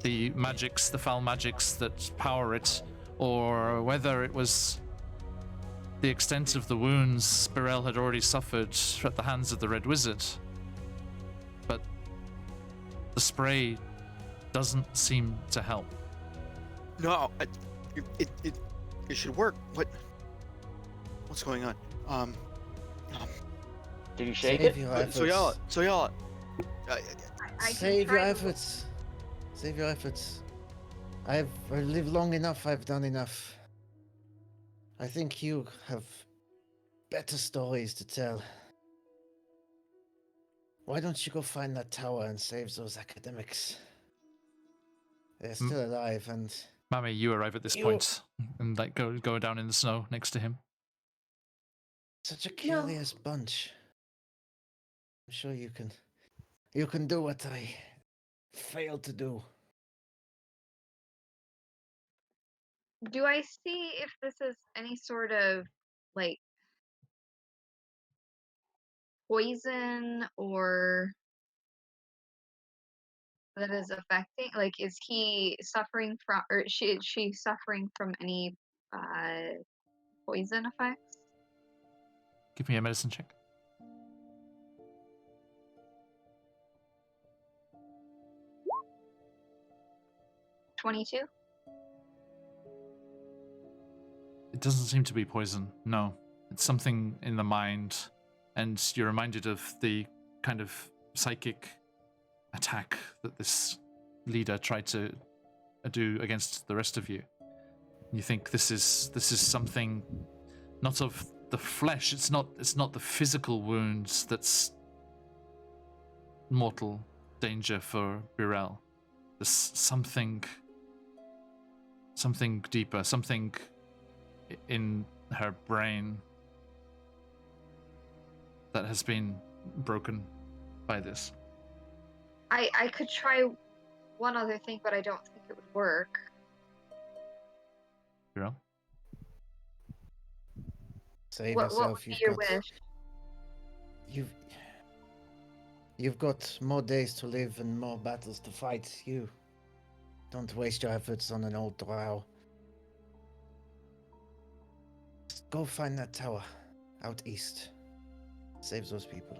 the magics, the foul magics that power it, or whether it was the extent of the wounds Spirel had already suffered at the hands of the Red Wizard. But the spray doesn't seem to help. No, it should work. What's going on? Did you shake Save it? your efforts. So y'all, I can Save your try to- efforts. Save your efforts. I've lived long enough. I've done enough. I think you have better stories to tell. Why don't you go find that tower and save those academics? They're still alive, and Mame, you arrive at this point and like go down in the snow next to him. such a curious bunch. I'm sure you can do what I failed to do. Do I see if this is any sort of like poison or that is affecting? Like, is he suffering from, or is she suffering from any poison effects? Give me a medicine check. 22. It doesn't seem to be poison, no. It's something in the mind, and you're reminded of the kind of psychic attack that this leader tried to do against the rest of you. You think this is something not of the flesh. It's not the physical wounds that's mortal danger for Birel. There's something deeper, something in her brain that has been broken by this. I could try one other thing, but I don't think it would work. Birel? Save What yourself. would be your wish? You've got more days to live and more battles to fight. You don't waste your efforts on an old drow. Just go find that tower out east. Save those people.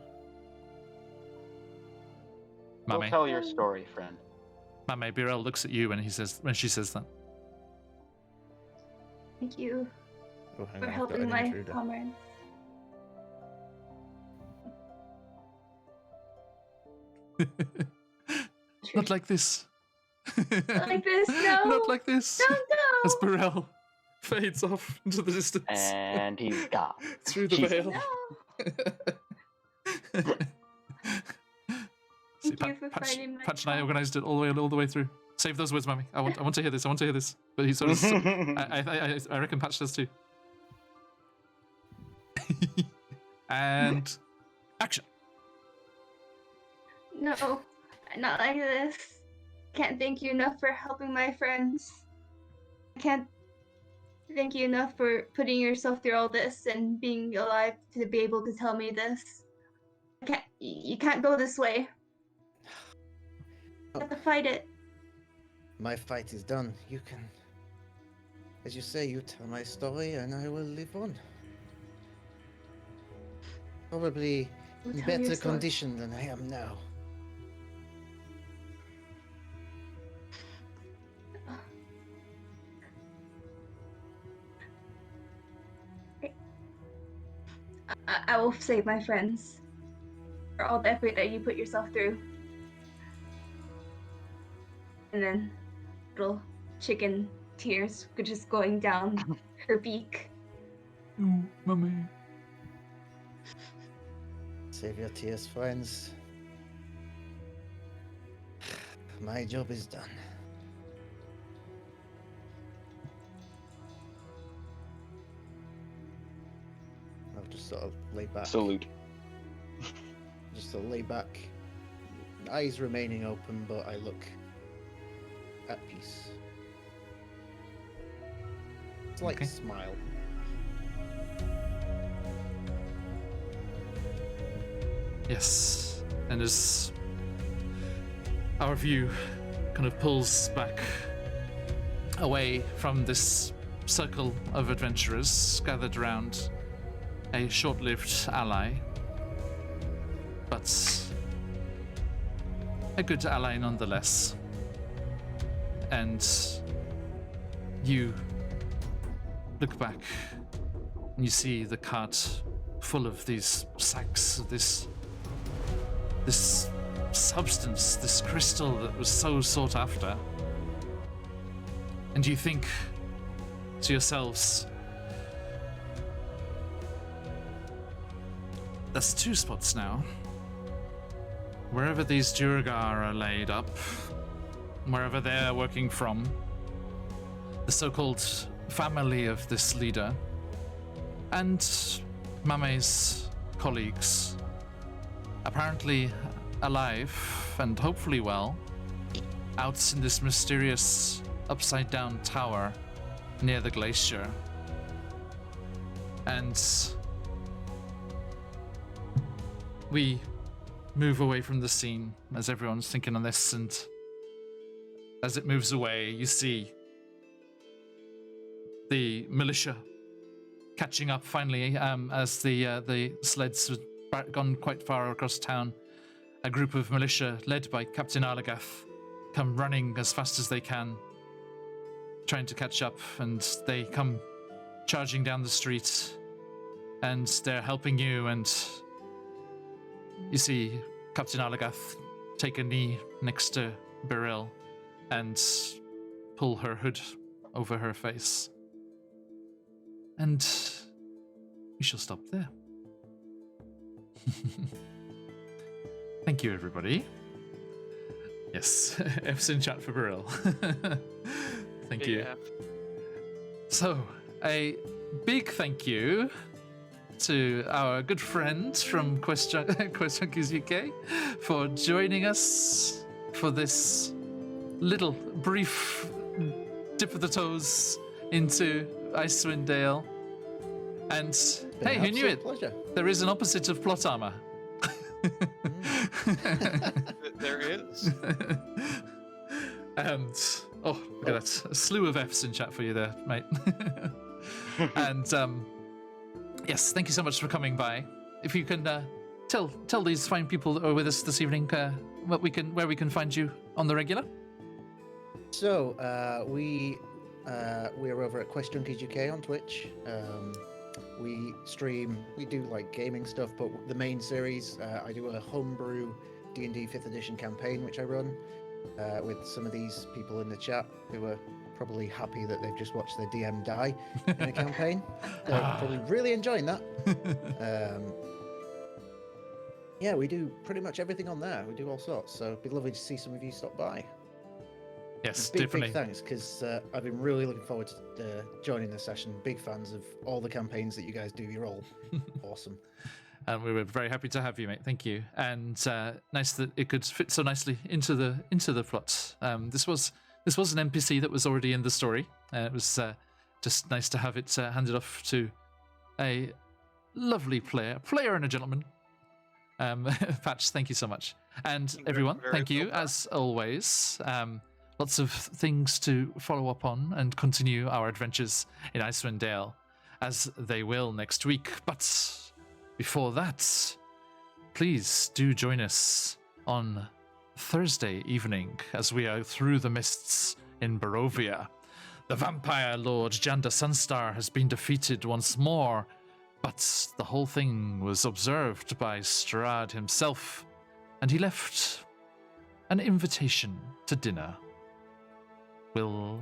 Go Mame, tell your story, friend. Mame, Birel looks at you when she says that. Thank you Oh, hang for on, I've got helping an my intruder. comrades. Not like this. Not like this, no. Not like this. No, As no. Birel fades off into the distance. And he's gone. Through the She's- veil. Thank you for finding my Patch and I child. organised it all the way through. Save those words, Mummy. I want to hear this. I want to hear this. But he sort of. I reckon Patch does too. And action. No, not like this. Can't thank you enough for helping my friends. I can't thank you enough for putting yourself through all this and being alive to be able to tell me this. You can't go this way. You have to fight it. My fight is done. You can, as you say, you tell my story and I will live on. Probably We'll in tell your better story. condition than I am now. I will save my friends for all the effort that you put yourself through. And then little chicken tears were just going down her beak. Oh, Mummy. Save your tears, friends. My job is done. I'll just sort of lay back. Salute. Just sort of lay back. Eyes remaining open, but I look at peace. Slight Okay. smile. Yes, and as our view kind of pulls back away from this circle of adventurers gathered around a short-lived ally, but a good ally nonetheless. And you look back and you see the cart full of these sacks of this substance, this crystal that was so sought after. And you think to yourselves, that's 2 spots now. Wherever these Durgar are laid up, wherever they're working from, the so-called family of this leader, and Mame's colleagues, apparently alive and hopefully well, out in this mysterious upside-down tower near the glacier. And we move away from the scene as everyone's thinking on this, and as it moves away, you see the militia catching up finally, as the sleds had gone quite far across town. A group of militia led by Captain Arlagath come running as fast as they can, trying to catch up, and they come charging down the street, and they're helping you, and you see Captain Arlagath take a knee next to Beryl and pull her hood over her face. And we shall stop there. Thank you, everybody. Yes, F's in chat for Beryl. Thank you. Yeah. So, a big thank you to our good friend from Quest Junkies UK for joining us for this little brief dip of the toes into Icewind Dale. And Been hey, an who knew absolute it? Pleasure. There is an opposite of plot armor. There is. And oh, look at that, a slew of F's in chat for you there, mate. And yes, thank you so much for coming by. If you can tell these fine people that are with us this evening where we can find you on the regular. So we're over at Quest Junkies UK on Twitch. We stream. We do like gaming stuff, but the main series, I do a homebrew D&D 5th edition campaign, which I run with some of these people in the chat who are probably happy that they've just watched their DM die in a campaign. They're probably really enjoying that. Yeah, we do pretty much everything on there. We do all sorts, so it'd be lovely to see some of you stop by. Yes, Big definitely. thanks, because I've been really looking forward to joining the session. Big fans of all the campaigns that you guys do. You're all awesome. And we were very happy to have you, mate. Thank you. And nice that it could fit so nicely into the plot. This was an NPC that was already in the story. It was just nice to have it handed off to a lovely player and a gentleman. Patch, thank you so much. And everyone, thank you as always. Lots of things to follow up on and continue our adventures in Icewind Dale, as they will next week. But before that, please do join us on Thursday evening as we are through the mists in Barovia. The vampire lord Janda Sunstar has been defeated once more, but the whole thing was observed by Strahd himself, and he left an invitation to dinner. Will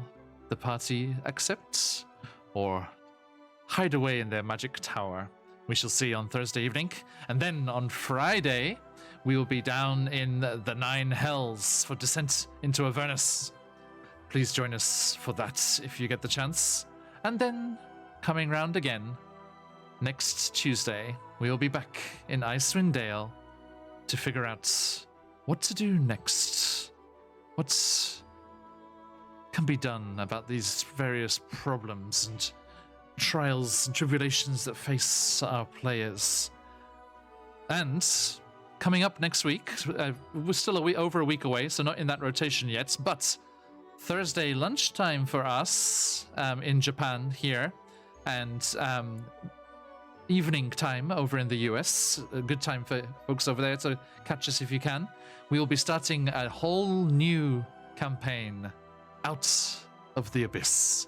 the party accept or hide away in their magic tower? We shall see on Thursday evening. And then on Friday, we will be down in the Nine Hells for Descent into Avernus. Please join us for that if you get the chance. And then, coming round again, next Tuesday, we will be back in Icewind Dale to figure out what to do next. What can be done about these various problems and trials and tribulations that face our players. And coming up next week, we're still over a week away, so not in that rotation yet, but Thursday lunchtime for us in Japan here, and evening time over in the US. A good time for folks over there, so catch us if you can. We will be starting a whole new campaign, Out of the Abyss.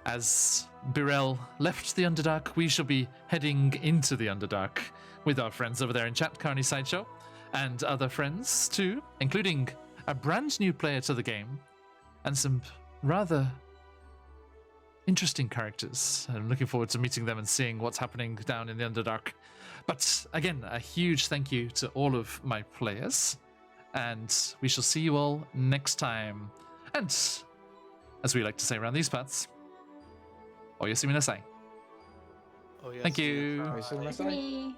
As Birel left the Underdark, we shall be heading into the Underdark with our friends over there in chat, Carney Sideshow, and other friends too, including a brand new player to the game and some rather interesting characters. I'm looking forward to meeting them and seeing what's happening down in the Underdark. But again, a huge thank you to all of my players, and we shall see you all next time. And as we like to say around these parts, Oyasuminasai. Oh, yes. Thank you. Oyasuminasai.